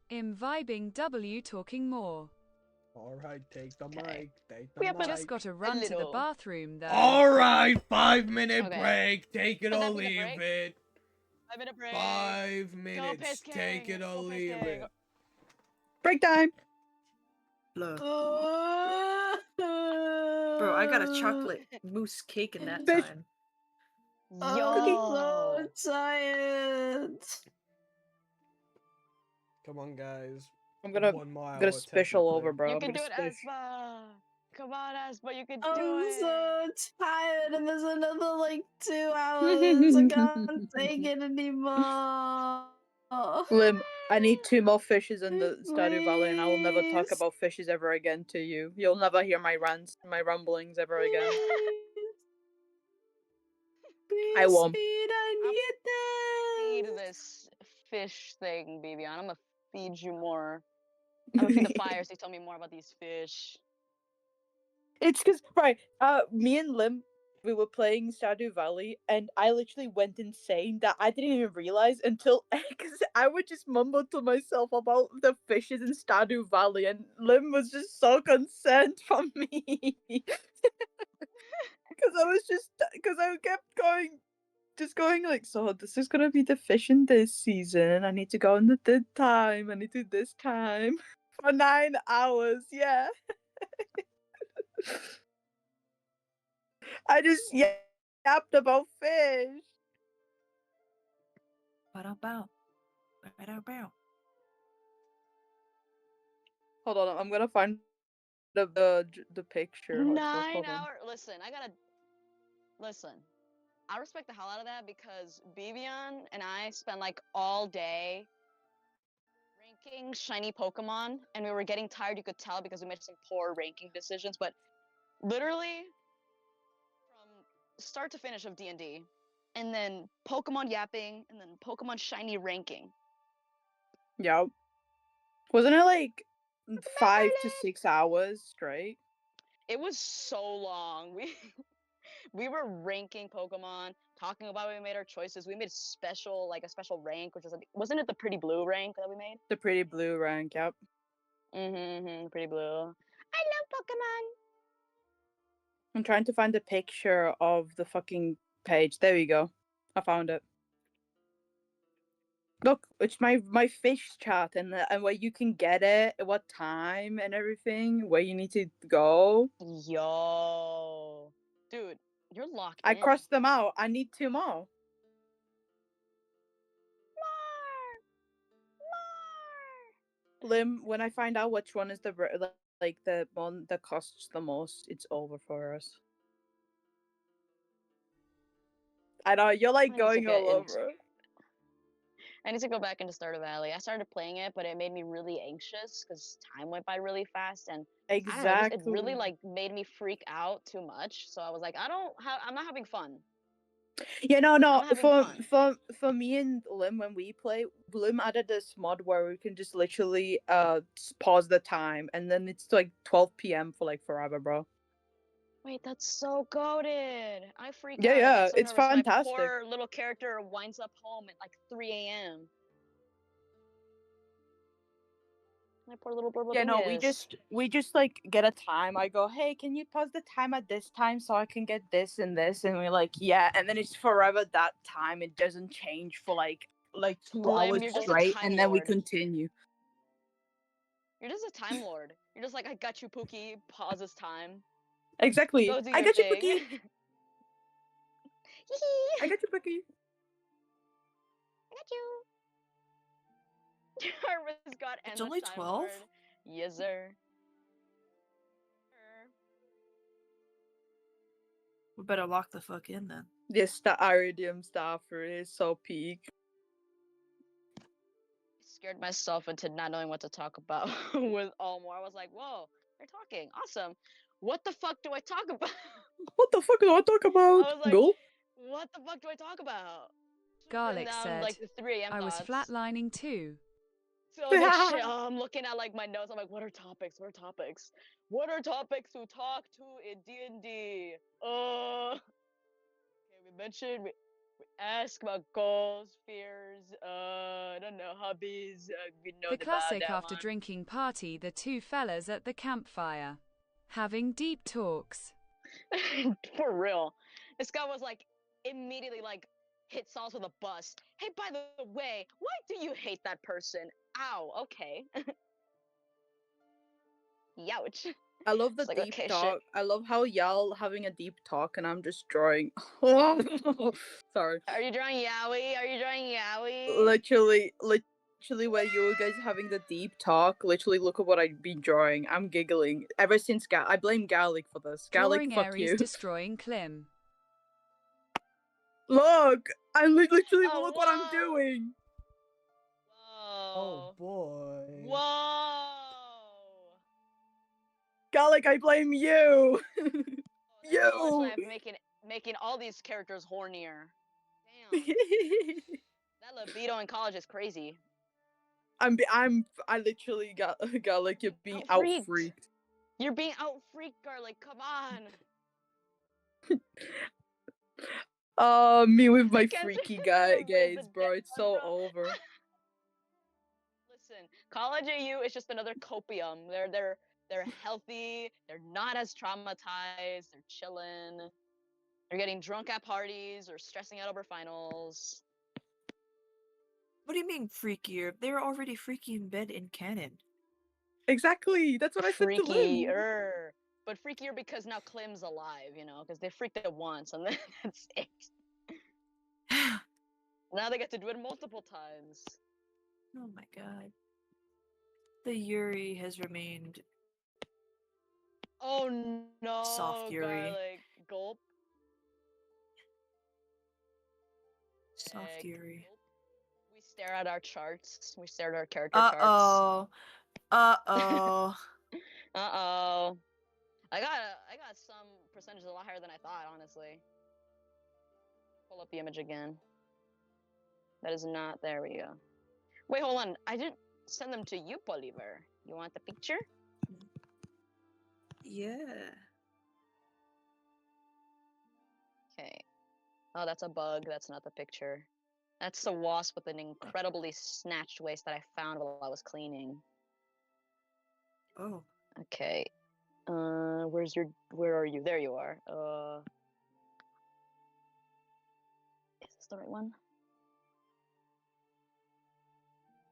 Imbibing W talking more. Alright, take the Okay. mic, take We the have mic. Just got to run to the little. bathroom though. Alright, 5-minute Okay. break, take it Does or that mean a leave break? it. 5-minute break. 5 Go minutes, piss take king. it or Go piss leave king. it. Break time. Look, Bro, bro, I got a chocolate mousse cake in that Fish. time. I'm so tired. Come on, guys. I'm gonna One more get a hour, special over, technically. bro. You I'm can gonna do it, spish. Aspa. Come on, Aspa. You can do I'm it. so tired, and there's another like 2 hours. I can't take it anymore. Lim, I need 2 more fishes in the Stardew Valley, and I will never talk Please. about fishes ever again to you. You'll never hear my rants, my rumblings ever again. Please, I won't. Speed, I Feed need this. this fish thing, baby. I'm gonna feed you more. I'm gonna feed the fire so you tell me more about these fish. It's because me and Lim, we were playing Stardew Valley, and I literally went insane that I didn't even realize until because I would just mumble to myself about the fishes in Stardew Valley, and Lim was just so concerned for me because I kept going like, so this is gonna be the fishing this season. I need to go on the third time. I need to do this time for 9 hours. Yeah. I just yapped about fish. Ba-da-bow. Ba-da-bow. Hold on, I'm gonna find the picture. Hold on. 9 hour. Listen, I gotta listen. I respect the hell out of that because Bibian and I spent like all day ranking shiny Pokemon, and we were getting tired. You could tell because we made some poor ranking decisions. But literally, from start to finish of D&D, and then Pokemon yapping, and then Pokemon shiny ranking. Yeah. Wasn't it like Welcome back, 5 to 6 hours straight? It was so long. We were ranking Pokemon, talking about how we made our choices. We made a special rank, which was wasn't it the Pretty Blue rank that we made? The pretty blue rank, yep. Pretty Blue. I love Pokemon. I'm trying to find a picture of the fucking page. There we go. I found it. Look, it's my fish chat and where you can get it, what time and everything, where you need to go. Yo, dude, you're locked I in. crossed them out. I need 2 more. More. Lim, when I find out which one is like the one that costs the most, it's over for us. I know you're like I need to going get all into- over it. I need to go back into Stardew Valley. I started playing it, but it made me really anxious because time went by really fast, and I don't know, Exactly. it really like made me freak out too much. So I was like, I'm not having fun. Yeah, no. I'm having fun. For me and Lim, when we play, Lim added this mod where we can just literally pause the time, and then it's like 12 p.m. for like forever, bro. Wait, that's so goated. I freak Yeah, out. I yeah, get so it's nervous. My fantastic. poor little character winds up home at like 3 a.m. My poor little Yeah, no, Burbadingus. we just like get a time. I go, hey, can you pause the time at this time so I can get this and this? And we're like, yeah, and then it's forever that time. It doesn't change for like 2 hours Lim, you're just a straight, time and then we lord. continue. You're just a time lord. You're just like, I got you, Pookie. Pauses time. Exactly. Go do I your got you, thing. Pookie. I got you, Pookie. I got you. Harvest God and It's the only Time 12? Lord. Yes, sir. We better lock the fuck in then. This the Iridium Staffer is so peak. Scared myself into not knowing what to talk about with Allmore. I was like, whoa, they're talking. Awesome. What the fuck do I talk about? What the fuck do I talk about? I was like, Go. what the fuck do I talk about? Garlic Down said, like the 3 a.m. I was thoughts. flatlining too. So I was like, shit, I'm looking at like my notes. I'm like, what are topics? What are topics? What are topics to talk to in D&D? Okay, we mentioned, we ask about goals, fears, I don't know, hobbies. We know The about classic that after one. drinking party, the two fellas at the campfire. Having deep talks. For real. This guy was like, immediately like, hit Sauce with a bus. Hey, by the way, why do you hate that person? Ow, okay. Youch. I love the It's like, deep okay, talk. shit. I love how y'all having a deep talk and I'm just drawing. Sorry. Are you drawing yaoi? Are you drawing yaoi? Literally, where you guys having the deep talk. Literally, look at what I've been drawing. I'm giggling ever since I blame Garlic for this. Garlic, Drawing fuck Aries you. destroying Klim. Look, I literally Oh, look what I'm whoa. doing. Oh Whoa. boy. Whoa. Garlic, I blame you. That's all You. I'm making all these characters hornier. Damn. That libido in college is crazy. I literally got Garlic. You're being out Out-freaked. freaked. You're being out freaked, Garlic. Come on. Me with my Can't freaky raise gaze, the bro. dead It's one, so bro. over. Listen, college AU is just another copium. They're healthy. They're not as traumatized. They're chilling. They're getting drunk at parties or stressing out over finals. What do you mean freakier? They're already freaky in bed in canon. Exactly. That's what I said to Lynn. Freakier. But freakier because now Klim's alive, you know, because they freaked it once and then that's it. Now they get to do it multiple times. Oh my god. The Yuri has remained Oh no, Soft Yuri. garlic. Gulp. soft Egg. Yuri. Gulp. We stare at our charts. We stare at our character Uh charts. oh. Uh oh. Uh-oh. I got some percentage a lot higher than I thought, honestly. Pull up the image again. That is not, there we go. Wait, hold on. I didn't send them to you, Bolivar. You want the picture? Yeah. Okay. Oh, that's a bug. That's not the picture. That's the wasp with an incredibly snatched waist that I found while I was cleaning. Oh. Okay. Where are you? There you are. Is this the right one?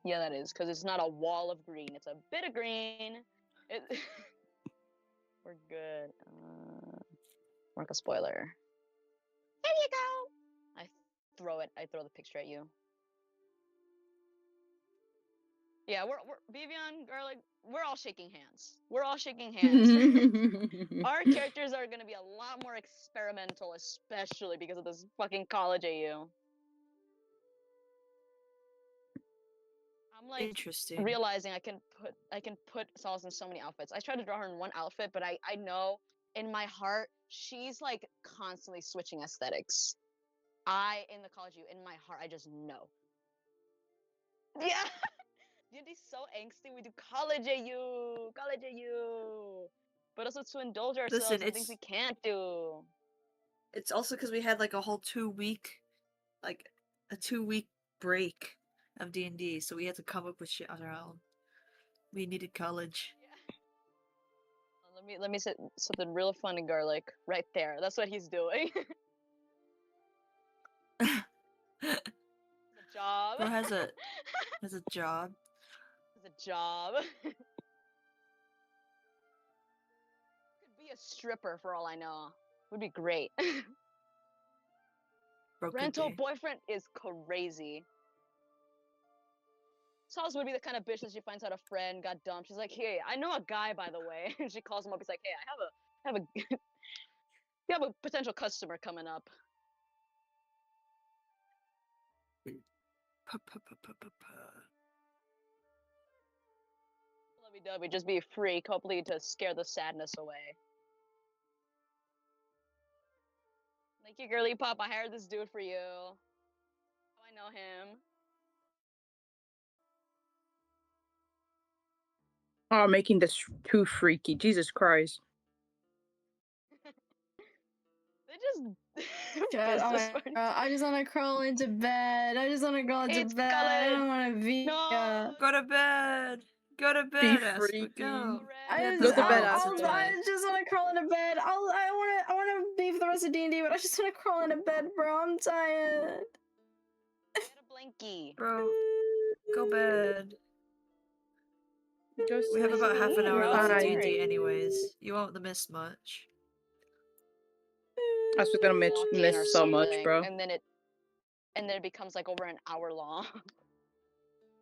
Yeah, that is, because it's not a wall of green. It's a bit of green. It... We're good. Mark a spoiler. There you go! I throw the picture at you. Yeah, we're Vivian, Garlic, we're all shaking hands. We're all shaking hands. Our characters are gonna be a lot more experimental, especially because of this fucking college AU. I'm like Interesting. realizing I can put Solace in so many outfits. I tried to draw her in one outfit, but I know in my heart she's like constantly switching aesthetics. In the college AU, in my heart, I just know. Yeah. D&D's so angsty. We do college AU, but also to indulge ourselves Listen, in things we can't do. It's also because we had like a whole 2 week, like a 2 week break of D&D, so we had to come up with shit on our own. We needed college. Let me say something real fun and garlic right there. That's what he's doing. It's a job. Bro has a job. It's a job. Could be a stripper for all I know. Would be great. Bro could Rental be. boyfriend is crazy. Sals would be the kind of bitch that she finds out a friend got dumped. She's like, "Hey, I know a guy, by the way." And she calls him up. He's like, "Hey, I have a you have a potential customer coming up." Lovey-dovey, just be a freak, hopefully to scare the sadness away. Thank you, girly pop. I hired this dude for you. Oh, I know him. Oh, making this too freaky. Jesus Christ. They just God, pissed oh us my for God, I just want to crawl into bed. I just want to crawl into It's bed. I Cullen. don't want to be. No. Go to bed. Go to Be bed, Aspa. freaky. Go. I We have just, Go the to bed, world Aspa. I tonight. just want to crawl into bed. I want to be for the rest of D&D, but I just want to crawl into bed, bro. I'm tired. Get a blankie. Bro, go bed. Just We have about half an hour left of Bye. D&D anyways. You won't miss much. I was gonna Walking miss or so much, something, bro. and then it becomes like over an hour long.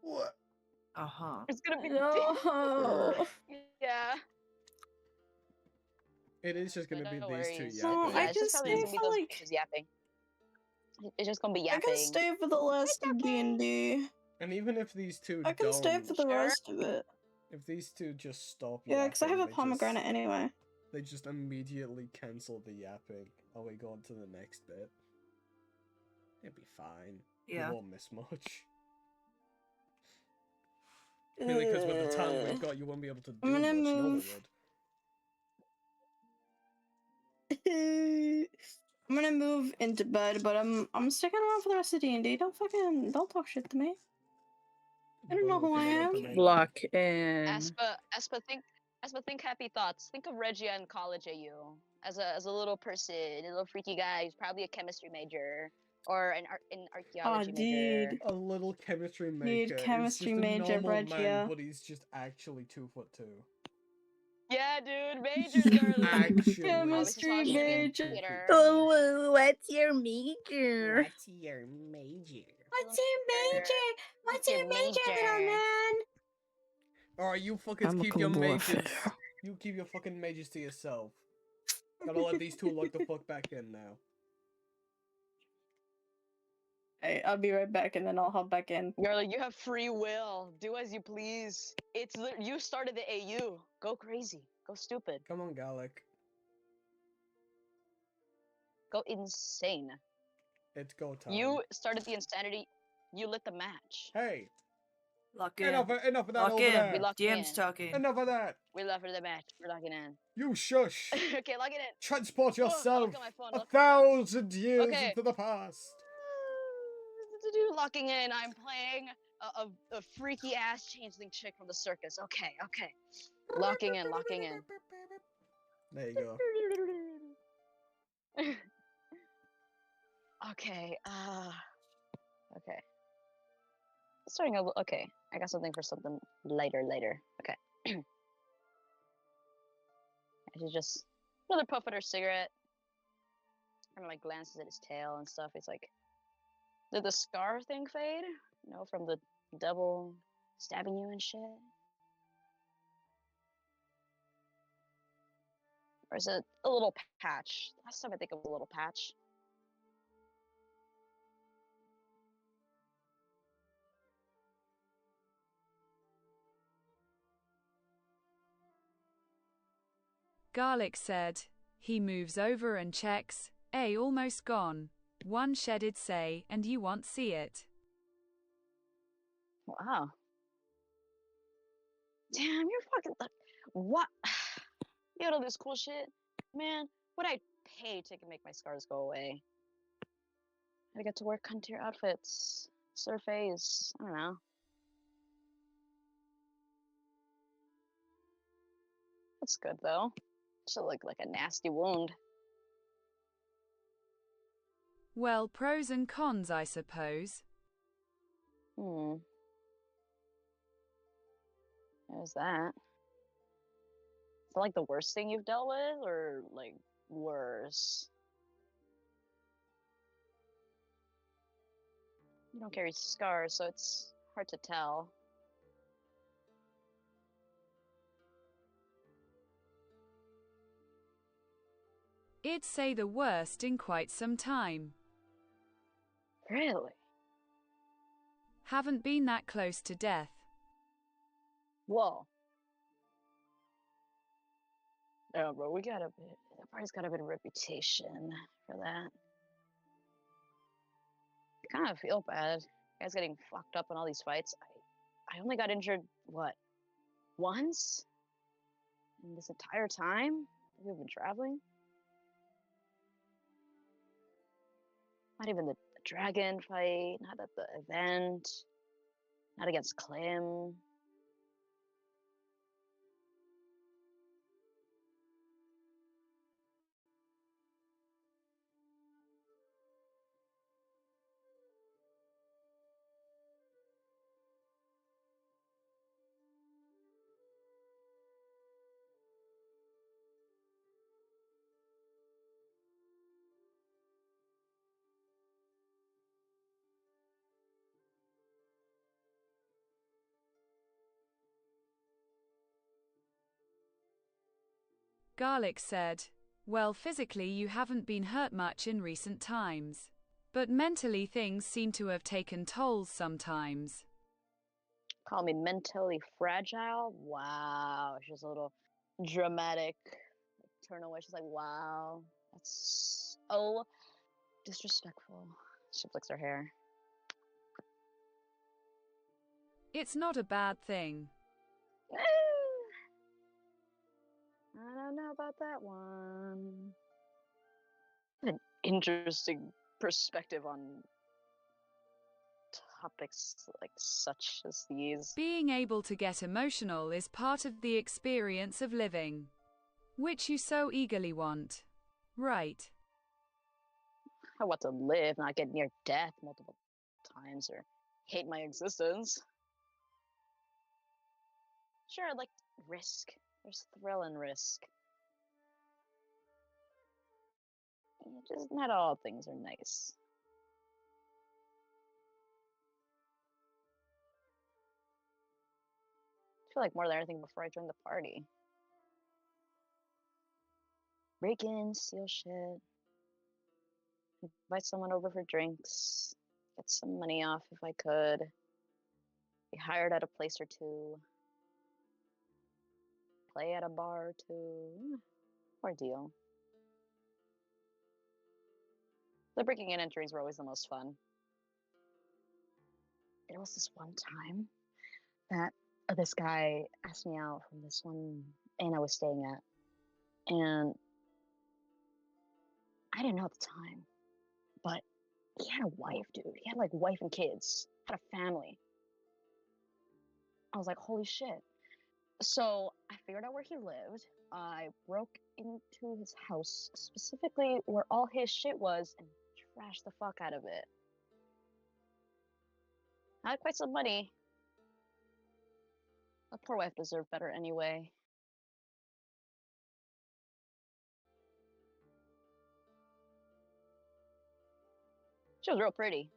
What? Uh-huh. It's gonna be No. yeah. It is just gonna But be no these two worries. No, yapping. I Yeah, it's can just probably stay just gonna be for those like. bitches yapping. It's just gonna be I yapping. can stay for the last of D&D. And even if these two I can stay don't, for the Sure. rest of it. if these two just stop Yeah, because I have yapping, a pomegranate anyway. they just immediately cancel the yapping. Oh, we go on to the next bit. It'd be fine. Yeah. We won't miss much. Really, because with the time we've got, you won't be able to do I'm much. gonna No, we move. would. I'm gonna move into bed, but I'm sticking around for the rest of D&D. Don't talk shit to me. I don't know who I am. Lock in. Aspa, think happy thoughts. Think of Regia in college AU as a little person, a little freaky guy who's probably a chemistry major or an archaeology major. dude. A little chemistry Dude, major. chemistry is just major, a normal man, Regia. but he's just actually 2'2". Yeah, dude, majors are like Actually. Chemistry major. Oh, what's your major? What's your major? What's your major? What's your major, little man? Alright, you fuckers Chemical keep your mages. warfare. You keep your fucking mages to yourself. Gotta let these two log the fuck back in now. Hey, I'll be right back and then I'll hop back in. You're like, you have free will. Do as you please. You started the AU. Go crazy. Go stupid. Come on, Gallic. Go insane. It's go time. You started the insanity. You lit the match. Hey, Lock in. enough of that Lock over in. there. We locked DM's in. talking. Enough of that. We left for the match. We're locking in. You shush. Okay, lock it in. Transport Oh, yourself look at my phone, a look at my phone. 1,000 years Okay. into the past. Locking in. I'm playing a freaky ass changeling chick from the circus. Okay, okay. Locking in, locking in. There you go. Okay, okay. Starting a okay. I got something for something lighter later. Okay. She's just another puff at her cigarette. Kind of like glances at his tail and stuff. It's like, did the scar thing fade? You know, from the devil stabbing you and shit? Or is it a little patch? Last time I think it was a little patch. Garlic said. He moves over and checks. Almost gone. One shedded say, and you won't see it. Wow. Damn, you're fucking what? You know this cool shit, man. What I pay to make my scars go away? I get to wear cuntier outfits, surface. I don't know. That's good though. Should look like a nasty wound. Well, pros and cons, I suppose. There's that. Is that like the worst thing you've dealt with, or like worse? You don't carry scars, so it's hard to tell. I'd say the worst in quite some time. Really? Haven't been that close to death. Whoa. Oh, bro, we got a bit. The party's got a bit of reputation for that. I kind of feel bad. Guys getting fucked up in all these fights. I only got injured, what, once? In this entire time we've been traveling? Not even the dragon fight, not at the event, not against Clem. Garlic said. Well, physically you haven't been hurt much in recent times. But mentally things seem to have taken tolls sometimes. Call me mentally fragile? Wow. She's a little dramatic. Turn away. She's like, wow. That's so disrespectful. She flicks her hair. It's not a bad thing. I don't know about that one. An interesting perspective on topics like such as these. Being able to get emotional is part of the experience of living, which you so eagerly want. Right. I want to live, not get near death multiple times or hate my existence. Sure, I'd like risk. There's thrill in risk. Just not all things are nice. I feel like more than anything before I join the party. Break in, steal shit, invite someone over for drinks, get some money off if I could, be hired at a place or two, play at a bar or two. Ordeal. The breaking in entries were always the most fun. There was this one time that this guy asked me out from this one inn I was staying at, and I didn't know at the time, but he had a wife, dude. He had like wife and kids, had a family. I was like, holy shit. So I figured out where he lived. I broke into his house, specifically where all his shit was, and trashed the fuck out of it. I had quite some money. My poor wife deserved better anyway. She was real pretty,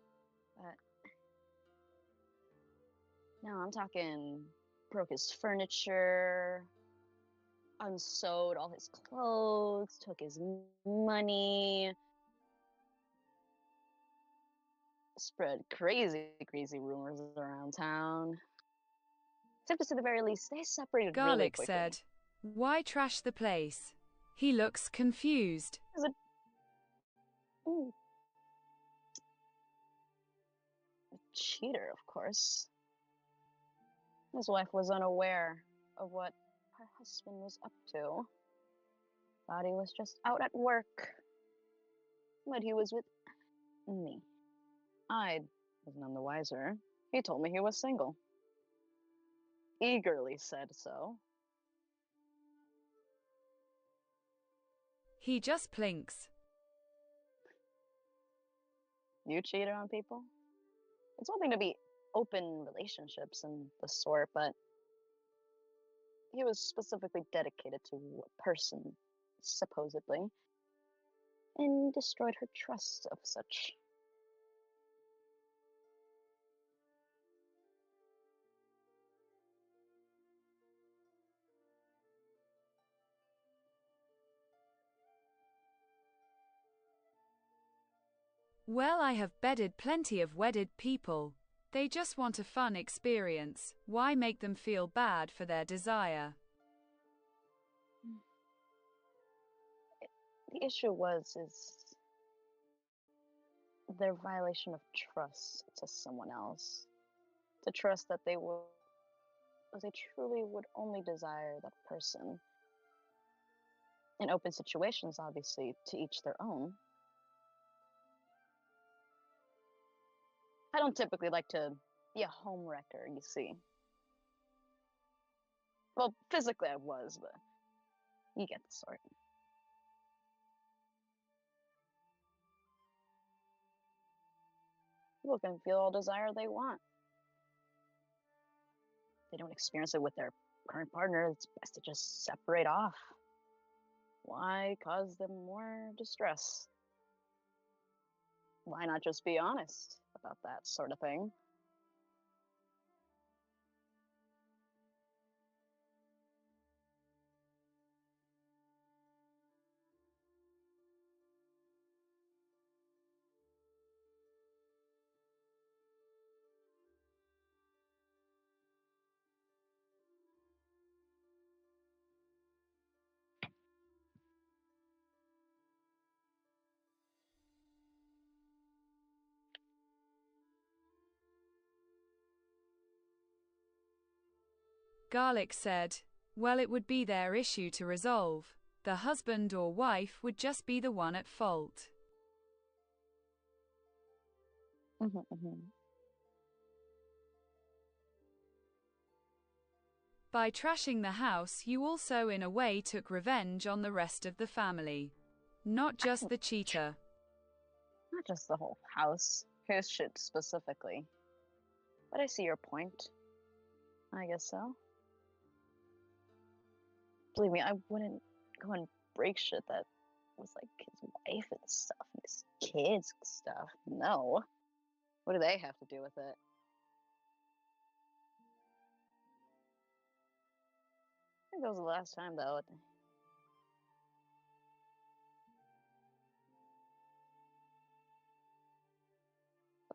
but no, I'm talking broke his furniture, unsewed all his clothes, took his money, spread crazy rumors around town. Except to say the very least, they separated really Garlic quickly. said, "Why trash the place?" He looks confused. Ooh. A cheater, of course. His wife was unaware of what her husband was up to. Thought he was just out at work. But he was with me. I was none the wiser. He told me he was single. Eagerly said so. He just plinks. You cheated on people? It's one thing to be open relationships and the sort, but he was specifically dedicated to a person, supposedly, and destroyed her trust of such. Well, I have bedded plenty of wedded people. They just want a fun experience. Why make them feel bad for their desire? The issue is their violation of trust to someone else. To trust that they truly would only desire that person. In open situations, obviously, to each their own. I don't typically like to be a homewrecker, you see. Well, physically I was, but you get the sort. People can feel all desire they want. If they don't experience it with their current partner, it's best to just separate off. Why cause them more distress? Why not just be honest about that sort of thing? Garlic said, well, it would be their issue to resolve. The husband or wife would just be the one at fault. By trashing the house, you also in a way took revenge on the rest of the family. Not just the cheater. Not just the whole house, his shit specifically. But I see your point. I guess so. Believe me, I wouldn't go and break shit that was like his wife and stuff, and his kids and stuff. No. What do they have to do with it? think that was the last time, though.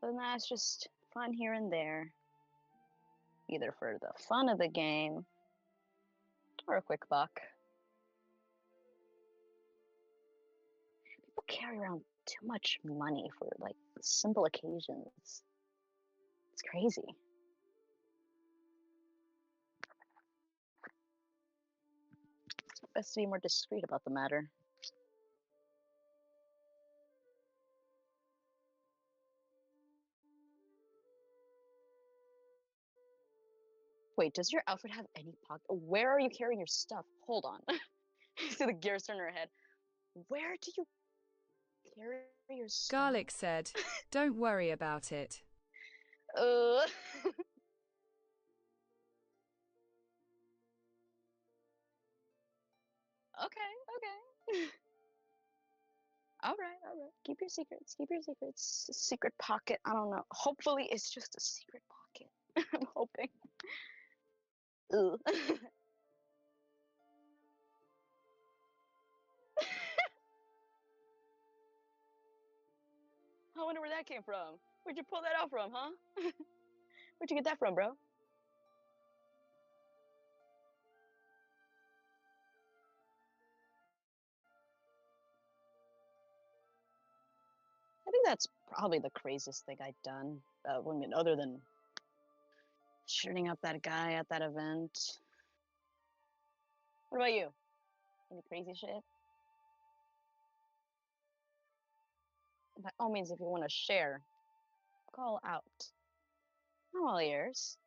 Other than that, it's just fun here and there, either for the fun of the game or a quick buck. People carry around too much money for like simple occasions. It's crazy. Best to be more discreet about the matter. Wait, does your outfit have any pocket? Where are you carrying your stuff? Hold on. See the gears turn her head. Where do you carry your stuff? Garlic said, "Don't worry about it." Okay, okay. All right, all right. Keep your secrets. Keep your secrets. Secret pocket. I don't know. Hopefully, it's just a secret pocket. I'm hoping. Ugh. I wonder where that came from. Where'd you pull that out from, huh? Where'd you get that from, bro? I think that's probably the craziest thing I've done. I mean, other than shooting up that guy at that event. What about you? Any crazy shit? By all means, if you want to share, call out. I'm all ears.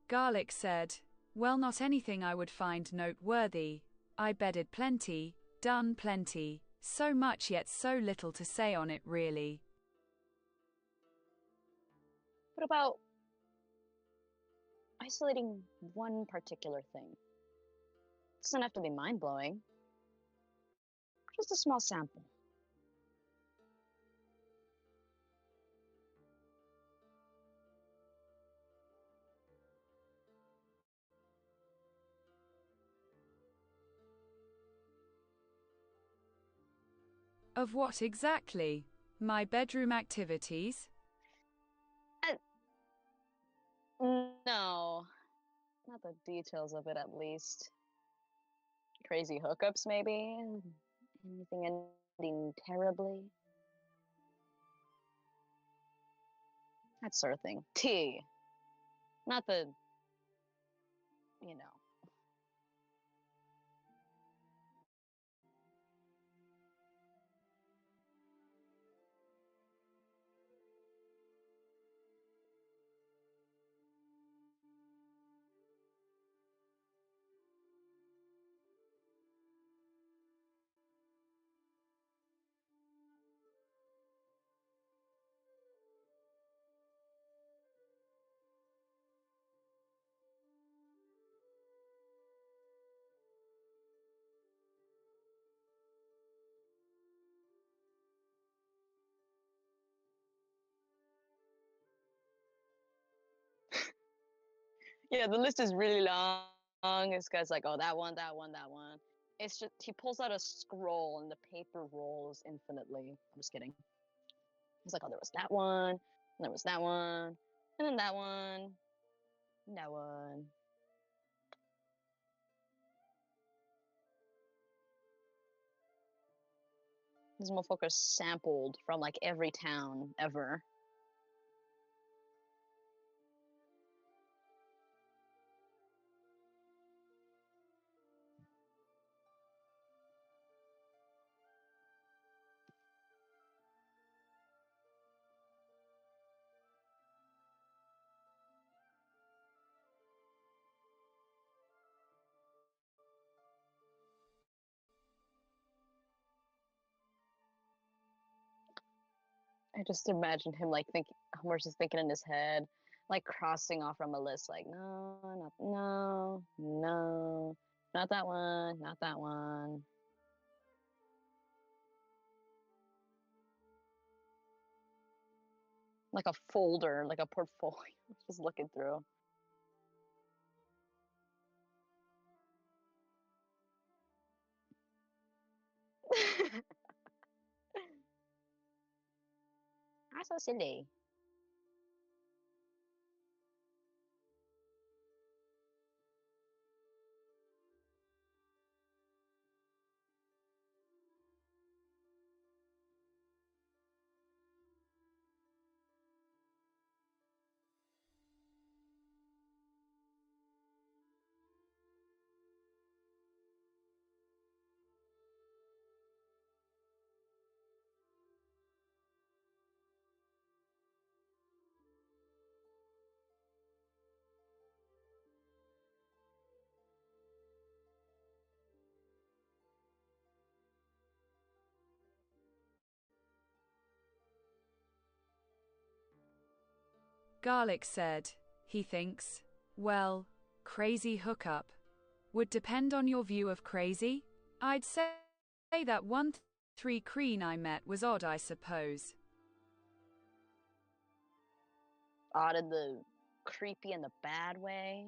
Garlic said, "Well, not anything I would find noteworthy. I bedded plenty, done plenty, so much yet so little to say on it really." What about isolating one particular thing? It doesn't have to be mind-blowing. Just a small sample. Of what exactly? My bedroom activities? No, not the details of it at least. Crazy hookups, maybe? Anything ending terribly? That sort of thing. Tea. Not the, you know. Yeah, the list is really long. This guy's like, oh, that one, that one, that one. It's just, he pulls out a scroll and the paper rolls infinitely. I'm just kidding. He's like, oh, there was that one, and there was that one, and then that one, and that one. This motherfucker sampled from like every town ever. I just imagine him like thinking, Homer's just thinking in his head, like crossing off from a list, like no, not that one, not that one. Like a folder, like a portfolio, just looking through. That's so silly. Garlic said, he thinks, well, crazy hookup. Would depend on your view of crazy. I'd say that 1-3 Kreen I met was odd, I suppose. Odd in the creepy in the bad way.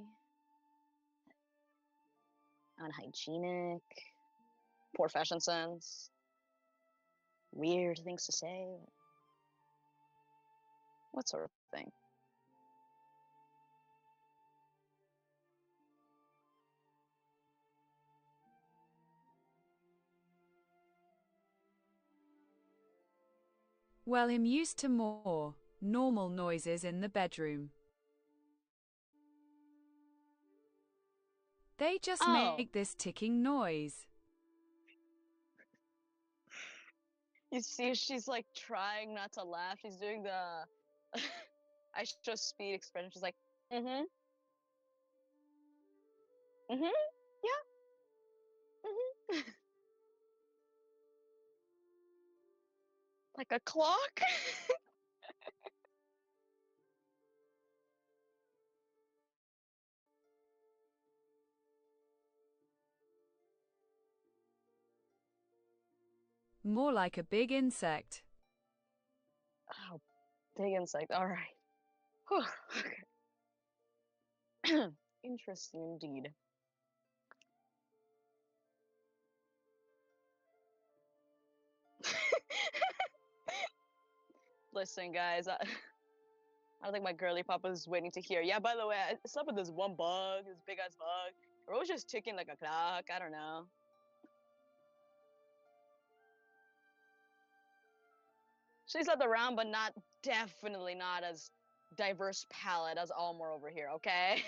Unhygienic. Poor fashion sense. Weird things to say. What sort of thing? Well, him used to more normal noises in the bedroom. They just Oh. make this ticking noise. You see, she's like trying not to laugh. She's doing the I show speed expression. She's like, mm-hmm. Mm-hmm. Yeah. Mm-hmm. Like a clock. More like a big insect. Oh, big insect. All right. Whew. Okay. Interesting indeed. Listen, guys, I don't think my girly papa is waiting to hear. Yeah, by the way, I slept with this one bug, this big ass bug. Or it was just ticking like a clock. I don't know. She slept around, but definitely not as diverse palette as Almor over here, okay?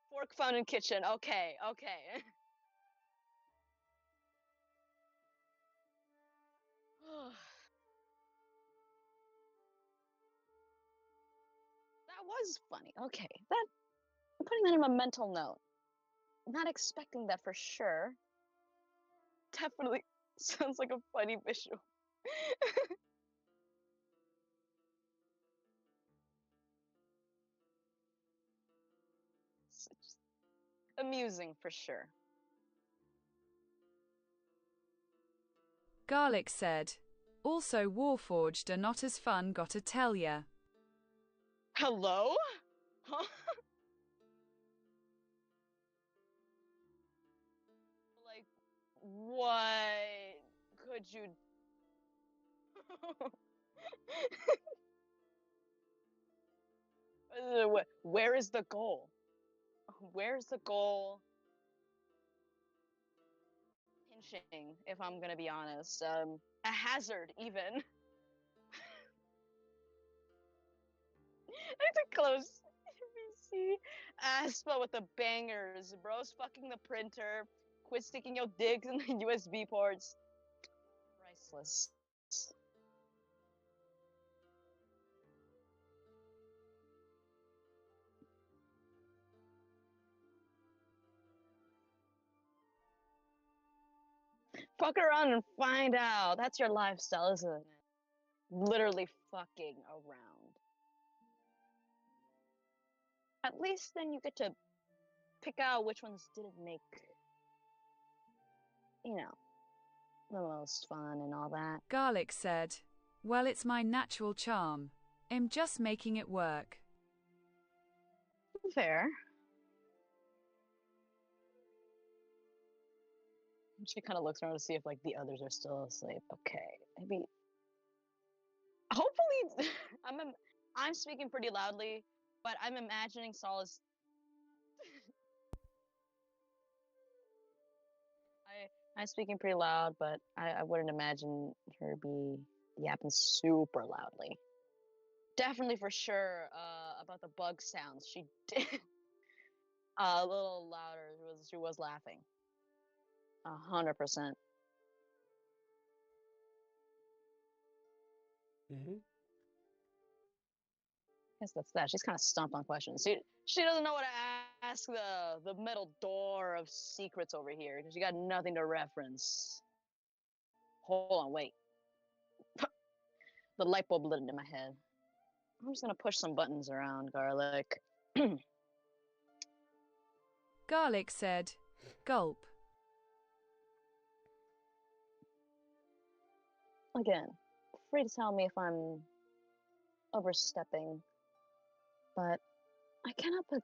Fork found in kitchen. Okay, okay. That was funny. Okay, I'm putting that in my mental note. Not expecting that for sure. Definitely sounds like a funny visual. Amusing for sure. Garlic said, also Warforged are not as fun, gotta tell ya. Hello? Huh? Like, what could you... Where is the goal? Where's the goal? Pinching, if I'm gonna be honest. A hazard, even. I have to close NBC. Aspa with the bangers. Bro's fucking the printer. Quit sticking your dicks in the USB ports. Priceless. Fuck around and find out. That's your lifestyle, isn't it? Literally fucking around. At least then you get to pick out which ones didn't make, you know, the most fun and all that. Garlic said, "Well, it's my natural charm. I'm just making it work." Fair. She kind of looks around to see if like the others are still asleep. Okay, maybe. Hopefully, I'm speaking pretty loudly, but I'm imagining Saul is. I'm speaking pretty loud, but I wouldn't imagine her be yapping super loudly. Definitely for sure about the bug sounds. She did a little louder. She was laughing. 100%. Mm-hmm. Guess that's that. She's kind of stumped on questions. She doesn't know what to ask the metal door of secrets over here because she got nothing to reference. Hold on, wait. The light bulb lit into my head. I'm just gonna push some buttons around, Garlic. Garlic said, "Gulp." Again, free to tell me if I'm overstepping, but I cannot but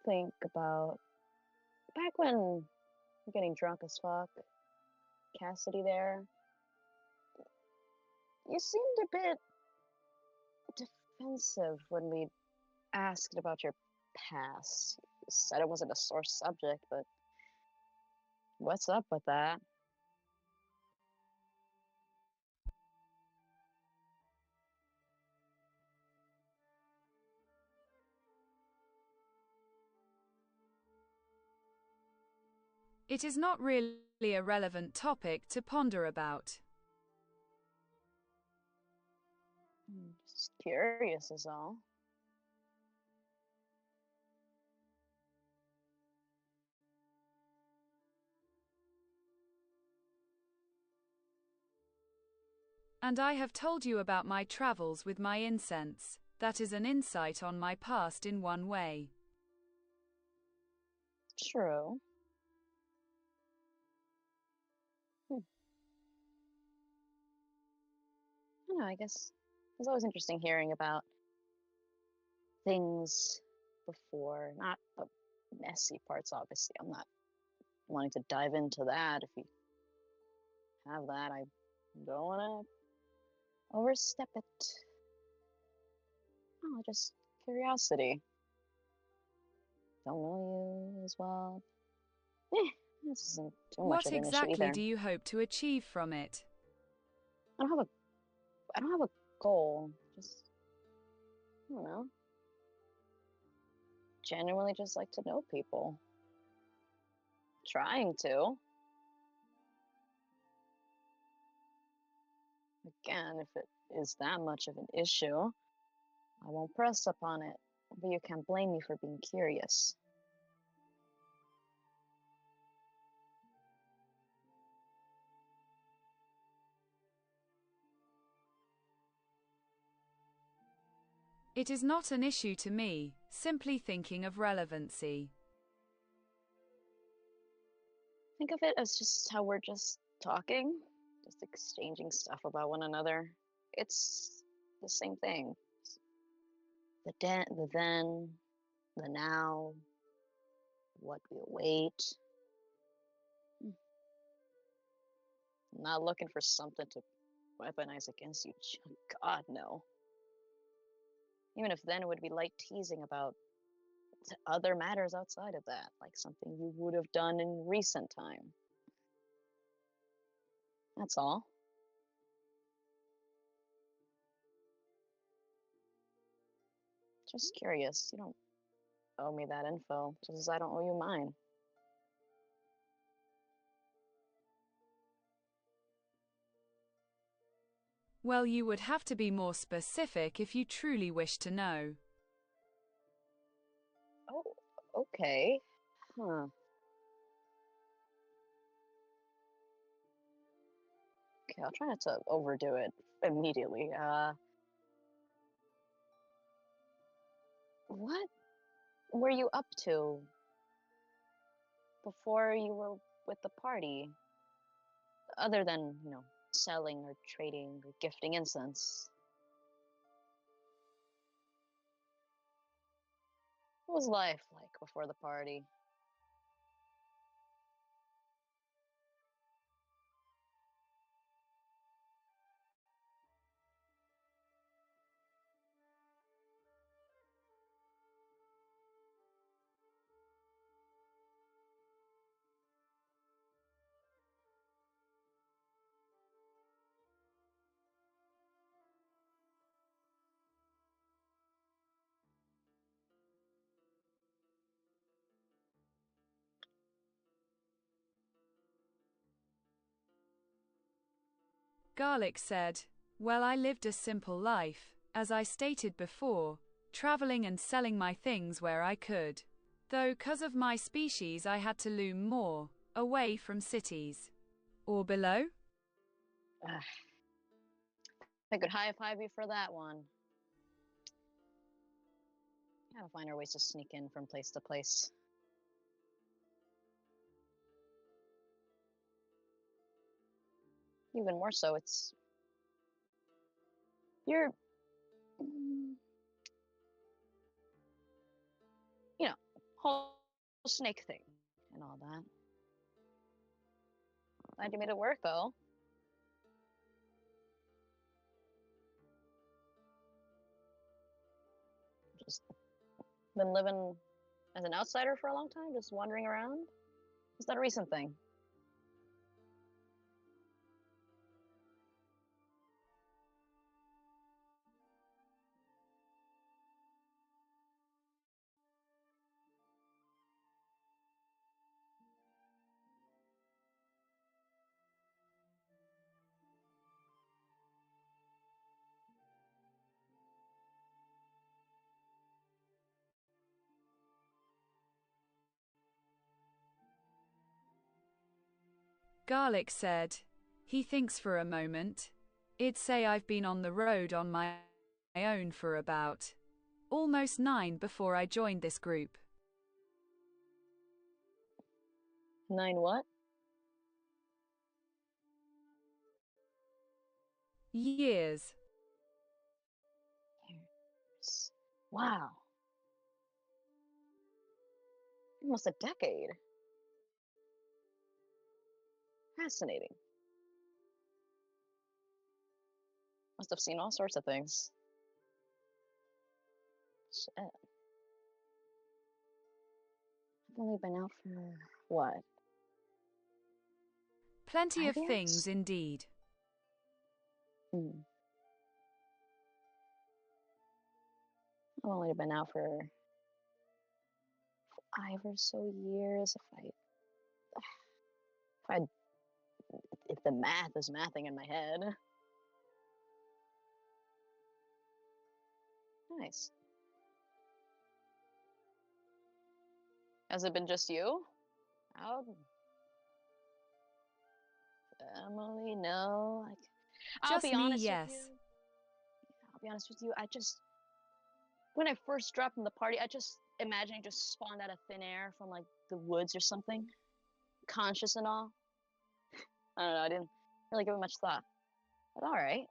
think about back when we're getting drunk as fuck, Cassidy there. You seemed a bit defensive when we asked about your past. You said it wasn't a sore subject, but what's up with that? It is not really a relevant topic to ponder about. Just curious is all. And I have told you about my travels with my incense. That is an insight on my past in one way. True. I don't know, I guess it's always interesting hearing about things before, not the messy parts, obviously. I'm not wanting to dive into that. If you have that, I don't want to overstep it. Oh, just curiosity. Don't know you as well. This isn't too much What of an issue exactly either. do you hope to achieve from it? I don't have a goal. Just, I don't know. Genuinely just like to know people. Trying to. Again, if it is that much of an issue, I won't press upon it. But you can't blame me for being curious. It is not an issue to me, simply thinking of relevancy. Think of it as just how we're just talking, just exchanging stuff about one another. It's the same thing. The then, the now, what we await. I'm not looking for something to weaponize against you. God, no. Even if then it would be light teasing about other matters outside of that, like something you would have done in recent time. That's all. Just curious. You don't owe me that info, just as I don't owe you mine. Well, you would have to be more specific if you truly wish to know. Oh, okay. Huh. Okay, I'll try not to overdo it immediately. What were you up to before you were with the party? Other than, selling or trading or gifting incense. What was life like before the party? Garlic said, well, I lived a simple life, as I stated before, traveling and selling my things where I could. Though 'cause of my species I had to loom more, away from cities. Or below? I could high-five you for that one. Gotta find our ways to sneak in from place to place. Even more so, it's your, whole snake thing and all that. Glad you made it work, though. Just been living as an outsider for a long time, just wandering around. Is that a recent thing? Garlic said. He thinks for a moment. I'd say I've been on the road on my own for about almost 9 before I joined this group. 9 what? Years. Years. Wow. Almost a decade. Fascinating. Must have seen all sorts of things. Shit. I've only been out for, what, Plenty 5 of years? things indeed. I've only been out for 5 or so years. If the math is mathing in my head. Nice. Has it been just you? Out? Family? No. I'll Just be me, honest with yes. you. I'll be honest with you. When I first dropped in the party, I just imagined it just spawned out of thin air from like the woods or something, conscious and all. I don't know. I didn't really give it much thought. But all right.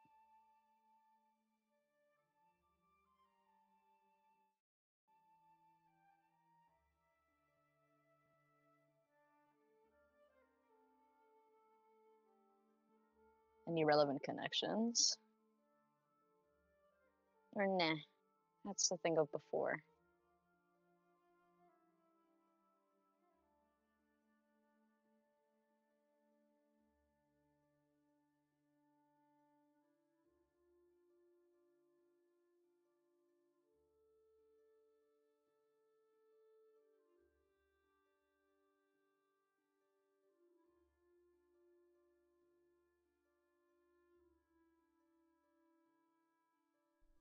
Any relevant connections? Or nah? That's the thing of before.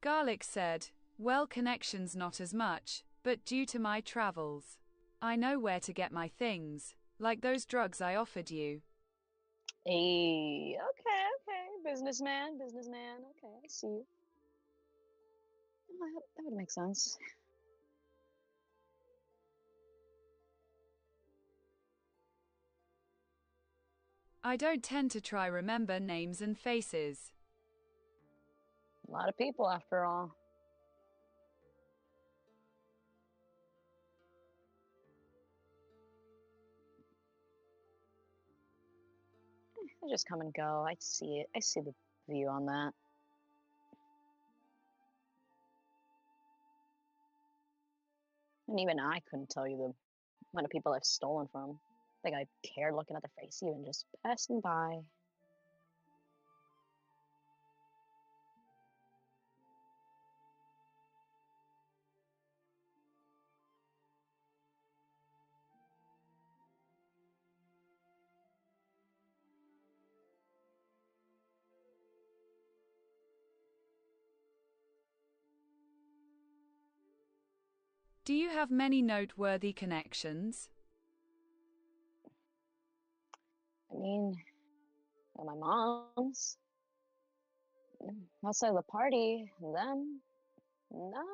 Garlic said, well, connections not as much, but due to my travels, I know where to get my things, like those drugs I offered you. Hey, okay. Businessman, businessman. Okay, I see you. Oh, that would make sense. I don't tend to try remember names and faces. A lot of people, after all. I just come and go. I see it. I see the view on that. And even I couldn't tell you the amount of people I've stolen from. I think I cared looking at their face, even just passing by. Do you have many noteworthy connections? I mean, at my mom's. Outside of the party, them, not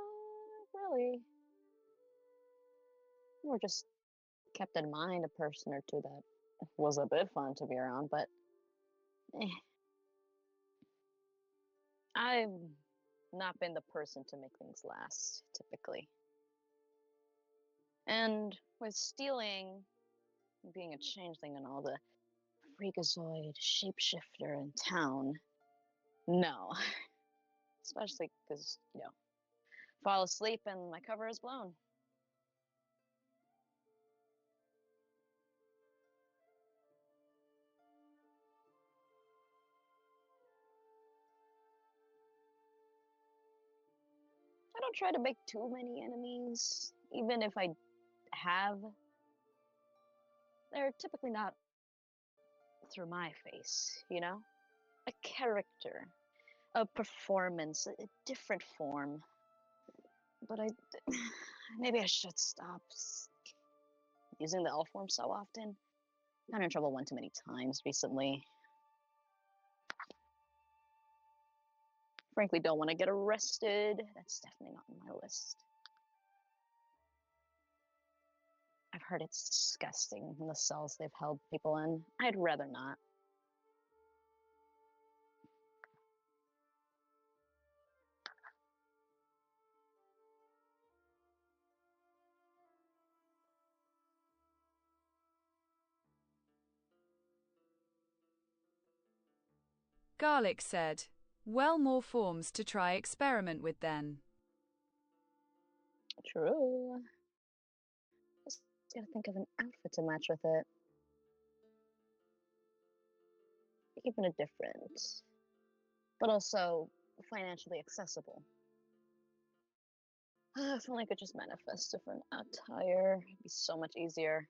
really. More just kept in mind a person or two that was a bit fun to be around, but I've not been the person to make things last, typically. And with stealing, being a changeling and all, the freakazoid shapeshifter in town, no. Especially because, fall asleep and my cover is blown. I don't try to make too many enemies. Even if I have, they're typically not through my face, A character, a performance, a different form. But maybe I should stop using the elf form so often. Got in trouble one too many times recently. Frankly, don't want to get arrested. That's definitely not on my list. I've heard it's disgusting in the cells they've held people in. I'd rather not. Garlic said. Well, more forms to try experiment with then. True. Just gotta think of an outfit to match with it. Keeping it different, but also financially accessible. If only I could just manifest different attire. It'd be so much easier.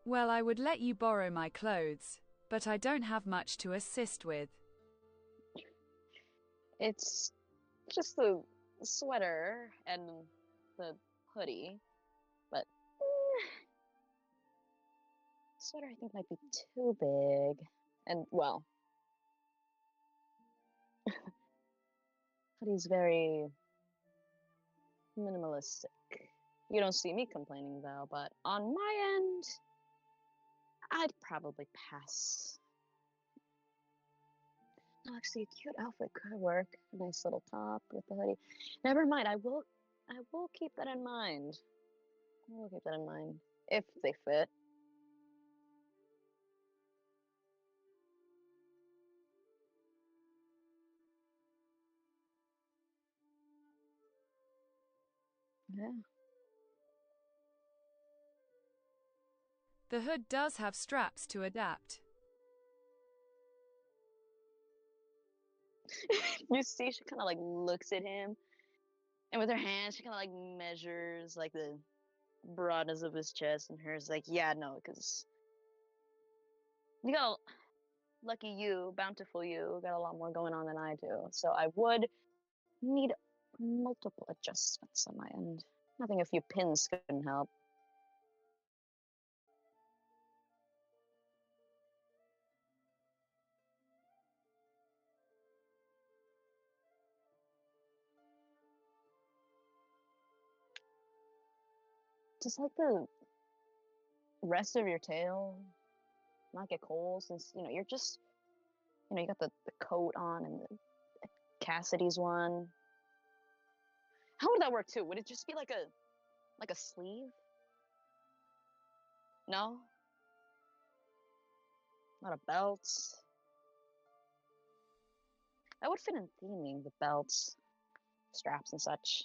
Well, I would let you borrow my clothes, but I don't have much to assist with. It's just the sweater and the hoodie, but sweater I think might be too big. And well, hoodie's very minimalistic. You don't see me complaining though, but on my end, I'd probably pass. No, actually, a cute outfit could work. A nice little top with the hoodie. Never mind. I will keep that in mind. I will keep that in mind if they fit. Yeah. The hood does have straps to adapt. You see, she kind of like looks at him, and with her hand, she kind of like measures like the broadness of his chest, and hers like, yeah, no, because you got lucky you, bountiful you, got a lot more going on than I do. So I would need multiple adjustments on my end. Nothing a few pins couldn't help. Just like the rest of your tail not get cold, since you're just you got the coat on and the Cassidy's one. How would that work too? Would it just be like a sleeve? No, not a belt. That would fit in theming, the belts, straps, and such.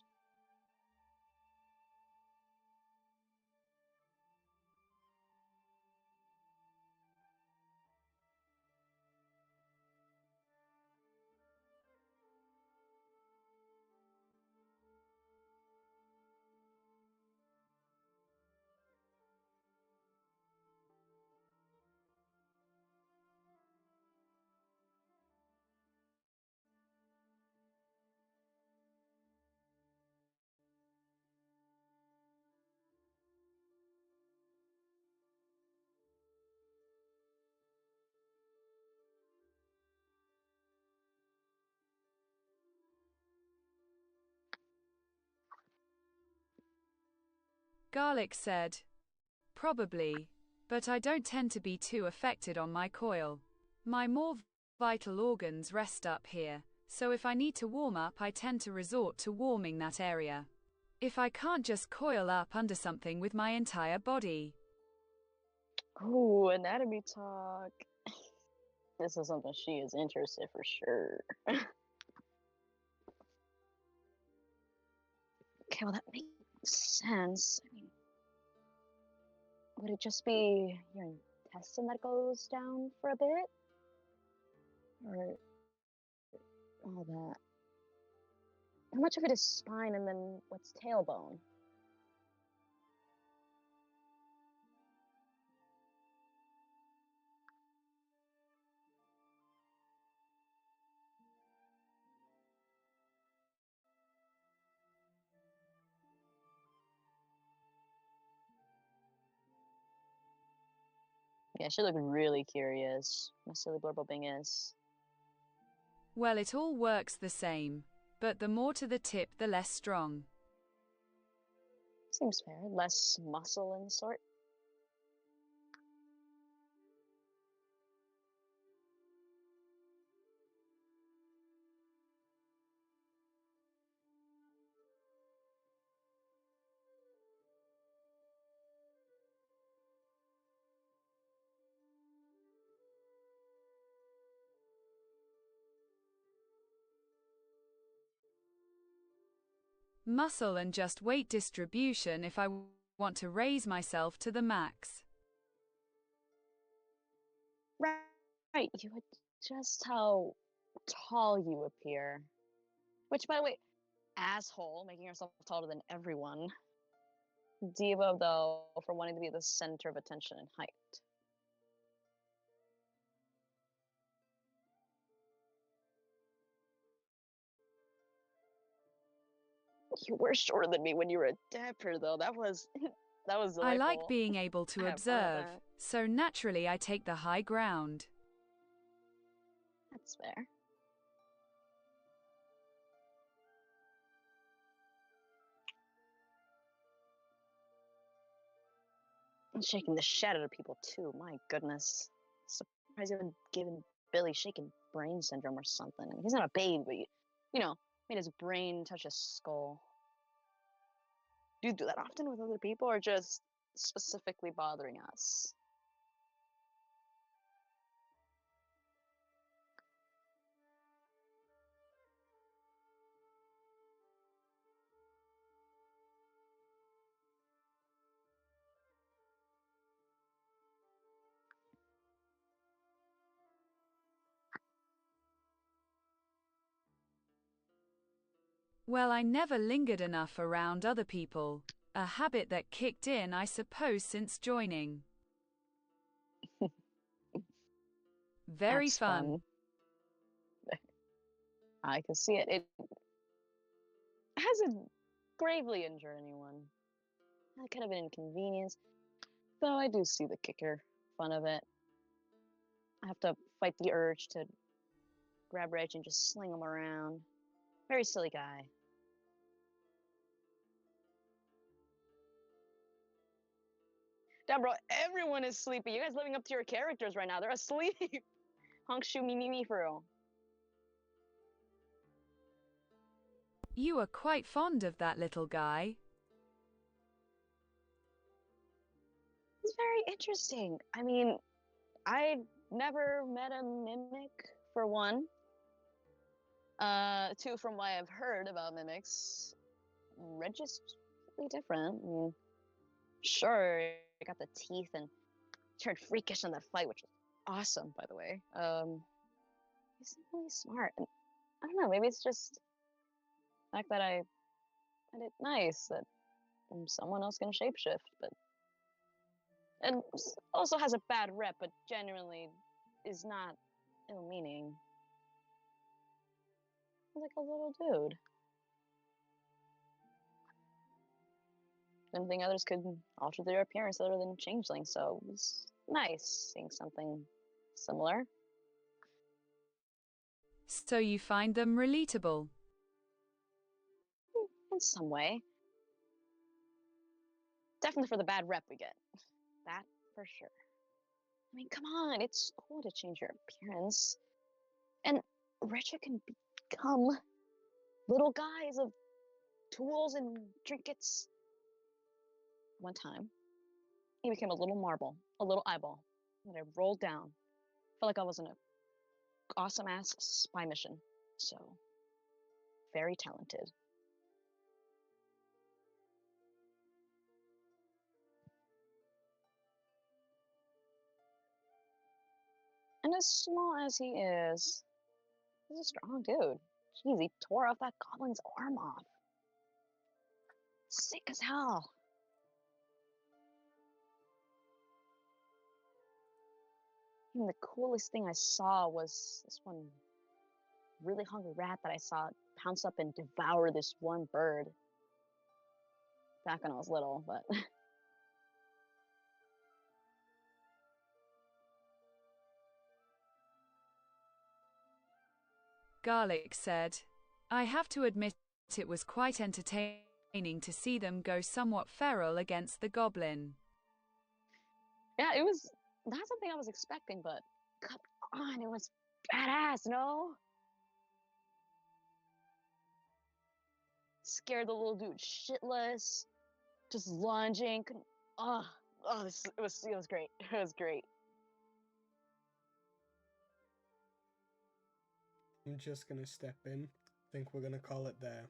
Garlic said. Probably, but I don't tend to be too affected on my coil. My more vital organs rest up here, so if I need to warm up, I tend to resort to warming that area. If I can't just coil up under something with my entire body. Ooh, anatomy talk. This is something she is interested for sure. Okay, well that makes sense. I mean, would it just be your intestine that goes down for a bit? Or all that? How much of it is spine and then what's tailbone? Yeah, she looked really curious. My silly blurble thing is. Well, it all works the same, but the more to the tip, the less strong. Seems fair. Less muscle and sort. Muscle and just weight distribution if I want to raise myself to the max. Right, you adjust how tall you appear. Which, by the way, asshole, making yourself taller than everyone. Diva, though, for wanting to be the center of attention and height. You were shorter than me when you were a dapper, though. That was that was I delightful. like being able to I have fun at observe, that. so naturally I take the high ground. That's fair. I'm shaking the shit out of people too. My goodness. Surprised you haven't given Billy shaken brain syndrome or something. I mean, he's not a babe, but made his brain touch his skull. Do you do that often with other people, or just specifically bothering us? Well, I never lingered enough around other people. A habit that kicked in, I suppose, since joining. Very That's fun. I can see it. It hasn't gravely injured anyone. That could have been inconvenience, though I do see the kicker fun of it. I have to fight the urge to grab Reg and just sling him around. Very silly guy. Damn, bro, everyone is sleepy. You guys living up to your characters right now. They're asleep. Honk, shoot, me, for real. You are quite fond of that little guy. It's very interesting. I mean, I never met a mimic, for one. Two, from what I've heard about mimics, Reg is completely different. I mean, sure, I got the teeth and turned freakish in that fight, which was awesome, by the way. He's really smart. And I don't know, maybe it's just the fact that I find it nice that someone else can shapeshift, but and also has a bad rep, but genuinely is not ill-meaning. Like a little dude. Didn't think others could alter their appearance other than changelings, so it was nice seeing something similar. So you find them relatable? In some way. Definitely for the bad rep we get. That for sure. I mean, come on, it's cool to change your appearance. And Richard can become little guys of tools and trinkets. One time, he became a little marble, a little eyeball, that I rolled down. Felt like I was in a awesome ass spy mission. So, very talented. And as small as he is, he's a strong dude. Jeez, he tore off that goblin's arm off. Sick as hell. And the coolest thing I saw was this one really hungry rat that I saw pounce up and devour this one bird. Back when I was little, but Garlic said, I have to admit it was quite entertaining to see them go somewhat feral against the goblin. yeah, it was not something I was expecting, but come on, it was badass, no? Scared the little dude shitless, just lunging. It was great. It was great. I'm just gonna step in. Think we're gonna call it there.